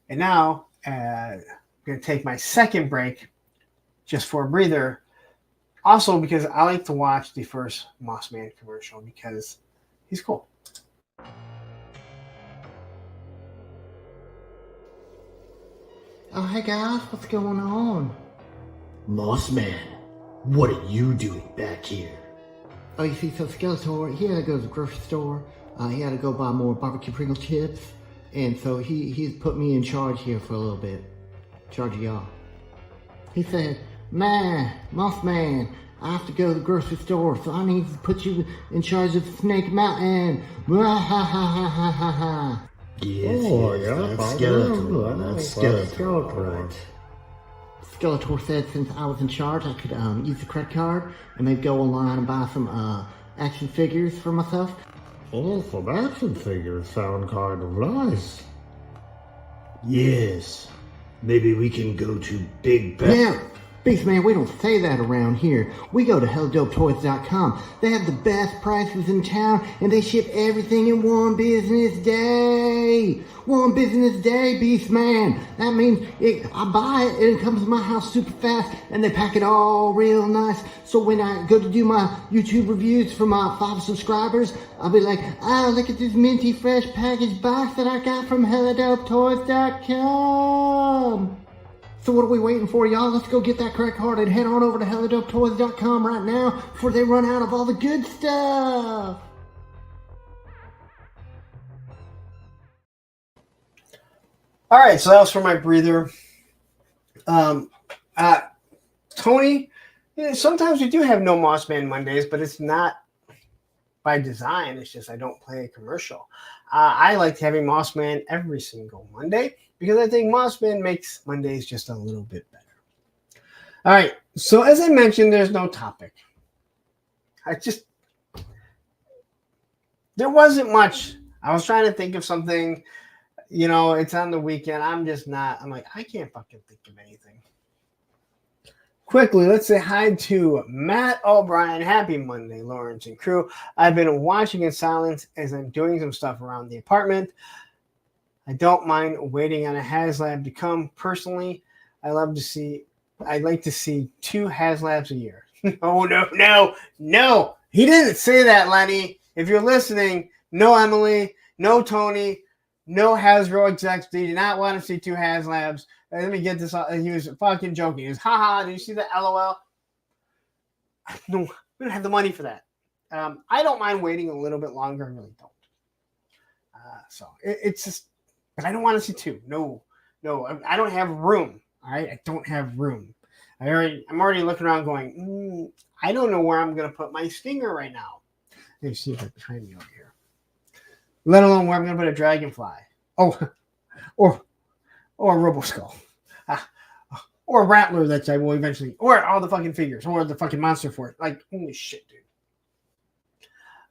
And now I'm going to take my second break just for a breather. Also because I like to watch the first Mossman commercial because he's cool. Oh, hey guys, what's going on? Mossman, what are you doing back here? Oh, you see, so Skeletor, he had to go to the grocery store. He had to go buy more barbecue Pringle chips. And so he's put me in charge here for a little bit. In charge of y'all. He said, man, Mossman, I have to go to the grocery store, so I need to put you in charge of Snake Mountain. Mwahahahaha. Yes, Oh, yes, yeah, that's I Skeletor. know, That's that's Skeletor. Right. Skeletor said since I was in charge, I could use the credit card and maybe go online and buy some action figures for myself. Oh, some action figures sound kind of nice. Yes. Maybe we can go to Big Bad. Now, Beastman, we don't say that around here. We go to HellDopeToys.com. They have the best prices in town, and they ship everything in one business day. One business day, Beastman. That means I buy it, and it comes to my house super fast, and they pack it all real nice. So when I go to do my YouTube reviews for my 5 subscribers, I'll be like, oh, look at this minty fresh packaged box that I got from HellDopeToys.com. So what are we waiting for, y'all? Let's go get that credit card and head on over to HellDopeToys.com right now before they run out of all the good stuff. All right, so that was for my breather. Tony, sometimes we do have no Mossman Mondays, but it's not by design. It's just I don't play a commercial. I like having Mossman every single Monday because I think Mossman makes Mondays just a little bit better. All right, so as I mentioned, there's no topic. There wasn't much. I was trying to think of something. You know, it's on the weekend. I'm like, I can't fucking think of anything. Quickly, let's say hi to Matt O'Brien. Happy Monday, Lawrence and crew. I've been watching in silence as I'm doing some stuff around the apartment. I don't mind waiting on a Haslab to come. Personally, I'd like to see 2 Haslabs a year. No. He didn't say that, Lenny. If you're listening, no Emily, no Tony, no Hasbro execs. They did not want to see 2 Haslabs. Let me get this out. He was fucking joking. He was, haha, did you see the LOL? No, we don't have the money for that. I don't mind waiting a little bit longer. I really don't. So it's just, but I don't want to see 2. No, I don't have room. All right, I don't have room. I'm already looking around going, I don't know where I'm going to put my Stinger right now. Let me see if it's behind me over here. Let alone where I'm going to put a Dragonfly. Oh, or Roboskull. Or Rattler that I will eventually, or all the fucking figures, or the fucking Monster Force. Like, holy shit, dude.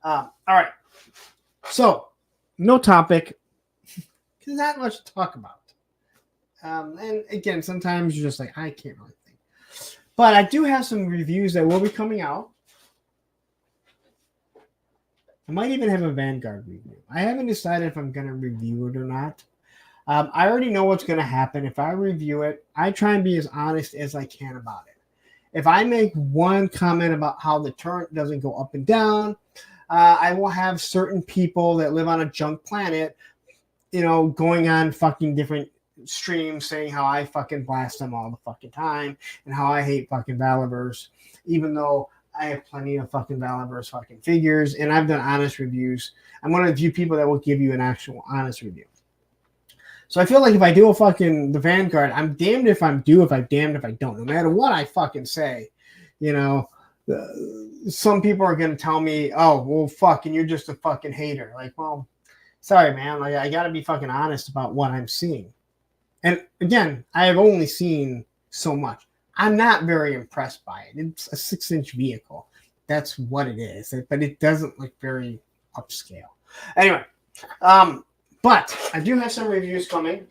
All right. So, no topic. There's not much to talk about. And again, sometimes you're just like, I can't really think. But I do have some reviews that will be coming out. I might even have a Vanguard review. I haven't decided if I'm going to review it or not. I already know what's going to happen. If I review it, I try and be as honest as I can about it. if I make one comment about how the turret doesn't go up and down, I will have certain people that live on a junk planet, going on fucking different streams saying how I fucking blast them all the fucking time and how I hate fucking Valiverse, even though I have plenty of fucking Valiverse fucking figures and I've done honest reviews. I'm one of the few people that will give you an actual honest review. So I feel like if I do the Vanguard, I'm damned if I'm damned if I don't. No matter what I fucking say, some people are going to tell me, oh, well, fuck, and you're just a fucking hater. Like, well, sorry, man. Like, I got to be fucking honest about what I'm seeing. And again, I have only seen so much. I'm not very impressed by it. It's a 6-inch vehicle. That's what it is. But it doesn't look very upscale. Anyway, but I do have some reviews coming.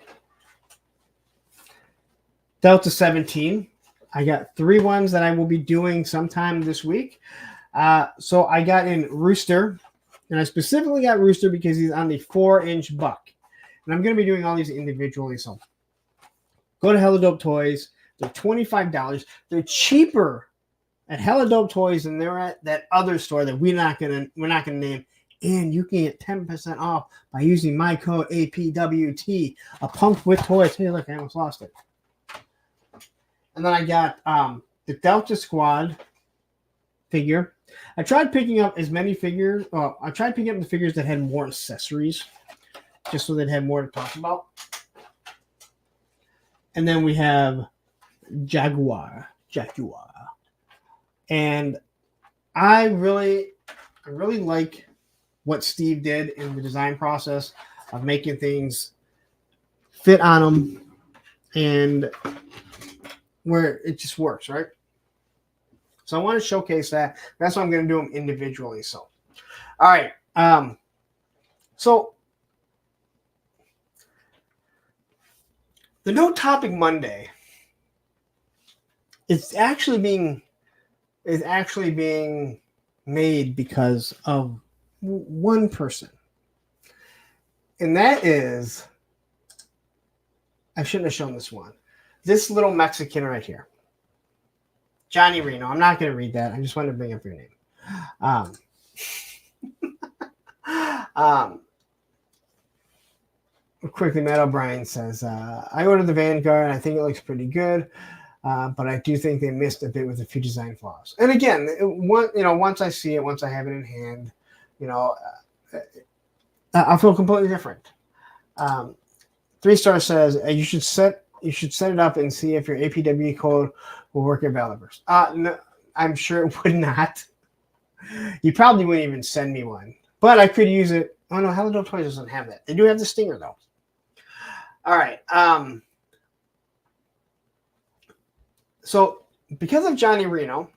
Delta 17. I got 3 ones that I will be doing sometime this week. So I got in Rooster. And I specifically got Rooster because he's on the 4-inch buck. And I'm going to be doing all these individually. So go to Hella Dope Toys. They're $25. They're cheaper at Hella Dope Toys than they're at that other store that we're not gonna name. And you can get 10% off by using my code APWT. A Pump with Toys. Hey, look, I almost lost it. And then I got the Delta Squad figure. I tried picking up as many figures. I tried picking up the figures that had more accessories, just so they'd have more to talk about. And then we have Jaguar. And I really like what Steve did in the design process of making things fit on them and where it just works, right? So I want to showcase that. That's why I'm going to do them individually. So, all right. So the No Topic Monday is actually being made because of one person, and that is, I shouldn't have shown this one. This little Mexican right here, Johnny Reno. I'm not going to read that. I just wanted to bring up your name. Quickly, Matt O'Brien says, I ordered the Vanguard. I think it looks pretty good. But I do think they missed a bit with a few design flaws. And again, once I see it, once I have it in hand, I'll feel completely different. 3-star says you should set it up and see if your APW code will work in Valiverse. No, I'm sure it would not. You probably wouldn't even send me one, but I could use it. Oh no, Hello Dope Toys doesn't have that. They do have the Stinger though. All right. So because of Johnny Reno,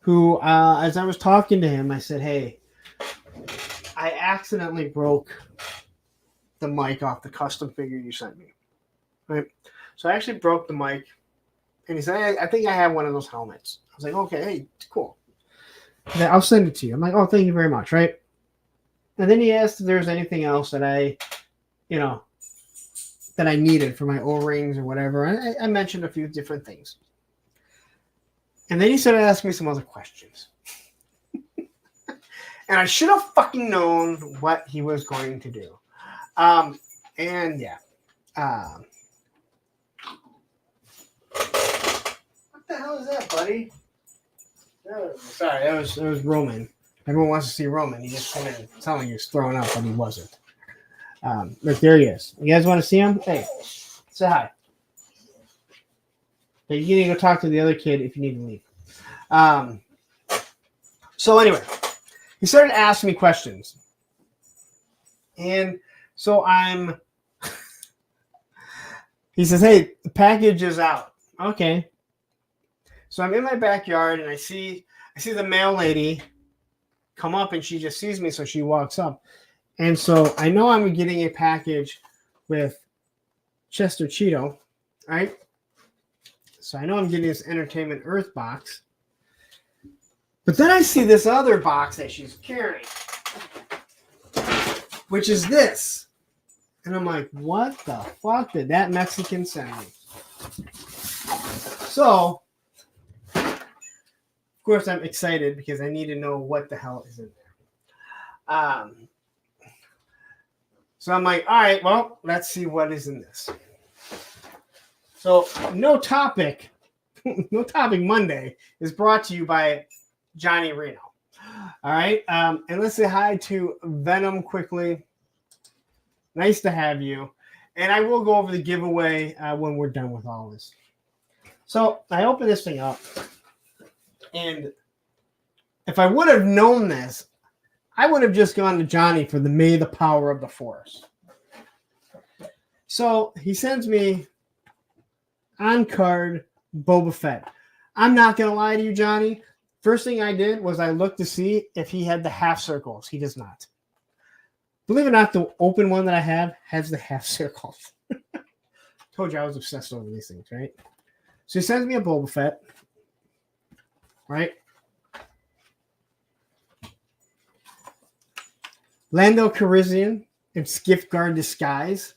who, as I was talking to him, I said, hey, I accidentally broke the mic off the custom figure you sent me. Right? So I actually broke the mic, and he said, I think I have one of those helmets. I was like, okay, hey, cool. I'll send it to you. I'm like, oh, thank you very much, right? And then he asked if there was anything else that I needed for my O-rings or whatever. I mentioned a few different things. And then he started asking me some other questions. And I should have fucking known what he was going to do. And yeah. What the hell is that, buddy? Sorry, that was Roman. Everyone wants to see Roman. He just came in telling you he's throwing up, but he wasn't. But there he is. You guys want to see him? Hey, say hi. But you need to go talk to the other kid if you need to leave. So anyway, he started asking me questions. And so he says, hey, the package is out. Okay. So I'm in my backyard and I see the mail lady come up and she just sees me. So she walks up. And so I know I'm getting a package with Chester Cheeto, right? So I know I'm getting this Entertainment Earth box. But then I see this other box that she's carrying, which is this. And I'm like, what the fuck did that Mexican send me? So course, I'm excited because I need to know what the hell is in there. So I'm like, all right, well, let's see what is in this. So no topic Monday is brought to you by Johnny Reno. All right, and let's say hi to Venom quickly. Nice to have you. And I will go over the giveaway when we're done with all this. So I open this thing up, and if I would have known this, I would have just gone to Johnny for the May the Power of the Force. So he sends me on card Boba Fett. I'm not going to lie to you, Johnny. First thing I did was I looked to see if he had the half circles. He does not. Believe it or not, the open one that I have has the half circles. Told you I was obsessed over these things, right? So he sends me a Boba Fett, right? Lando Calrissian in Skiff Guard disguise.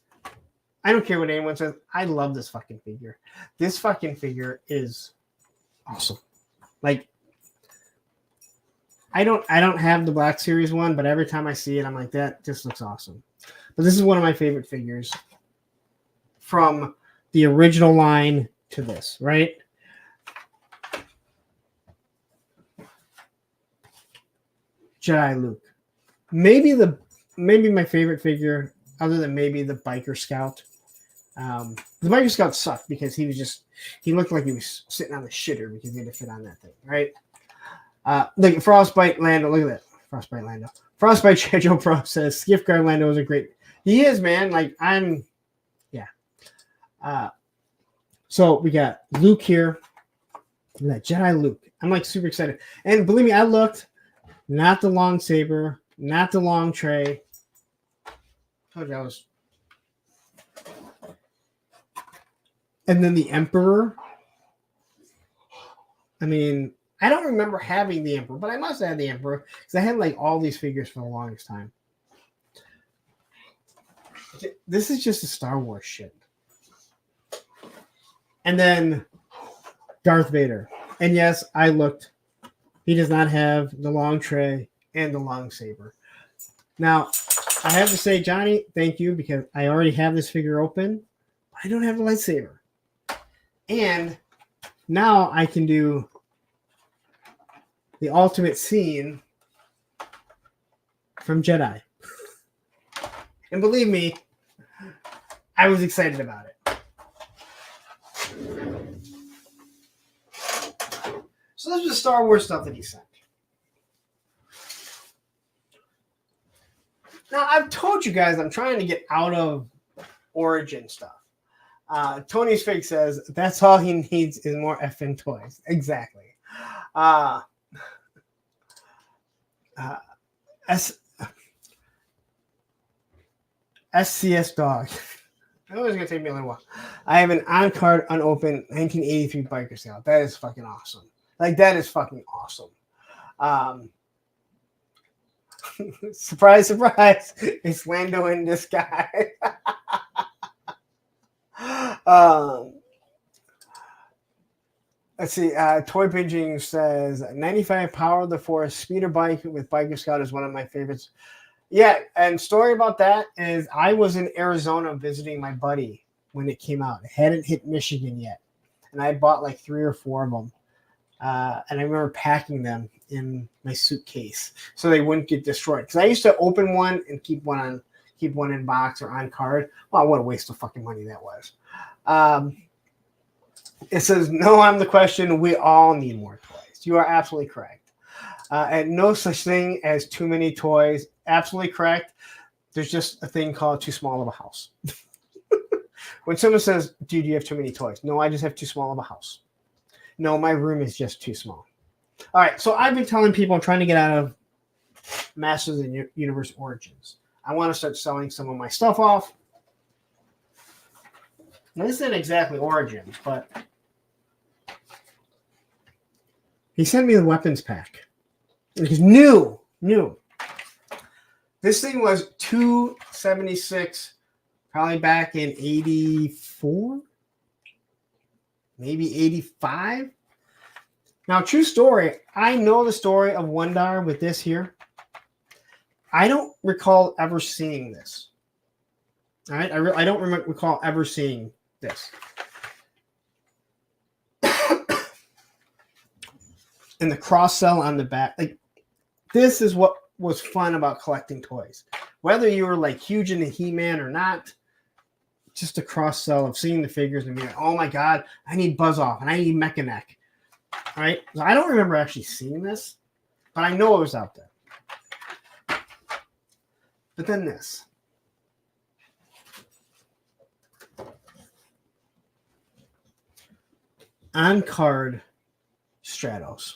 I don't care what anyone says. I love this fucking figure. This fucking figure is awesome. Like, I don't have the Black Series one, but every time I see it, I'm like, that just looks awesome. But this is one of my favorite figures from the original line to this, right? Jedi Luke. Maybe my favorite figure, other than maybe the Biker Scout. The Biker Scout sucked because he looked like he was sitting on the shitter because he had to fit on that thing, right? Look at Frostbite Lando. Look at that. Frostbite Lando. Frostbite Joe Pro says Skiff Guard Lando is a great. He is, man. Like, yeah. So we got Luke here. That Jedi Luke. I'm like super excited. And believe me, I looked. Not the long saber. Not the long tray. Told you I was. And then the Emperor. I mean, I don't remember having the Emperor, but I must have had the Emperor because I had like all these figures for the longest time. This is just a Star Wars shit. And then Darth Vader. And yes, I looked. He does not have the long tray and the long saber. Now, I have to say, Johnny, thank you because I already have this figure open. But I don't have the lightsaber. And now I can do the ultimate scene from Jedi. And believe me, I was excited about it. So this was the Star Wars stuff that he sent. Now, I've told you guys I'm trying to get out of Origin stuff. Tony's Fake says, that's all he needs is more effing toys. Exactly. SCS Dog. I know it's going to take me a little while. I have an on-card, unopened 1983 Biker Scout. That is fucking awesome. Like, that is fucking awesome. Surprise, surprise. It's Lando in disguise. Let's see. Toy Binging says 95 Power of the Force speeder bike with Biker Scout is one of my favorites. Yeah, and story about that is I was in Arizona visiting my buddy when it came out. It hadn't hit Michigan yet, and I bought like 3 or 4 of them. And I remember packing them in my suitcase so they wouldn't get destroyed. Because I used to open one and keep one in box or on card. Wow, what a waste of fucking money that was. It says, no, I'm the question. We all need more toys. You are absolutely correct. And no such thing as too many toys. Absolutely correct. There's just a thing called too small of a house. When someone says, dude, you have too many toys. No, I just have too small of a house. No, my room is just too small. All right, so I've been telling people I'm trying to get out of Masters of the Universe Origins. I want to start selling some of my stuff off. Now, this isn't exactly Origins, but he sent me the weapons pack. It was new. This thing was $276, probably back in 84, maybe 85. Now, true story, I know the story of Wondar with this here. I don't recall ever seeing this. All right, I don't recall ever seeing this. And the cross sell on the back, like this is what was fun about collecting toys. Whether you were like huge into He-Man or not, just a cross sell of seeing the figures and being like, oh my god, I need Buzz Off and I need Mechaneck. All right, so I don't remember actually seeing this, but I know it was out there. But then this. On card Stratos.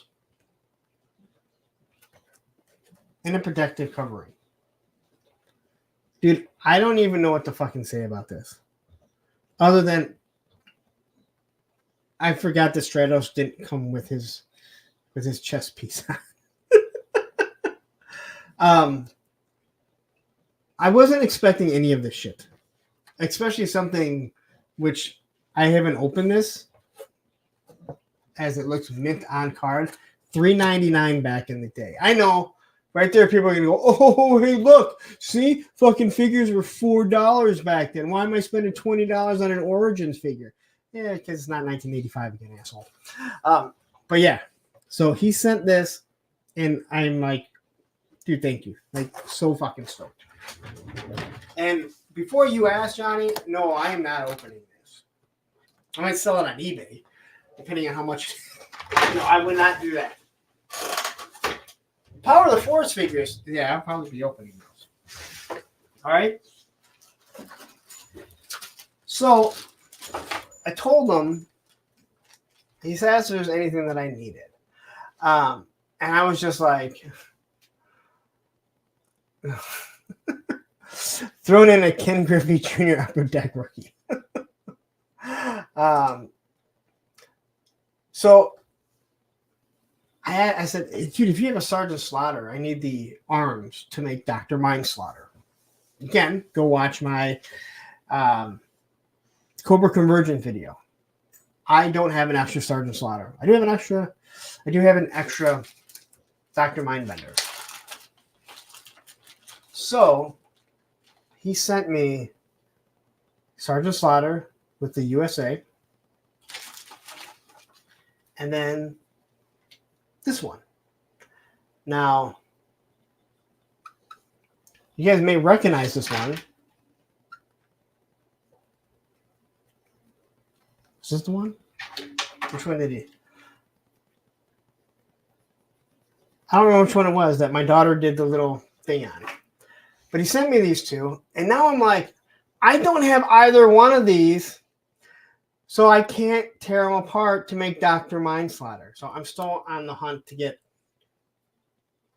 In a protective covering. Dude, I don't even know what to fucking say about this. Other than I forgot that Stratos didn't come with his chest piece. I wasn't expecting any of this shit. Especially something which I haven't opened this as it looks mint on card. $3.99 back in the day. I know, right there, people are gonna go, oh, hey, look, see, fucking figures were $4 back then. Why am I spending $20 on an Origins figure? Yeah, because it's not 1985 again, asshole. But yeah, so he sent this, and I'm like, dude, thank you. Like, so fucking stoked. And before you ask, Johnny, no, I am not opening this. I might sell it on eBay, depending on how much. No, I would not do that. Power of the Force figures. Yeah, I'll probably be opening those. All right. So I told him, he asked if there's anything that I needed. And I was just like, thrown in a Ken Griffey Jr. Upper Deck rookie. So I said, dude, if you have a Sergeant Slaughter, I need the arms to make Dr. Mindslaughter. Again, go watch my Cobra Convergent video. I don't have an extra Sergeant Slaughter. I do have an extra Dr. Mindbender. So he sent me Sergeant Slaughter with the USA. And then this one. Now, you guys may recognize this one. Is this the one? Which one did he? I don't know which one it was that my daughter did the little thing on. But he sent me these two. And now I'm like, I don't have either one of these. So I can't tear them apart to make Dr. Mindslaughter. So I'm still on the hunt to get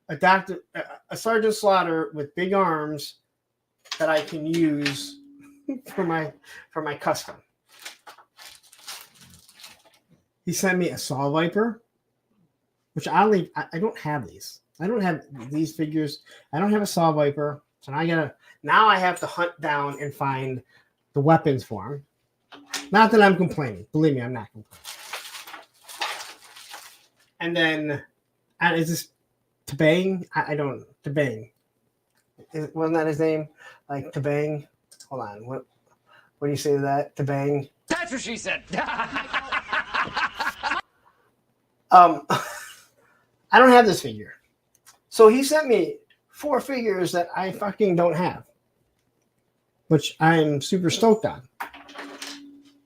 a Sergeant Slaughter with big arms that I can use for my custom. He sent me a Saw Viper, which I don't have these. I don't have these figures. I don't have a Saw Viper. So now I have to hunt down and find the weapons for him. Not that I'm complaining. Believe me, I'm not complaining. And then, is this Tabang? I don't, Tabang. Wasn't that his name? Like Tabang? Hold on. What do you say to that? Tabang? That's what she said. I don't have this figure. So he sent me 4 figures that I fucking don't have, which I'm super stoked on.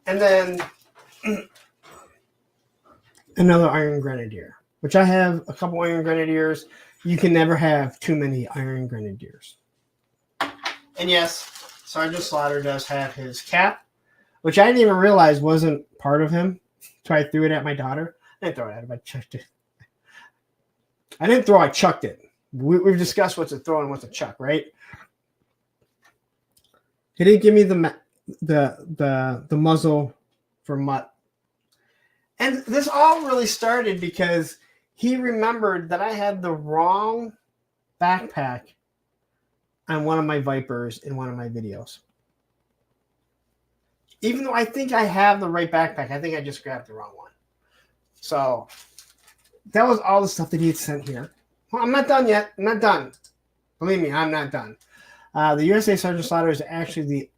And then another Iron Grenadier, which I have a couple Iron Grenadiers. You can never have too many Iron Grenadiers. And yes, Sergeant Slaughter does have his cap, which I didn't even realize wasn't part of him. So I threw it at my daughter. I didn't throw it at him. I chucked it. I didn't throw. I chucked it. We've discussed what's a throw and what's a chuck, right? He didn't give me the muzzle for Mutt. And this all really started because he remembered that I had the wrong backpack on one of my Vipers in one of my videos. Even though I think I have the right backpack, I think I just grabbed the wrong one. So that was all the stuff that he had sent here. Well, I'm not done yet. I'm not done. Believe me, I'm not done. The USA Sergeant Slaughter is actually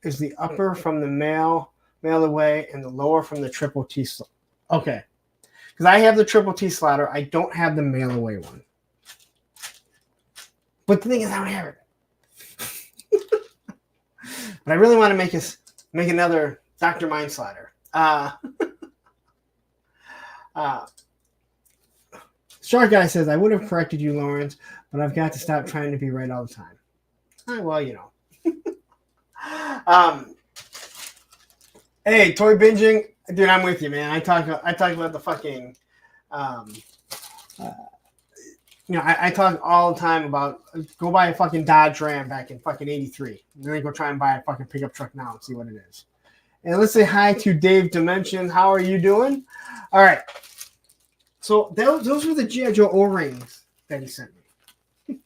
the upper from the mail away and the lower from the triple T. Okay. Because I have the triple T Slaughter. I don't have the mail away one. But the thing is, I don't have it. But I really want to make another Dr. Mind Slaughter. Shark Guy says, I would have corrected you, Lawrence, but I've got to stop trying to be right all the time. Well, you know. Hey, toy binging, dude, I'm with you, man. I talk about the fucking, I talk all the time about go buy a fucking Dodge Ram back in fucking '83, and then go try and buy a fucking pickup truck now and see what it is. And let's say hi to Dave Dimension. How are you doing? All right. So those were the G.I. Joe O-rings that he sent me.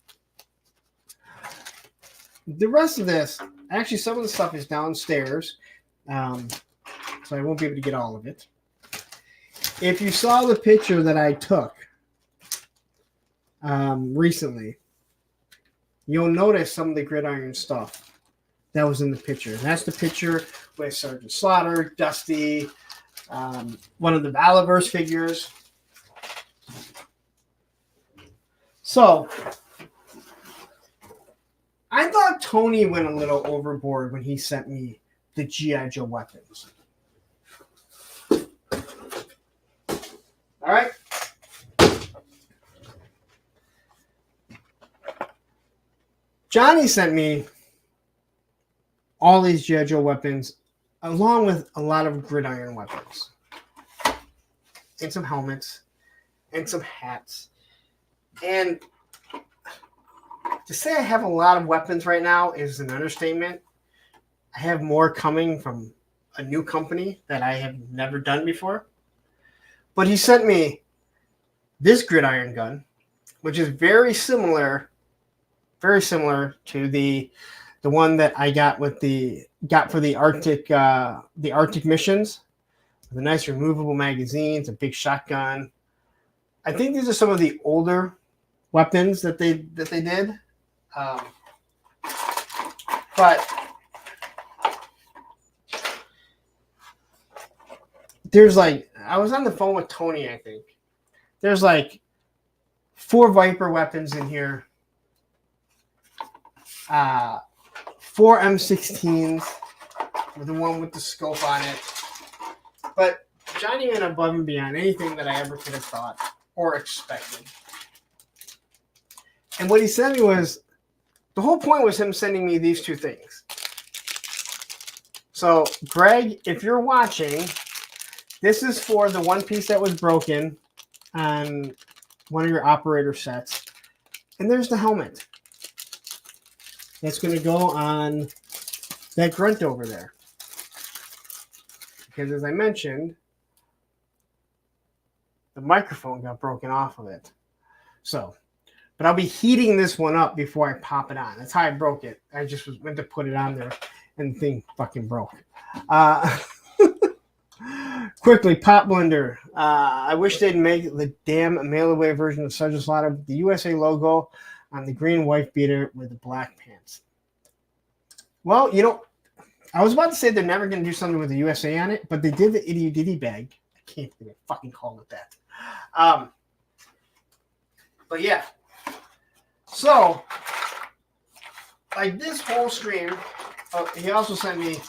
The rest of this, actually, some of the stuff is downstairs, so I won't be able to get all of it. If you saw the picture that I took recently, you'll notice some of the gridiron stuff that was in the picture. And that's the picture with Sergeant Slaughter, Dusty, one of the Multiverse figures. So, I thought Tony went a little overboard when he sent me the G.I. Joe weapons. All right. Johnny sent me all these G.I. Joe weapons along with a lot of gridiron weapons and some helmets and some hats. And to say I have a lot of weapons right now is an understatement. I have more coming from a new company that I have never done before. But he sent me this gridiron gun, which is very similar to the one that I got for the Arctic missions. The nice removable magazines, a big shotgun. I think these are some of the older weapons that they did. But there's I was on the phone with Tony, I think. There's 4 Viper weapons in here. 4 M16s with the one with the scope on it. But Johnny went above and beyond anything that I ever could have thought or expected. And what he sent me was, the whole point was him sending me these 2 things. So, Greg, if you're watching, this is for the one piece that was broken on one of your operator sets. And there's the helmet. That's going to go on that grunt over there. Because as I mentioned, the microphone got broken off of it. So, but I'll be heating this one up before I pop it on. That's how I broke it. I just went to put it on there and the thing fucking broke. Quickly, Pop Blender. I wish they'd make the damn mail-away version of Sergeant Slaughter with the USA logo on the green wife beater with the black pants. Well, I was about to say they're never going to do something with the USA on it, but they did the itty ditty bag. I can't even fucking call it that. But yeah. So, this whole stream, he also sent me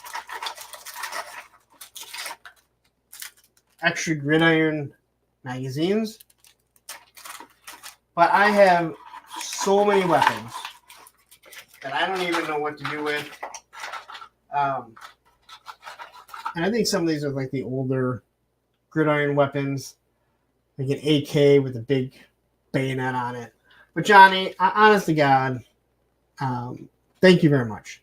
extra gridiron magazines. But I have so many weapons that I don't even know what to do with. And I think some of these are the older gridiron weapons, like an AK with a big bayonet on it. But Johnny, honest to God, thank you very much.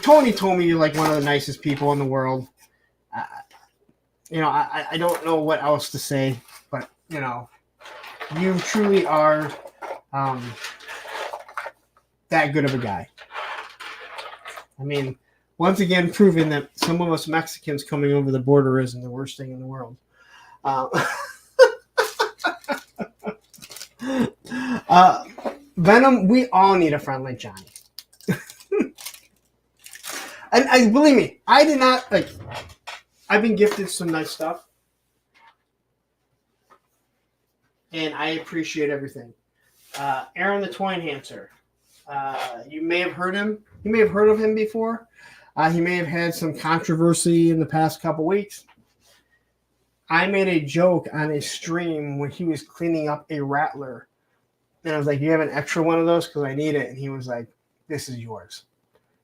Tony told me you're one of the nicest people in the world. I don't know what else to say, but you truly are that good of a guy. When once again proving that some of us Mexicans coming over the border isn't the worst thing in the world. Venom, we all need a friend like Johnny. And believe me, I did not like. I've been gifted some nice stuff, and I appreciate everything. Aaron the Toy Enhancer. You may have heard him. You may have heard of him before. He may have had some controversy in the past couple weeks. I made a joke on a stream when he was cleaning up a Rattler, and I was like, "You have an extra one of those because I need it." And he was like, "This is yours."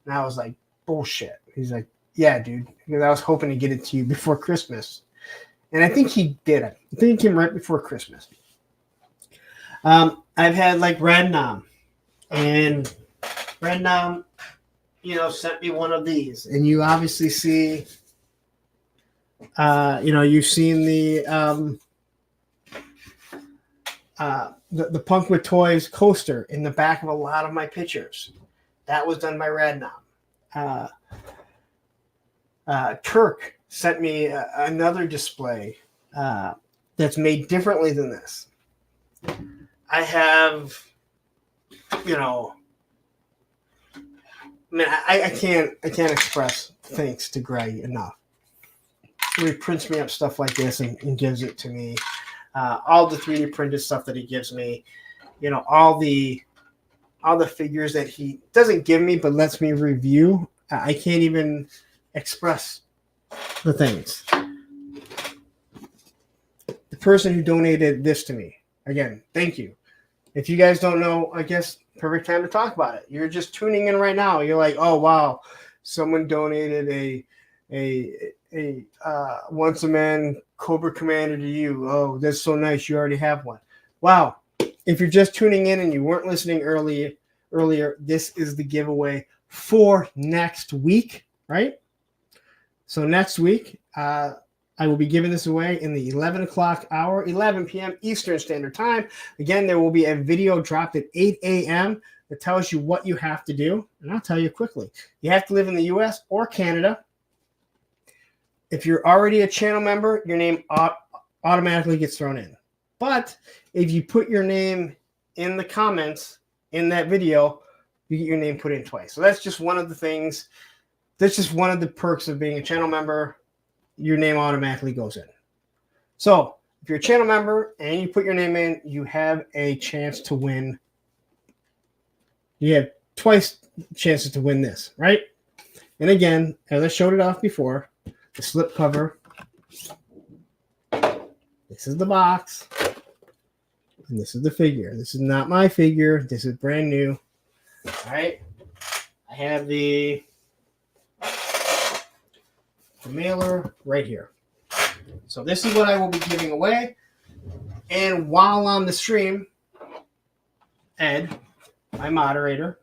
And I was like, "Bullshit." He's like, "Yeah, dude," because I was hoping to get it to you before Christmas, and I think he did it. I think it came right before Christmas. I've had like Red Nom, and Red Nom, sent me one of these, and you obviously see, you've seen the Punk with Toys coaster in the back of a lot of my pictures. That was done by Red Nom. Kirk sent me another display that's made differently than this. I have, I can't express thanks to Greg enough. He prints me up stuff like this and gives it to me. All the 3D printed stuff that he gives me, all the figures that he doesn't give me but lets me review. I can't even express the things. The person who donated this to me, again, thank you. If you guys don't know, I guess perfect time to talk about it. You're just tuning in right now. You're like, oh wow, someone donated a Once a Man Cobra Commander to you. Oh, that's so nice. You already have one. Wow. If you're just tuning in and you weren't listening earlier, this is the giveaway for next week, right? So next week, I will be giving this away in the 11 o'clock hour, 11 p.m. Eastern Standard Time. Again, there will be a video dropped at 8 a.m. that tells you what you have to do. And I'll tell you quickly. You have to live in the U.S. or Canada. If you're already a channel member, your name automatically gets thrown in. But if you put your name in the comments in that video, you get your name put in twice. So that's just one of the things. That's just one of the perks of being a channel member. Your name automatically goes in. So if you're a channel member and you put your name in, you have a chance to win. You have twice chances to win this, right? And again, as I showed it off before, the slip cover. This is the box. And this is the figure. This is not my figure. This is brand new. All right. I have the mailer right here. So this is what I will be giving away. And while on the stream, Ed, my moderator,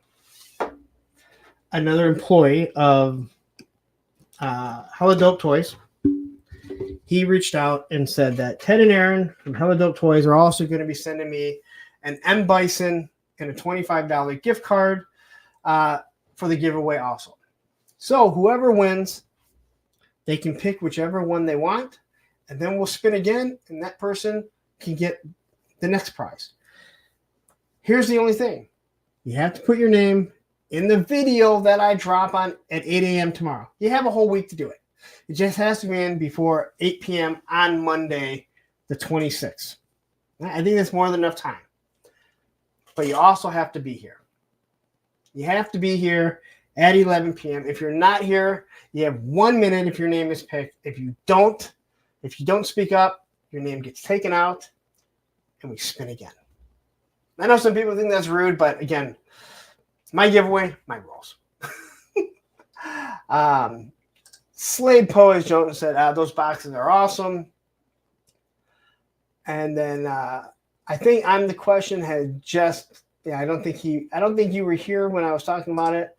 another employee of Hella Dope Toys, he reached out and said that Ted and Aaron from Hella Dope Toys are also going to be sending me an M. Bison and a $25 gift card for the giveaway also. So whoever wins, they can pick whichever one they want, and then we'll spin again, and that person can get the next prize. Here's the only thing. You have to put your name in the video that I drop on at 8 a.m. tomorrow. You have a whole week to do it. It just has to be in before 8 p.m. on Monday, the 26th. I think that's more than enough time. But you also have to be here. You have to be here at 11 p.m. If you're not here, you have 1 minute if your name is picked. If you don't speak up, your name gets taken out, and we spin again. I know some people think that's rude, but again, it's my giveaway, my rules. Slade Poe, as Jonathan said, those boxes are awesome. And then I think I'm the question had just I don't think you were here when I was talking about it.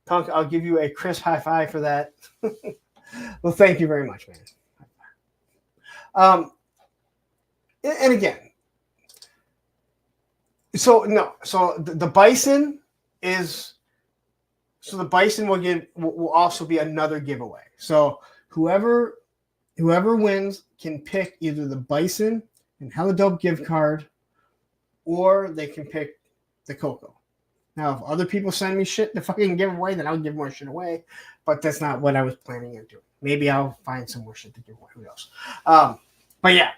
Punk, I'll give you a crisp high five for that. Well, thank you very much, man. And again, so the bison is So the Bison will also be another giveaway. So whoever wins can pick either the Bison and Hella Dope gift card, or they can pick the Coco. Now, if other people send me shit to fucking give away, then I'll give more shit away. But that's not what I was planning on doing. Maybe I'll find some more shit to give away. Who knows? But yeah,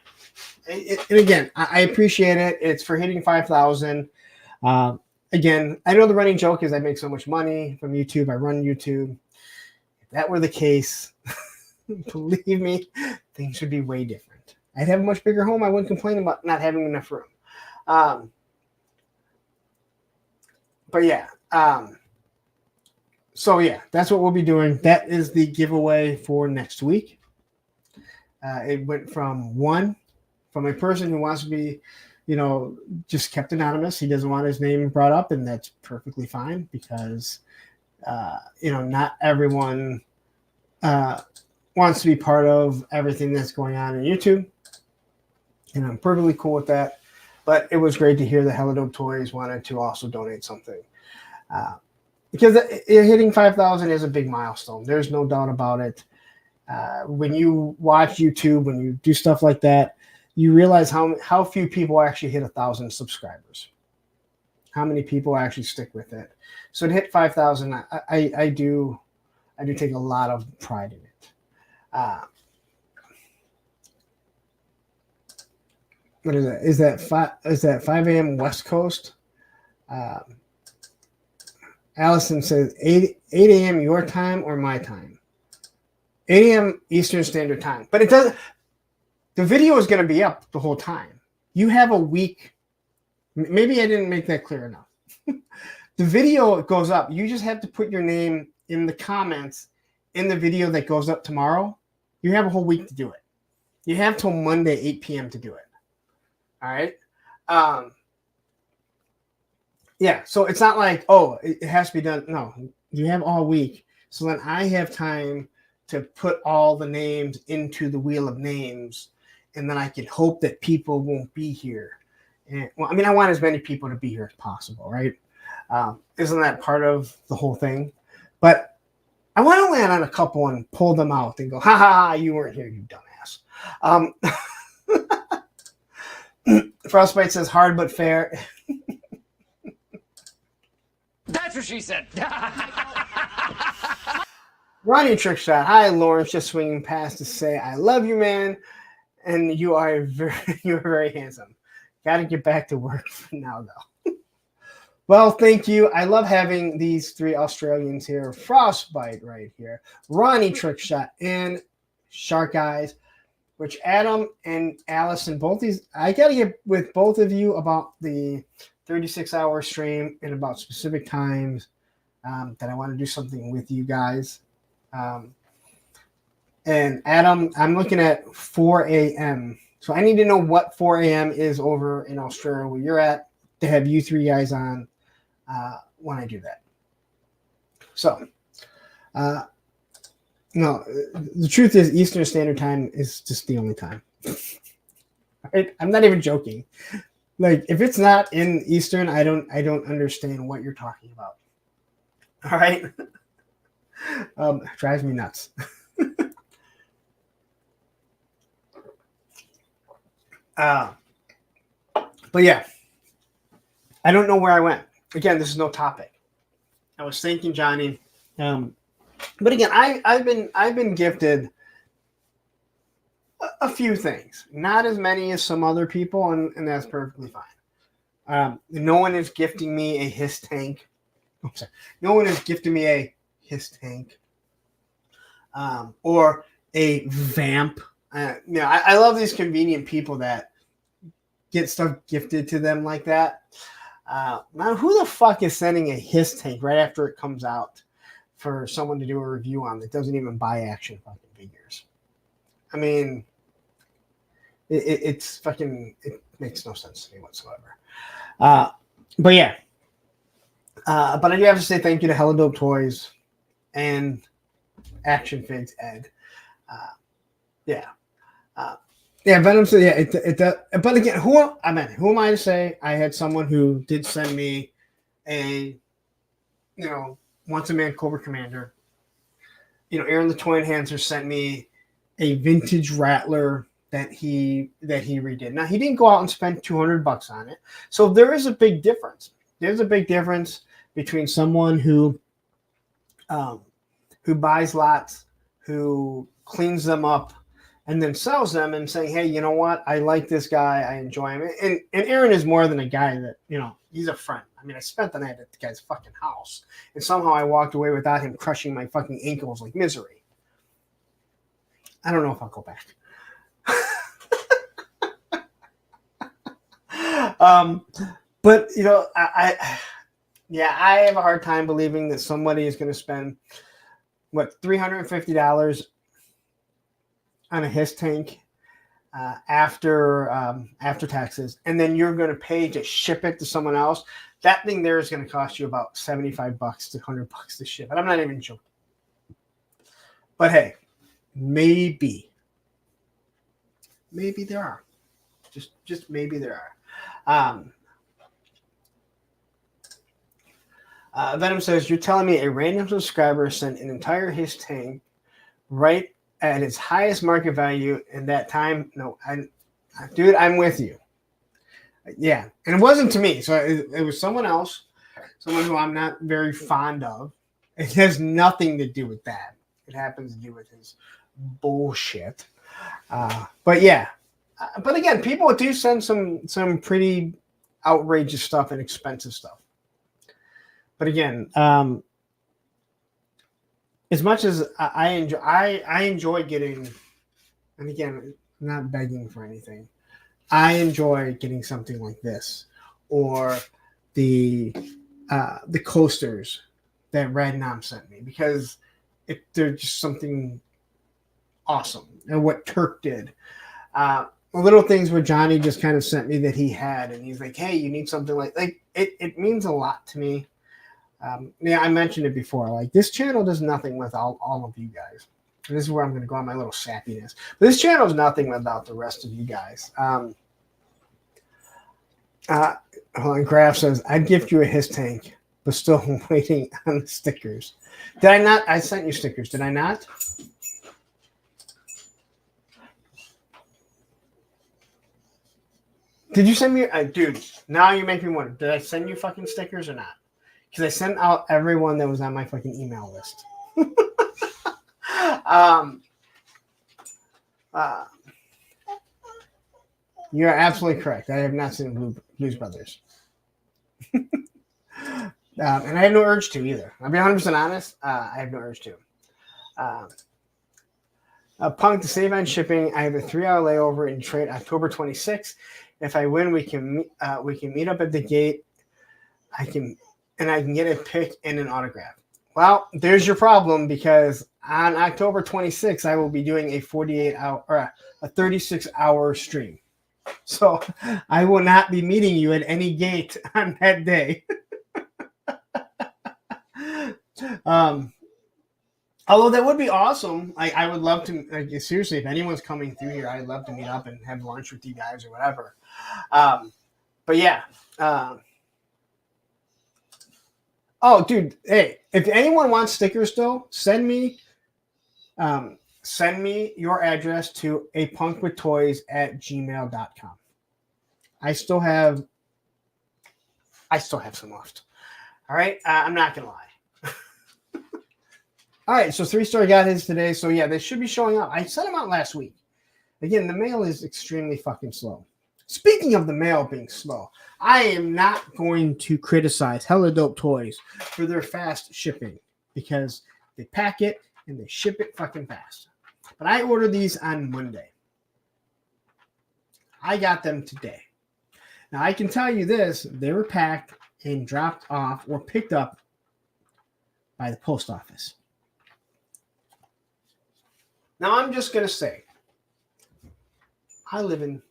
and again, I appreciate it. It's for hitting 5,000. Again, I know the running joke is I make so much money from YouTube. I run YouTube. If that were the case, believe me, things would be way different. I'd have a much bigger home. I wouldn't complain about not having enough room. But yeah, so yeah, that's what we'll be doing. That is the giveaway for next week. It went from a person who wants to be, just kept anonymous. He doesn't want his name brought up, and that's perfectly fine because, not everyone wants to be part of everything that's going on in YouTube, and I'm perfectly cool with that. But it was great to hear that Hella Dope Toys wanted to also donate something. Because hitting 5,000 is a big milestone. There's no doubt about it. When you watch YouTube, when you do stuff like that, you realize how few people actually hit 1,000 subscribers. How many people actually stick with it. So to hit 5,000, I do take a lot of pride in it. What is that? Is that 5 a.m. West Coast? Allison says 8 a.m. your time or my time? 8 a.m. Eastern Standard Time. But it doesn't. The video is going to be up the whole time. You have a week. Maybe I didn't make that clear enough. The video goes up. You just have to put your name in the comments in the video that goes up tomorrow. You have a whole week to do it. You have till Monday, 8 p.m. to do it. All right. Yeah. So it's not like, oh, it has to be done. No, you have all week. So then I have time to put all the names into the wheel of names, and then I can hope that people won't be here. And I want as many people to be here as possible, right? Isn't that part of the whole thing? But I want to land on a couple and pull them out and go, ha ha ha, you weren't here, you dumbass. Frostbite says hard but fair. That's what she said. Ronnie Trickshot. Hi, Lawrence. Just swinging past to say I love you, man, and you're very handsome. Got to get back to work for now, though. Well, thank you. I love having these three Australians here. Frostbite right here, Ronnie Trickshot, and Shark Eyes. Which Adam and Allison, both these, I got to get with both of you about the 36-hour stream and about specific times that I want to do something with you guys. And Adam, I'm looking at 4 a.m. So I need to know what 4 a.m. is over in Australia where you're at to have you three guys on when I do that. So, no, the truth is Eastern Standard Time is just the only time. Right? I'm not even joking. Like, if it's not in Eastern, I don't understand what you're talking about. All right? Drives me nuts. But yeah, I don't know where I went. Again, this is no topic. I was thanking Johnny. But again, I've been gifted a few things, not as many as some other people, and that's perfectly fine. No one is gifting me a Hiss tank. I'm sorry. No one is gifting me a Hiss tank or a Vamp. I love these convenient people that get stuff gifted to them like that. Now, who the fuck is sending a Hiss tank right after it comes out for someone to do a review on that doesn't even buy action fucking figures? I mean, it's fucking, it makes no sense to me whatsoever. But yeah. But I do have to say thank you to Hella Dope Toys and Action Figs Ed. Venom said, yeah, it does. But again, who am I to say? I had someone who did send me a, Once a Man Cobra Commander. Aaron the Toy Enhancer sent me a vintage Rattler that he redid. Now, he didn't go out and spend $200 on it. So there is a big difference. There's a big difference between someone who buys lots, who cleans them up, and then sells them and saying, hey, you know what? I like this guy. I enjoy him. And Aaron is more than a guy that, he's a friend. I mean, I spent the night at the guy's fucking house, and somehow I walked away without him crushing my fucking ankles like misery. I don't know if I'll go back. But, I have a hard time believing that somebody is going to spend, $350 on a Hiss tank after taxes, and then you're going to pay to ship it to someone else. That thing there is going to cost you about $75 to $100 to ship. And I'm not even joking. But hey, maybe there are. Just maybe there are. Venom says, you're telling me a random subscriber sent an entire Hiss tank right at its highest market value in that time? No, dude, I'm with you. Yeah, and it wasn't to me. So it was someone else, someone who I'm not very fond of. It has nothing to do with that. It happens to do with his bullshit. But yeah, but again, people do send some pretty outrageous stuff and expensive stuff. But again, as much as I enjoy getting, and again, I'm not begging for anything. I enjoy getting something like this, or the coasters that Red Nom sent me, because they're just something awesome. And what Turk did, little things where Johnny just kind of sent me that he had, and he's like, "Hey, you need something like it." It means a lot to me. I mentioned it before. Like, this channel does nothing without all of you guys. And this is where I'm going to go on my little sappiness. But this channel is nothing without the rest of you guys. Hold on, Graf says, I'd gift you a Hiss tank, but still waiting on the stickers. Did I not? I sent you stickers. Did I not? Did you send me? Dude, now you make me wonder. Did I send you fucking stickers or not? Because I sent out everyone that was on my fucking email list. You're absolutely correct. I have not seen Blues Brothers. And I have no urge to either. I'll be 100% honest. I have no urge to. Punk, to save on shipping, I have a 3-hour layover in trade October 26th. If I win, we can meet up at the gate. I can get a pic and an autograph. Well, there's your problem, because on October 26th, I will be doing a 48-hour or a 36-hour stream. So I will not be meeting you at any gate on that day. Although that would be awesome. I would love to, seriously, if anyone's coming through here, I'd love to meet up and have lunch with you guys or whatever. But yeah. Oh, dude, hey, if anyone wants stickers still, send me your address to apunkwithtoys@gmail.com. I still have some left. All right, I'm not gonna lie. All right, so 3-star got his today. So yeah, they should be showing up. I sent them out last week. Again, the mail is extremely fucking slow. Speaking of the mail being slow, I am not going to criticize Hella Dope Toys for their fast shipping, because they pack it and they ship it fucking fast. But I ordered these on Monday. I got them today. Now, I can tell you this, they were packed and dropped off or picked up by the post office. Now, I'm just going to say, I live in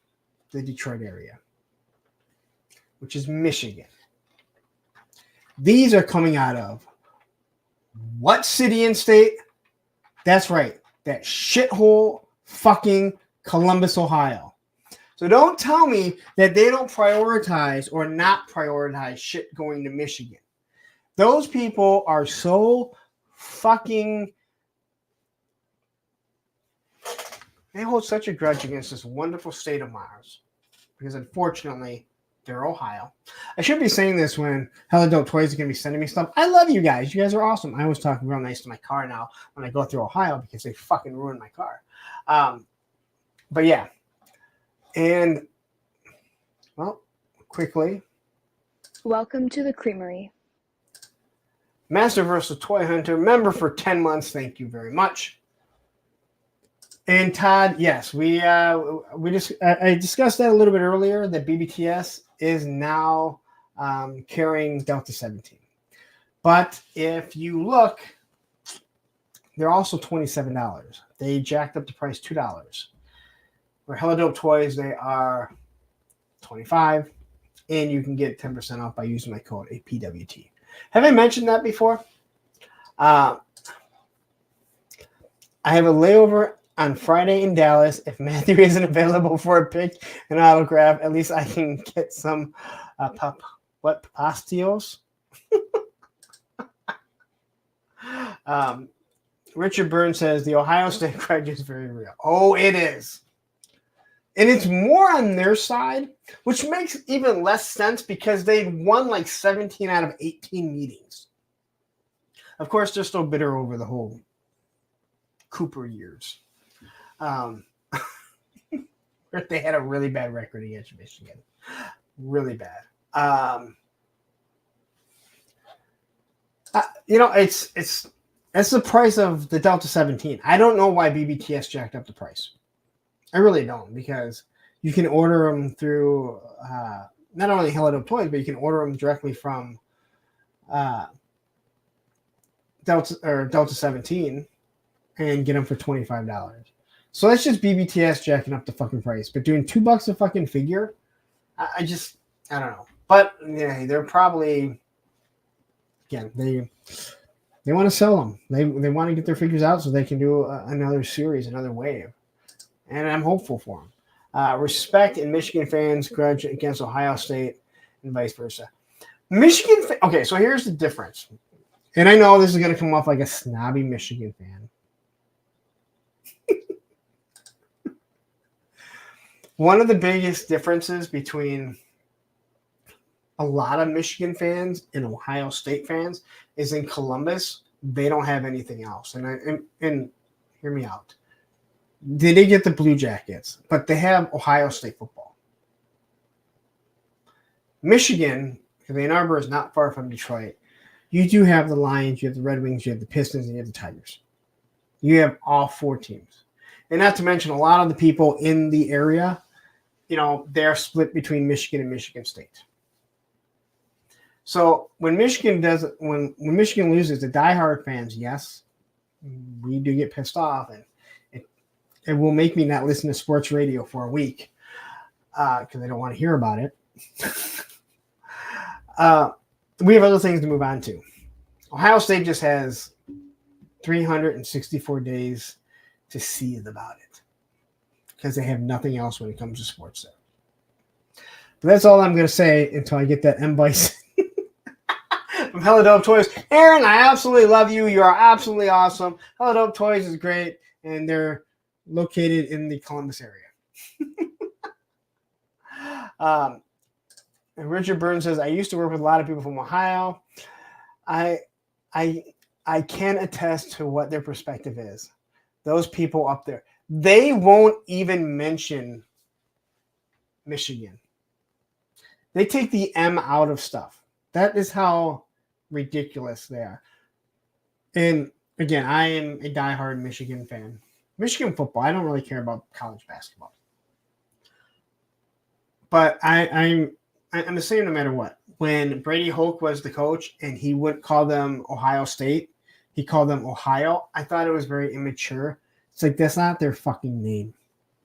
the Detroit area, which is Michigan. These are coming out of what city and state? That's right, that shithole fucking Columbus, Ohio. So don't tell me that they don't prioritize or not prioritize shit going to Michigan. Those people are so fucking. They hold such a grudge against this wonderful state of Mars because, unfortunately, they're Ohio. I should be saying this when Hella Dope Toys is going to be sending me stuff. I love you guys. You guys are awesome. I always talk real nice to my car now when I go through Ohio because they fucking ruined my car. But yeah. And, well, quickly. Welcome to the Creamery. Master Versal Toy Hunter, member for 10 months. Thank you very much. And Todd, yes, I discussed that a little bit earlier, that BBTS is now carrying Delta 17. But if you look, they're also $27. They jacked up the price $2. For Hella Dope Toys, they are $25, and you can get 10% off by using my code APWT. Have I mentioned that before? I have a layover on Friday in Dallas. If Matthew isn't available for a pick and autograph, at least I can get some pastios. Richard Burns says the Ohio State grudge is very real. Oh, it is. And it's more on their side, which makes even less sense because they won like 17 out of 18 meetings. Of course, they're still bitter over the whole Cooper years. They had a really bad record against Michigan. Really bad. It's the price of the Delta 17. I don't know why BBTS jacked up the price. I really don't, because you can order them through not only Hella Dope Toys, but you can order them directly from Delta 17 and get them for $25. So that's just BBTS jacking up the fucking price. But doing $2 a fucking figure, I don't know. But yeah, they're probably, again, they want to sell them. They want to get their figures out so they can do another series, another wave. And I'm hopeful for them. Respect and Michigan fans grudge against Ohio State and vice versa. Okay, so here's the difference. And I know this is going to come off like a snobby Michigan fan. One of the biggest differences between a lot of Michigan fans and Ohio State fans is in Columbus, they don't have anything else. And hear me out. They did get the Blue Jackets, but they have Ohio State football. Michigan, because Ann Arbor is not far from Detroit, you do have the Lions, you have the Red Wings, you have the Pistons, and you have the Tigers. You have all four teams. And not to mention a lot of the people in the area, they're split between Michigan and Michigan State. So when Michigan loses, the diehard fans, yes, we do get pissed off, and it will make me not listen to sports radio for a week because I don't want to hear about it. We have other things to move on to. Ohio State just has 364 days to seethe about it because they have nothing else when it comes to sports there. But that's all I'm going to say until I get that M. Bison from Hella Dope Toys. Aaron, I absolutely love you. You are absolutely awesome. Hella Dope Toys is great, and they're located in the Columbus area. And Richard Burns says, I used to work with a lot of people from Ohio. I can attest to what their perspective is. Those people up there, they won't even mention Michigan. They take the M out of stuff. That is how ridiculous they are. And again, I am a diehard Michigan fan. Michigan football, I don't really care about college basketball. But I'm the same no matter what. When Brady Hoke was the coach and he wouldn't call them Ohio State, he called them Ohio. I thought it was very immature. It's like, that's not their fucking name.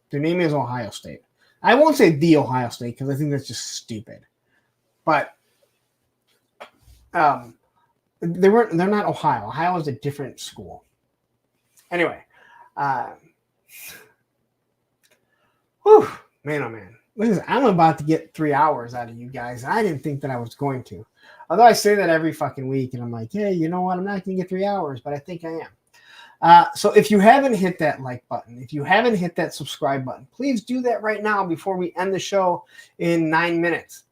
Their name is Ohio State. I won't say the Ohio State because I think that's just stupid. But they're not Ohio. Ohio is a different school. Anyway, whew, man, oh man. listen, I'm about to get 3 hours out of you guys. I didn't think that I was going to. Although I say that every fucking week, and I'm like, hey, you know what? I'm not going to get 3 hours, but I think I am. So if you haven't hit that like button, if you haven't hit that subscribe button, please do that right now before we end the show in 9 minutes.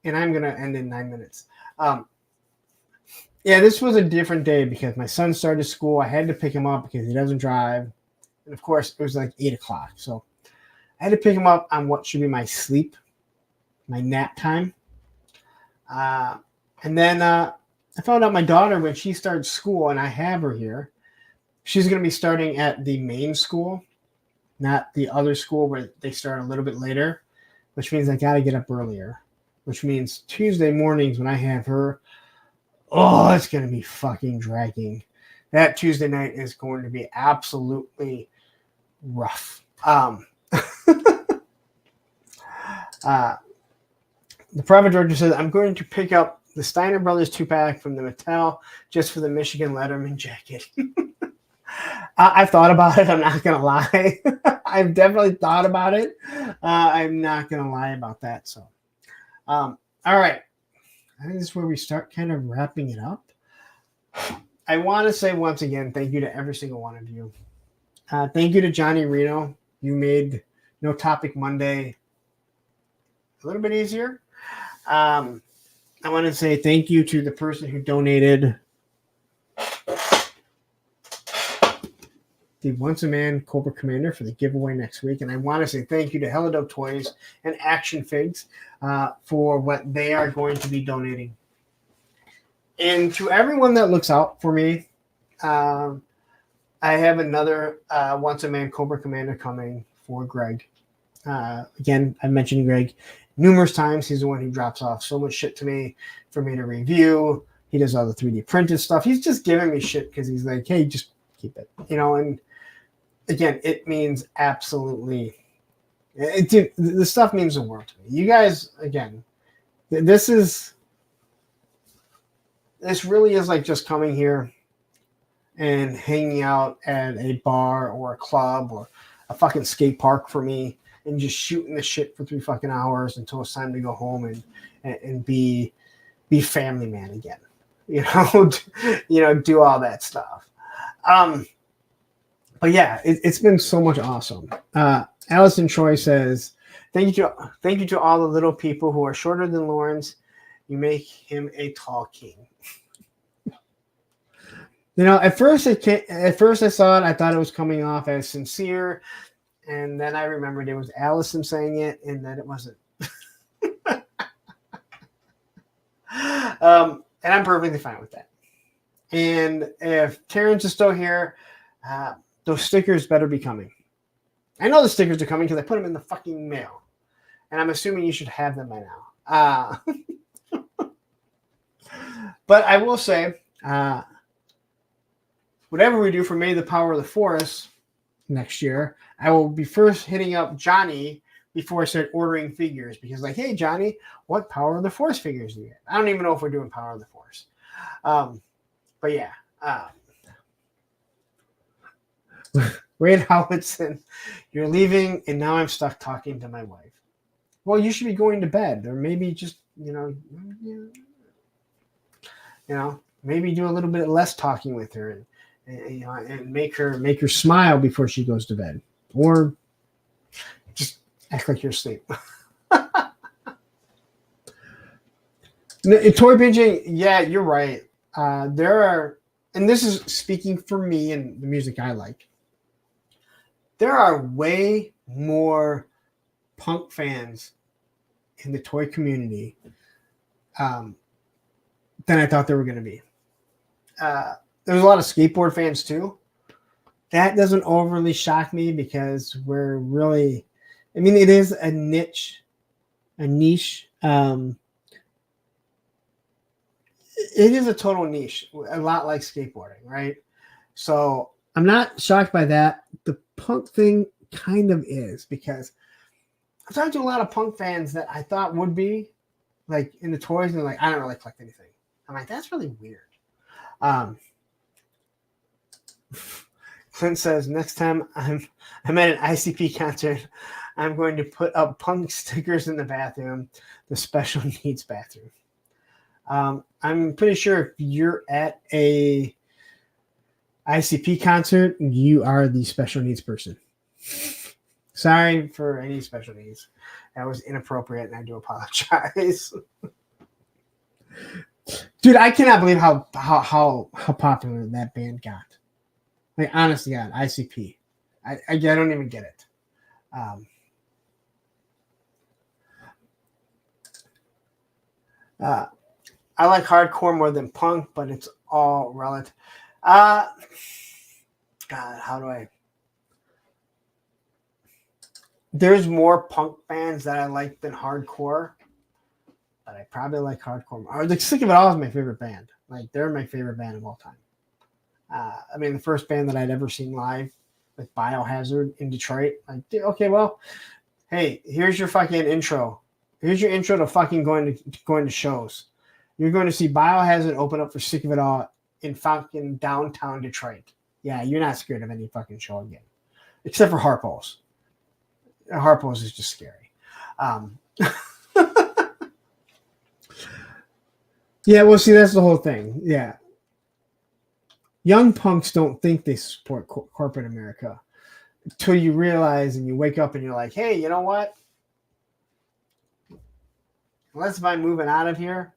And I'm going to end in 9 minutes. Yeah, this was a different day because my son started school. I had to pick him up because he doesn't drive. And, of course, it was like 8 o'clock. So I had to pick him up on what should be my sleep, my nap time. And then I found out my daughter, when she started school, and I have her here, she's going to be starting at the main school, not the other school where they start a little bit later, which means I got to get up earlier, which means Tuesday mornings when I have her, oh, it's going to be fucking dragging. That Tuesday night is going to be absolutely rough. The private director says, I'm going to pick up the Steiner Brothers 2-pack from the Mattel just for the Michigan Letterman jacket. I've thought about it. I'm not going to lie. I've definitely thought about it. I'm not going to lie about that. So, all right. I think this is where we start kind of wrapping it up. I want to say once again, thank you to every single one of you. Thank you to Johnny Reno. You made No Topic Monday a little bit easier. I want to say thank you to the person who donated the Once a Man Cobra Commander for the giveaway next week. And I want to say thank you to Hello Toys and Action Figs for what they are going to be donating. And to everyone that looks out for me, I have another Once a Man Cobra Commander coming for Greg. Again, I mentioned Greg numerous times. He's the one who drops off so much shit to me for me to review. He does all the 3D printed stuff. He's just giving me shit because he's like, hey, just keep it. You know, and again, it means absolutely, the stuff means the world to me. You guys, again, this really is like just coming here and hanging out at a bar or a club or a fucking skate park for me and just shooting the shit for 3 fucking hours until it's time to go home and be family man again. Do all that stuff. But yeah, it's been so much awesome. Allison Troy says, thank you to all the little people who are shorter than Lawrence. You make him a tall king. At first I saw it, I thought it was coming off as sincere, and then I remembered it was Allison saying it, and that it wasn't. And I'm perfectly fine with that. And if Terrence is still here, those stickers better be coming. I know the stickers are coming because I put them in the fucking mail, and I'm assuming you should have them by now. But I will say, whatever we do for May the Power of the Forest next year, I will be first hitting up Johnny before I start ordering figures, because like, hey, Johnny, what Power of the Force figures do you get? I don't even know if we're doing Power of the Force. But yeah. Wade Howitson, you're leaving, and now I'm stuck talking to my wife. Well, you should be going to bed, or maybe just, maybe do a little bit less talking with her, and make her smile before she goes to bed, or just act like you're asleep. Toy binging, yeah, you're right. There are, and this is speaking for me and the music I like, there are way more punk fans in the toy community than I thought there were going to be. There's a lot of skateboard fans too. That doesn't overly shock me because we're really, it is a niche. It is a total niche, a lot like skateboarding, right? So I'm not shocked by that. The punk thing kind of is, because I've talked to a lot of punk fans that I thought would be like in the toys, and they're like, I don't really collect anything. I'm like, that's really weird. Clint says, next time I'm at an ICP concert, I'm going to put up punk stickers in the bathroom, the special needs bathroom. I'm pretty sure if you're at a ICP concert, you are the special needs person. Sorry for any special needs. That was inappropriate, and I do apologize. Dude, I cannot believe how popular that band got. Like, honestly, God, ICP. I don't even get it. I like hardcore more than punk, but it's all relative. God, how do I? There's more punk bands that I like than hardcore, but I probably like hardcore more. Like, Sick of It All is my favorite band. Like, they're my favorite band of all time. I mean, the first band that I'd ever seen live with Biohazard in Detroit. Like, okay, well, hey, here's your fucking intro. Here's your intro to fucking going to shows. You're going to see Biohazard open up for Sick of It All in fucking downtown Detroit. Yeah, you're not scared of any fucking show again, except for Harpo's. Harpo's is just scary. Yeah, well, see, that's the whole thing. Yeah. Young punks don't think they support corporate America until you realize and you wake up and you're like, hey, you know what? Unless if I'm moving out of here,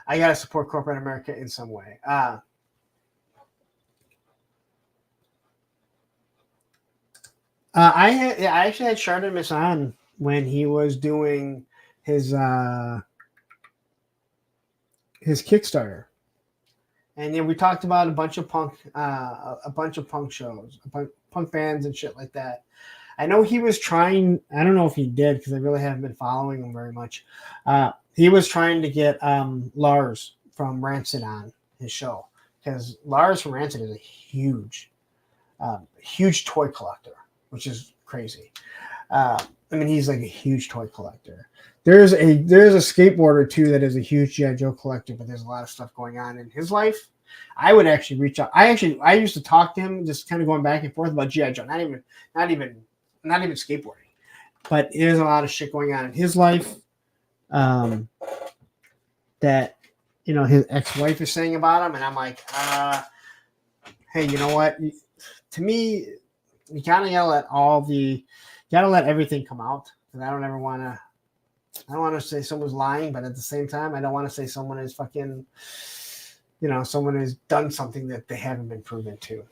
I got to support corporate America in some way. I actually had Shardimus on when he was doing his Kickstarter, and then we talked about a bunch of punk shows, punk bands and shit like that. I know he was trying. I don't know if he did because I really haven't been following him very much. He was trying to get Lars from Rancid on his show because Lars from Rancid is a huge toy collector, which is crazy. I mean, he's like a huge toy collector. There's a skateboarder too that is a huge G.I. Joe collector, but there's a lot of stuff going on in his life. I would actually reach out. I used to talk to him, just kind of going back and forth about G.I. Joe, not even skateboarding, but there's a lot of shit going on in his life that, you know, his ex-wife is saying about him, and I'm like, hey, you know what? To me, you gotta let everything come out, and I don't want to say someone's lying, but at the same time, I don't want to say someone is fucking, you know, someone has done something that they haven't been proven to.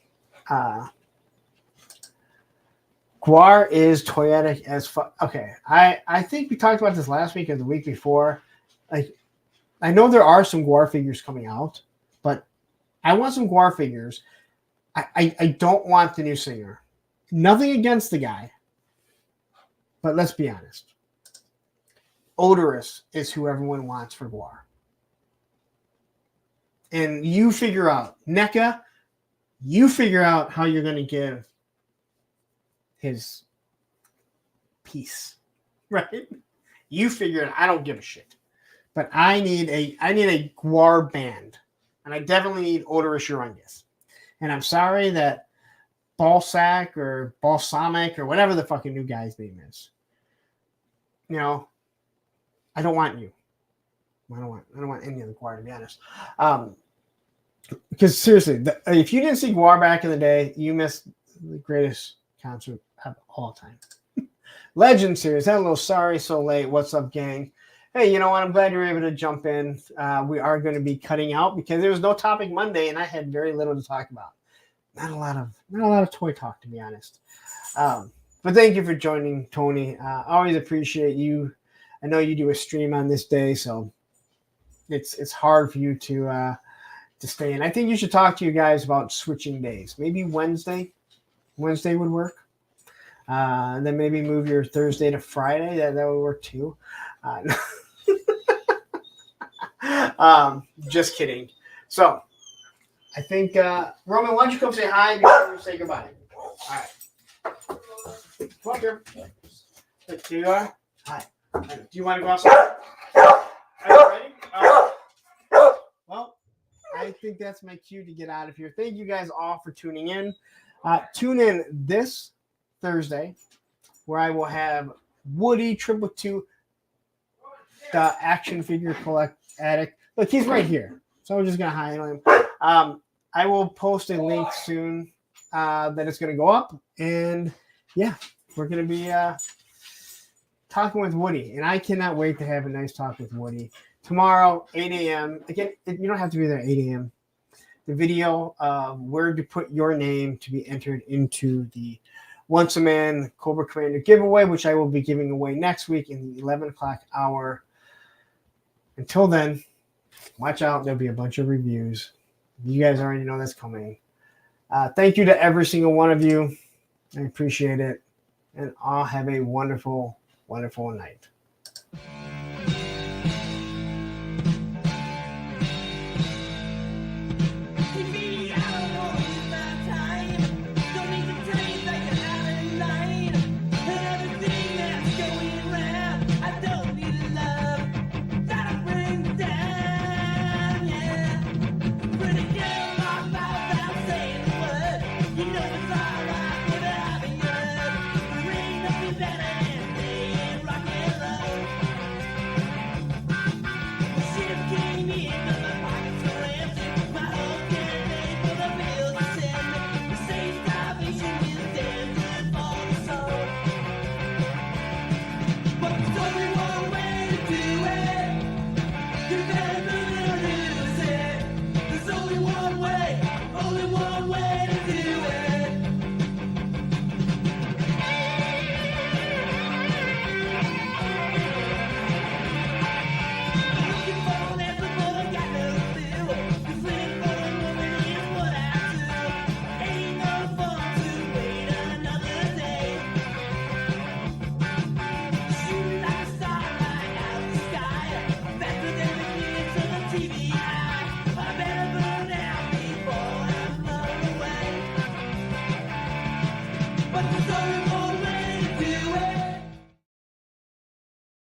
Guar is toyetic as fuck. Okay, I think we talked about this last week or the week before. Like, I know there are some Guar figures coming out, but I want some Guar figures. I don't want the new singer. Nothing against the guy, but let's be honest. Odorous is who everyone wants for Guar. And you figure out, NECA, you figure out how you're going to give his piece, right? You figure it. I don't give a shit. But I need a Guar band. And I definitely need Odorous Urungus. And I'm sorry that Balsac or Balsamic or whatever the fucking new guy's name is. You know, I don't want you. I don't want any of the Guar, to be honest. Because seriously, if you didn't see Guar back in the day, you missed the greatest concert of all time. Legend series. Hello, sorry so late. What's up, gang? Hey, you know what? I'm glad you're able to jump in. We are going to be cutting out because there was no topic Monday, and I had very little to talk about. Not a lot of toy talk, to be honest. But thank you for joining, Tony. Always appreciate you. I know you do a stream on this day, so it's hard for you to stay in. I think you should talk to you guys about switching days. Maybe Wednesday would work. And then maybe move your Thursday to Friday. That would work too. Just kidding. So I think Roman, why don't you come say hi before we say goodbye? All right. Come up here. Here you are. Hi. Do you want to go outside? Are you ready? Well, I think that's my cue to get out of here. Thank you guys all for tuning in. Tune in this Thursday where I will have Woody 222, the action figure addict. Look, he's right here. So I'm just going to highlight him. I will post a link soon that it's going to go up. And yeah, we're going to be talking with Woody. And I cannot wait to have a nice talk with Woody. Tomorrow, 8 a.m. Again, you don't have to be there at 8 a.m. The video of where to put your name to be entered into the Once a Man Cobra Commander giveaway, which I will be giving away next week in the 11 o'clock hour. Until then, watch out. There'll be a bunch of reviews. You guys already know that's coming. Thank you to every single one of you. I appreciate it. And I'll have a wonderful, wonderful night.